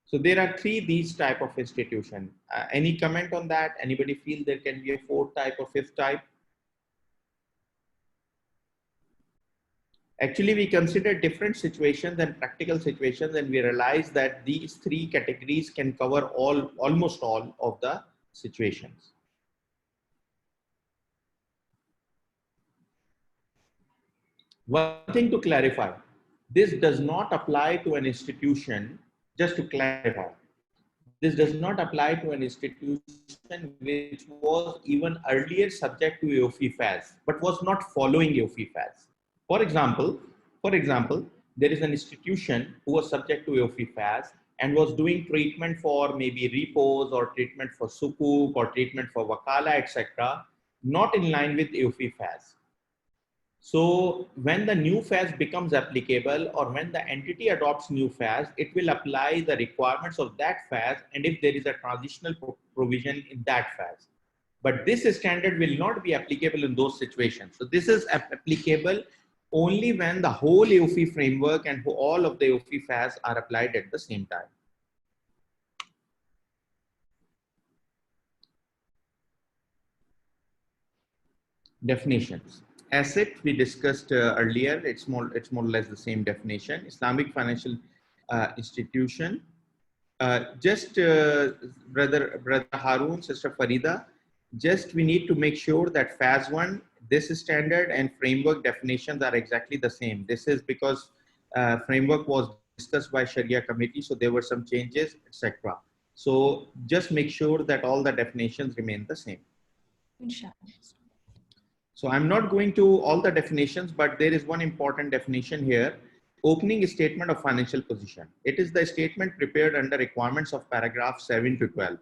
So there are these type of institution. Any comment on that? Anybody feel there can be a fourth type or fifth type? Actually, we consider different situations and practical situations, and we realize that these three categories can cover almost all of the situations. One thing to clarify, this does not apply to an institution, just to clarify, this does not apply to an institution which was even earlier subject to AAOIFI FAS, but was not following AAOIFI FAS. For example, there is an institution who was subject to AAOIFI FAS and was doing treatment for maybe repos or treatment for sukuk or treatment for wakala, etc., not in line with AAOIFI FAS. So when the new FAS becomes applicable or when the entity adopts new FAS, it will apply the requirements of that FAS and if there is a transitional provision in that FAS. But this standard will not be applicable in those situations. So this is applicable only when the whole AAOIFI framework and all of the AAOIFI FAS are applied at the same time. Definitions. Asset we discussed earlier. It's more or less the same definition. Islamic financial institution. Brother Harun, Sister Farida, we need to make sure that FAS 1, this standard and framework definitions are exactly the same. This is because framework was discussed by Sharia committee, so there were some changes, etc. So just make sure that all the definitions remain the same. So I'm not going to all the definitions, but there is one important definition here. Opening statement of financial position. It is the statement prepared under requirements of paragraph 7 to 12.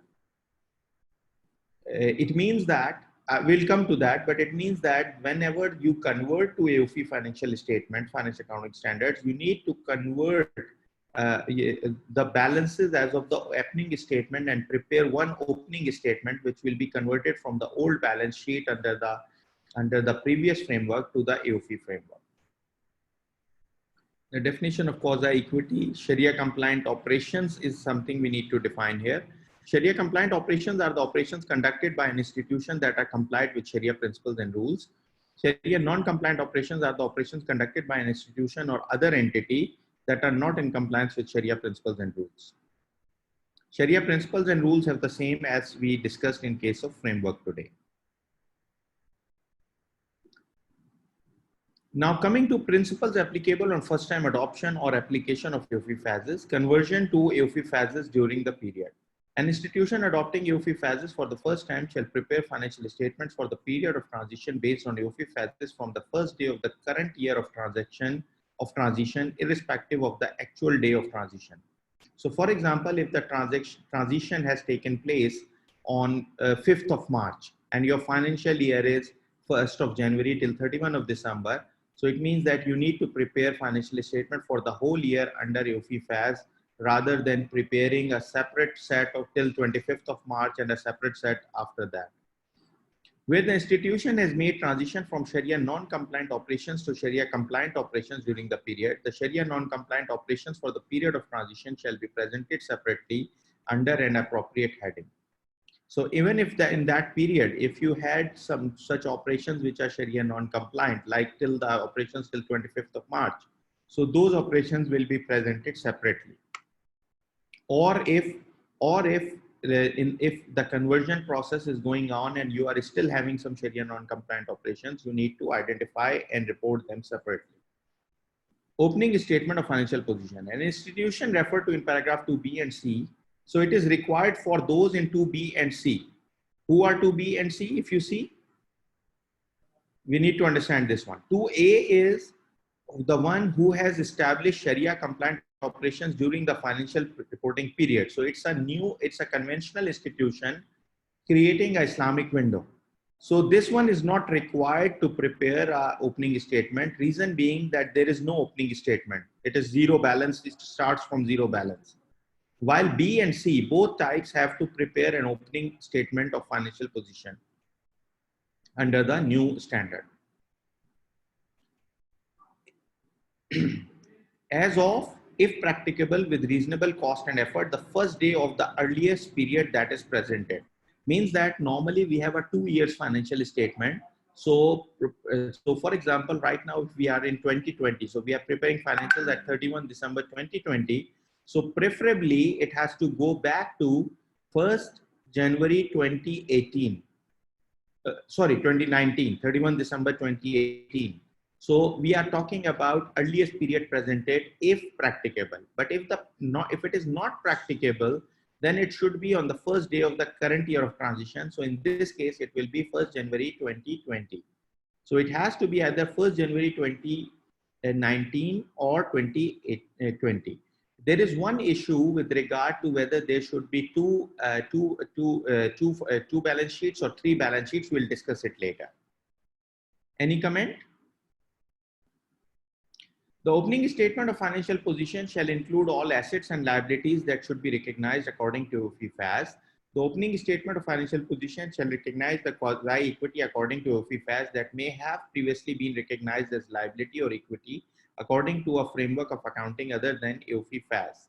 It means that, we'll come to that, but it means that whenever you convert to AAOIFI financial statement, financial accounting standards, you need to convert the balances as of the opening statement and prepare one opening statement, which will be converted from the old balance sheet under the previous framework to the AAOIFI framework. The definition of quasi-equity, Sharia-compliant operations is something we need to define here. Sharia-compliant operations are the operations conducted by an institution that are compliant with Sharia principles and rules. Sharia non-compliant operations are the operations conducted by an institution or other entity that are not in compliance with Sharia principles and rules. Sharia principles and rules have the same as we discussed in case of framework today. Now coming to principles applicable on first time adoption or application of AAOIFI FASs, conversion to AAOIFI FASs during the period. An institution adopting AAOIFI FASs for the first time shall prepare financial statements for the period of transition based on AAOIFI FASs from the first day of the current year of transition, irrespective of the actual day of transition. So for example, if the transition has taken place on 5th of March and your financial year is 1st of January till 31 of December, so it means that you need to prepare financial statement for the whole year under AAOIFI FAS rather than preparing a separate set of till 25th of March and a separate set after that. Where the institution has made transition from Sharia non-compliant operations to Sharia compliant operations during the period, the Sharia non-compliant operations for the period of transition shall be presented separately under an appropriate heading. So even if in that period, if you had some such operations which are Sharia non-compliant, like till the operations till 25th of March, so those operations will be presented separately. Or if the conversion process is going on and you are still having some Sharia non-compliant operations, you need to identify and report them separately. Opening statement of financial position. An institution referred to in paragraph 2B and C. So it is required for those in 2B and C. Who are 2B and C? If you see, we need to understand this one. 2A is the one who has established Sharia compliant operations during the financial reporting period. So it's a conventional institution creating an Islamic window. So this one is not required to prepare an opening statement. Reason being that there is no opening statement. It is zero balance. It starts from zero balance. While B and C, both types have to prepare an opening statement of financial position under the new standard. As of, if practicable with reasonable cost and effort, the first day of the earliest period that is presented. Means that normally we have a 2 years financial statement. So for example, right now if we are in 2020, so we are preparing financials at 31 December 2020. So preferably it has to go back to 1st January 2018. 2019, 31 December 2018. So we are talking about earliest period presented if practicable. But if it is not practicable, then it should be on the first day of the current year of transition. So in this case, it will be 1st January 2020. So it has to be either 1st January 2019 or 2020. There is one issue with regard to whether there should be two balance sheets or 3 balance sheets. We'll discuss it later. Any comment? The opening statement of financial position shall include all assets and liabilities that should be recognized according to AAOIFI FAS. The opening statement of financial position shall recognize the quasi-equity according to AAOIFI FAS that may have previously been recognized as liability or equity according to a framework of accounting other than AAOIFI FAS.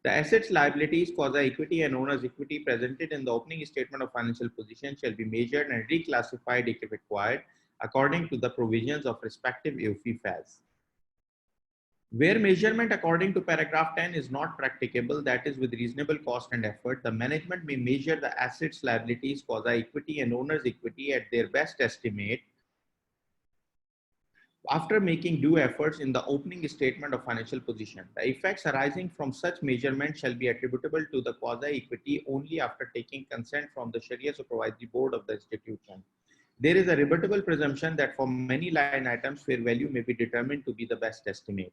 The assets, liabilities, quasi-equity and owner's equity presented in the opening statement of financial position shall be measured and reclassified if required according to the provisions of respective AAOIFI FAS. Where measurement according to paragraph 10 is not practicable, that is with reasonable cost and effort, the management may measure the assets, liabilities, quasi-equity and owner's equity at their best estimate after making due efforts in the opening statement of financial position. The effects arising from such measurement shall be attributable to the quasi-equity only after taking consent from the Sharia Supervisory Board of the institution. There is a rebuttable presumption that for many line items, fair value may be determined to be the best estimate.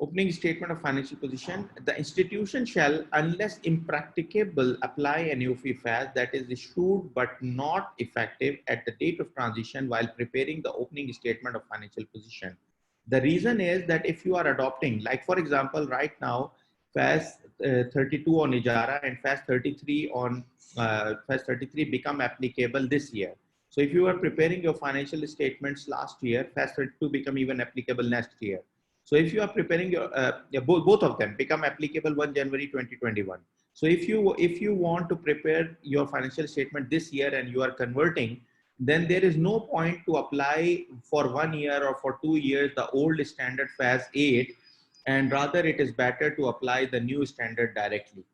Opening statement of financial position. The institution shall, unless impracticable, apply an AAOIFI FAS that is issued but not effective at the date of transition while preparing the opening statement of financial position. The reason is that if you are adopting, like for example, right now, FAS 32 on Ijara and FAS 33 on FAS 33 become applicable this year. So if you are preparing your financial statements last year, FAS 32 become even applicable next year. So if you are preparing your, both of them become applicable 1 January 2021. So if you want to prepare your financial statement this year and you are converting, then there is no point to apply for 1 year or for 2 years the old standard FAS 8, and rather it is better to apply the new standard directly.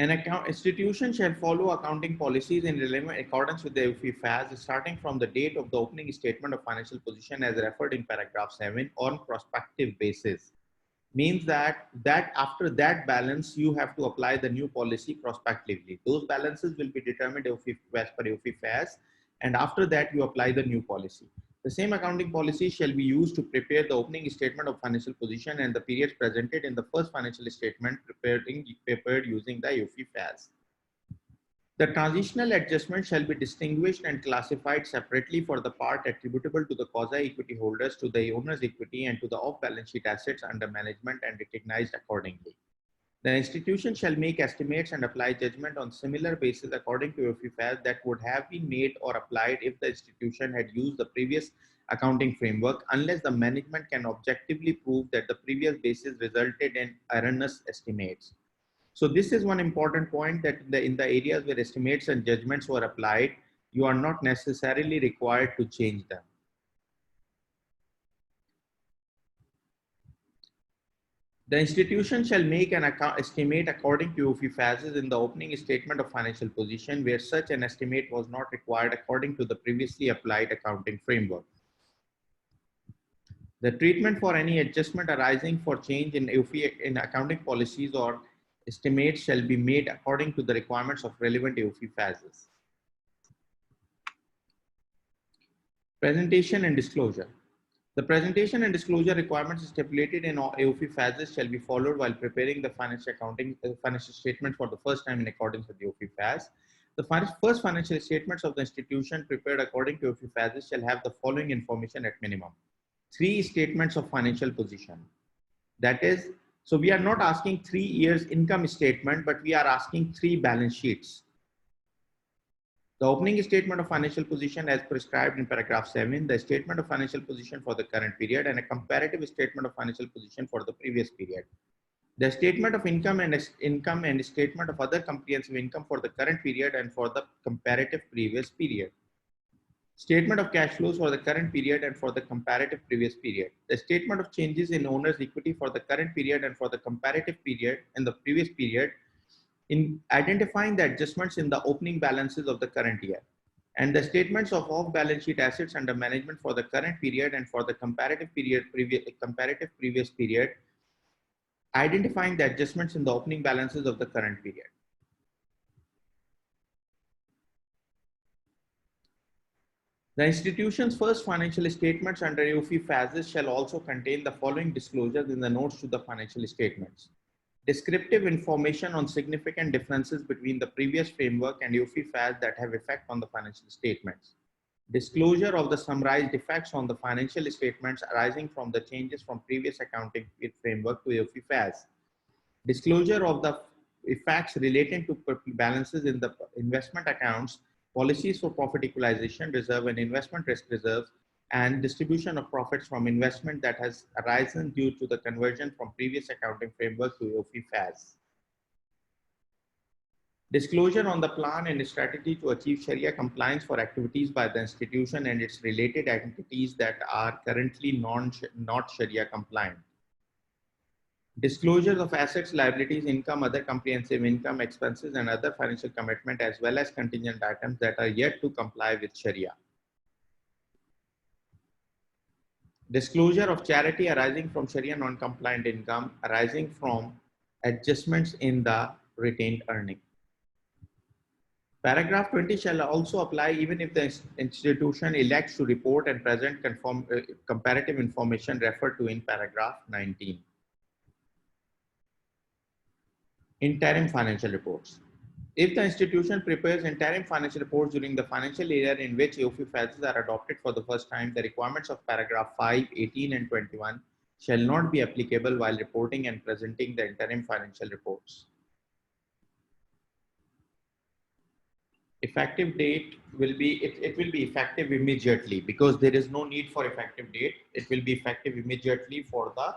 An institution shall follow accounting policies in relevant accordance with the AAOIFI FAS starting from the date of the opening statement of financial position as referred in paragraph 7 on prospective basis. Means that after that balance, you have to apply the new policy prospectively. Those balances will be determined as per AAOIFI FAS, and after that you apply the new policy. The same accounting policy shall be used to prepare the opening statement of financial position and the periods presented in the first financial statement prepared using the AAOIFI FAS. The transitional adjustment shall be distinguished and classified separately for the part attributable to the quasi-equity holders, to the owner's equity, and to the off-balance sheet assets under management and recognized accordingly. The institution shall make estimates and apply judgment on similar basis according to AAOIFI FAS that would have been made or applied if the institution had used the previous accounting framework, unless the management can objectively prove that the previous basis resulted in erroneous estimates. So this is one important point, that in the areas where estimates and judgments were applied, you are not necessarily required to change them. The institution shall make an estimate according to AAOIFI FASs in the opening statement of financial position where such an estimate was not required according to the previously applied accounting framework. The treatment for any adjustment arising for change in AAOIFI in accounting policies or estimates shall be made according to the requirements of relevant AAOIFI FASs. Presentation and disclosure. The presentation and disclosure requirements stipulated in AAOIFI FASs shall be followed while preparing the financial statement for the first time in accordance with the AAOIFI FAS. The first financial statements of the institution prepared according to AAOIFI FASs shall have the following information at minimum: 3 statements of financial position. That is, so we are not asking 3 years income statement, but we are asking 3 balance sheets. The opening statement of financial position as prescribed in paragraph 7, the statement of financial position for the current period, and a comparative statement of financial position for the previous period. The statement of income and statement of other comprehensive income for the current period and for the comparative previous period. Statement of cash flows for the current period and for the comparative previous period. The statement of changes in owner's equity for the current period and for the comparative period and the previous period, in identifying the adjustments in the opening balances of the current year, and the statements of off-balance sheet assets under management for the current period and for the comparative previous period, identifying the adjustments in the opening balances of the current period. The institution's first financial statements under AAOIFI FASs shall also contain the following disclosures in the notes to the financial statements: descriptive information on significant differences between the previous framework and AAOIFI FAS that have effect on the financial statements. Disclosure of the summarized effects on the financial statements arising from the changes from previous accounting framework to AAOIFI FAS. Disclosure of the effects relating to balances in the investment accounts, policies for profit equalization reserve and investment risk reserves, and distribution of profits from investment that has arisen due to the conversion from previous accounting framework to AAOIFI FAS. Disclosure on the plan and strategy to achieve Sharia compliance for activities by the institution and its related entities that are currently not Sharia compliant. Disclosures of assets, liabilities, income, other comprehensive income, expenses, and other financial commitment, as well as contingent items that are yet to comply with Sharia. Disclosure of charity arising from Sharia non-compliant income arising from adjustments in the retained earning. Paragraph 20 shall also apply even if the institution elects to report and present comparative information referred to in paragraph 19. Interim financial reports. If the institution prepares interim financial reports during the financial year in which AAOIFI FASs are adopted for the first time, the requirements of paragraph 5, 18, and 21 shall not be applicable while reporting and presenting the interim financial reports. Effective date will be, it will be effective immediately because there is no need for effective date. It will be effective immediately for the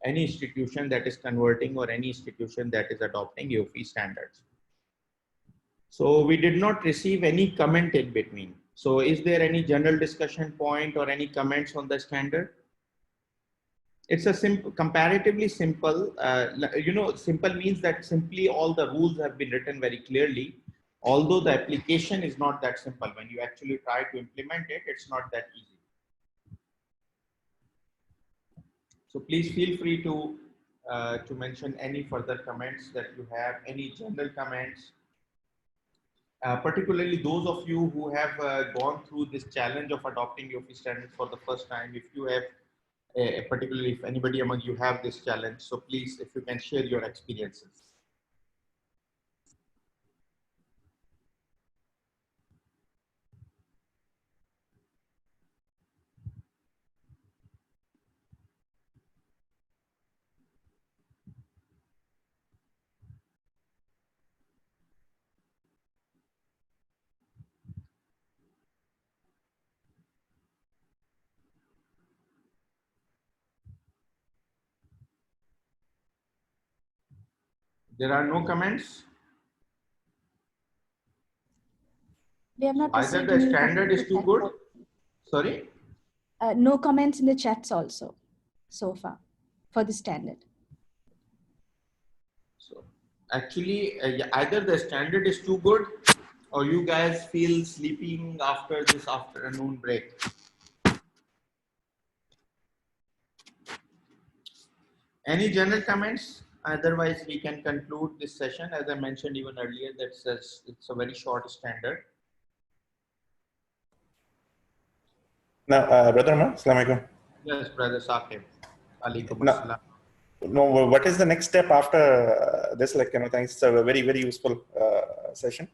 any institution that is converting or any institution that is adopting AAOIFI standards. So we did not receive any comment in between. So is there any general discussion point or any comments on the standard? It's a simple, comparatively simple, simple means that simply all the rules have been written very clearly. Although the application is not that simple. When you actually try to implement it, it's not that easy. So please feel free to mention any further comments that you have, any general comments. Particularly those of you who have gone through this challenge of adopting AAOIFI standards for the first time, if you have, particularly if anybody among you have this challenge, so please, if you can share your experiences. There are no comments. We have not Either received the any standard is too chat good. also. Sorry? No comments in the chats also so far for the standard. So actually, either the standard is too good or you guys feel sleeping after this afternoon break. Any general comments? Otherwise, we can conclude this session. As I mentioned even earlier, that says it's a very short standard. Now, Brother Amar, Assalamu alaikum. Yes, Brother Saqib. Alaikum No, assalam. no, what is the next step after this? Like, thanks. It's a very, very useful session.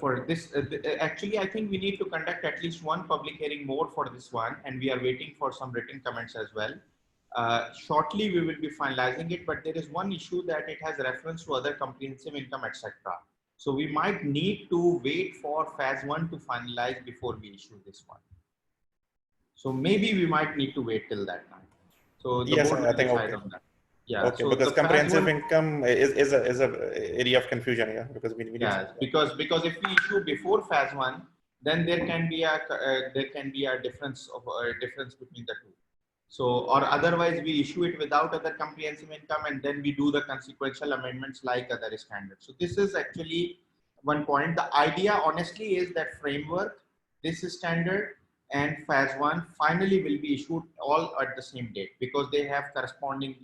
For this, actually, I think we need to conduct at least one public hearing more for this one, and we are waiting for some written comments as well. Shortly, we will be finalizing it, but there is one issue that it has reference to other comprehensive income, etc. So we might need to wait for FAS 1 to finalize before we issue this one. So maybe we might need to wait till that time. So the Yes, board I will think decide okay. on that. Yeah. Okay, so because the FAS comprehensive 1, income is a area of confusion. Yeah, because we need because if we issue before FAS 1, then there can be a difference between the two. So, or otherwise we issue it without other comprehensive income and then we do the consequential amendments like other standards. So this is actually one point. The idea honestly is that framework, this standard and FAS 1 finally will be issued all at the same date because they have corresponding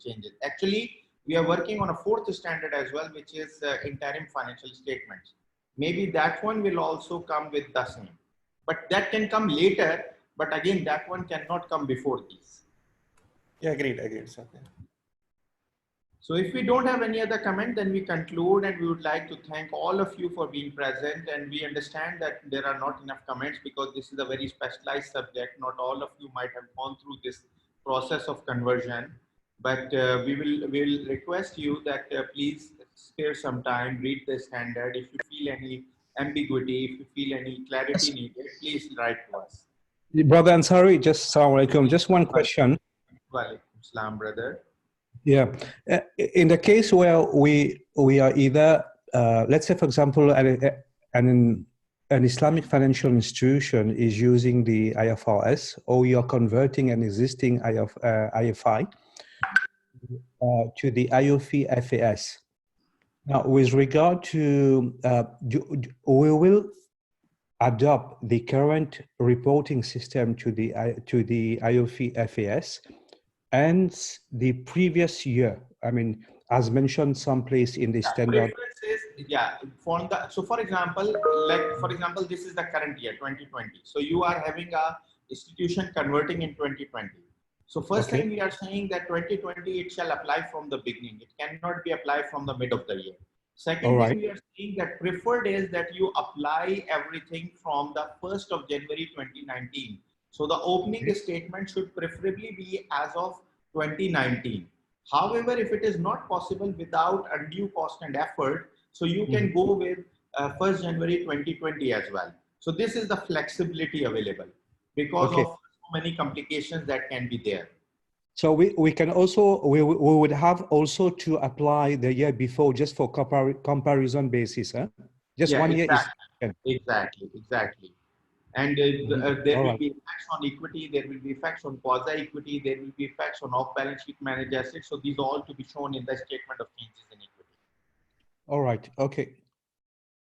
changes. Actually, we are working on a fourth standard as well, which is interim financial statements. Maybe that one will also come with the same, but that can come later. But again, that one cannot come before these. Yeah, agreed. Sir. So if we don't have any other comment, then we conclude, and we would like to thank all of you for being present. And we understand that there are not enough comments because this is a very specialized subject. Not all of you might have gone through this process of conversion, but we will request you that please spare some time, read the standard. If you feel any ambiguity, if you feel any clarity needed, please write to us. Brother Ansari, just Assalamu alaikum. Just one question. Walaikum salam, brother. Yeah. In the case where we are either, let's say, for example, an Islamic financial institution is using the IFRS, or you are converting an existing IFI to the AAOIFI FAS. Now, with regard to, we will adopt the current reporting system to the AAOIFI FAS and the previous year. I mean, as mentioned someplace in the standard. Yeah, so for example, this is the current year, 2020. So you are having a institution converting in 2020. So first thing we are saying that 2020, it shall apply from the beginning. It cannot be applied from the mid of the year. Second thing we are saying that preferred is that you apply everything from the 1st of January 2019. So the opening statement should preferably be as of 2019. However, if it is not possible without undue cost and effort, so you can go with 1st January 2020 as well. So this is the flexibility available because Okay. of so many complications that can be there. So we can also, we would have also to apply the year before just for comparison basis, huh? Just Yeah, one year is. exactly. And there All will right. be effects on equity, there will be effects on quasi-equity, there will be effects on off-balance sheet managed assets. So these are all to be shown in the statement of changes in equity. All right. Okay.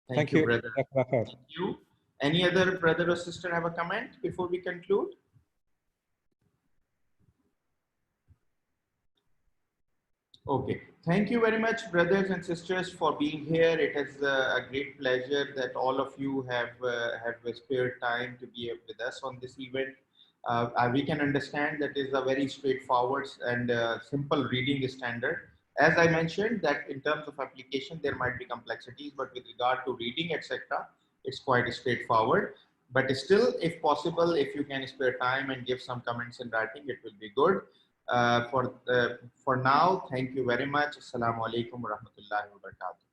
Thank you, brother. Thank you. Any other brother or sister have a comment before we conclude? Okay. Thank you very much, brothers and sisters, for being here. It is a great pleasure that all of you have spared time to be with us on this event. We can understand that is a very straightforward and simple reading standard. As I mentioned, that in terms of application, there might be complexities, but with regard to reading, etc., it's quite straightforward. But still, if possible, if you can spare time and give some comments in writing, it will be good. For now, thank you very much. Assalamu alaikum wa rahmatullahi wa barakatuh.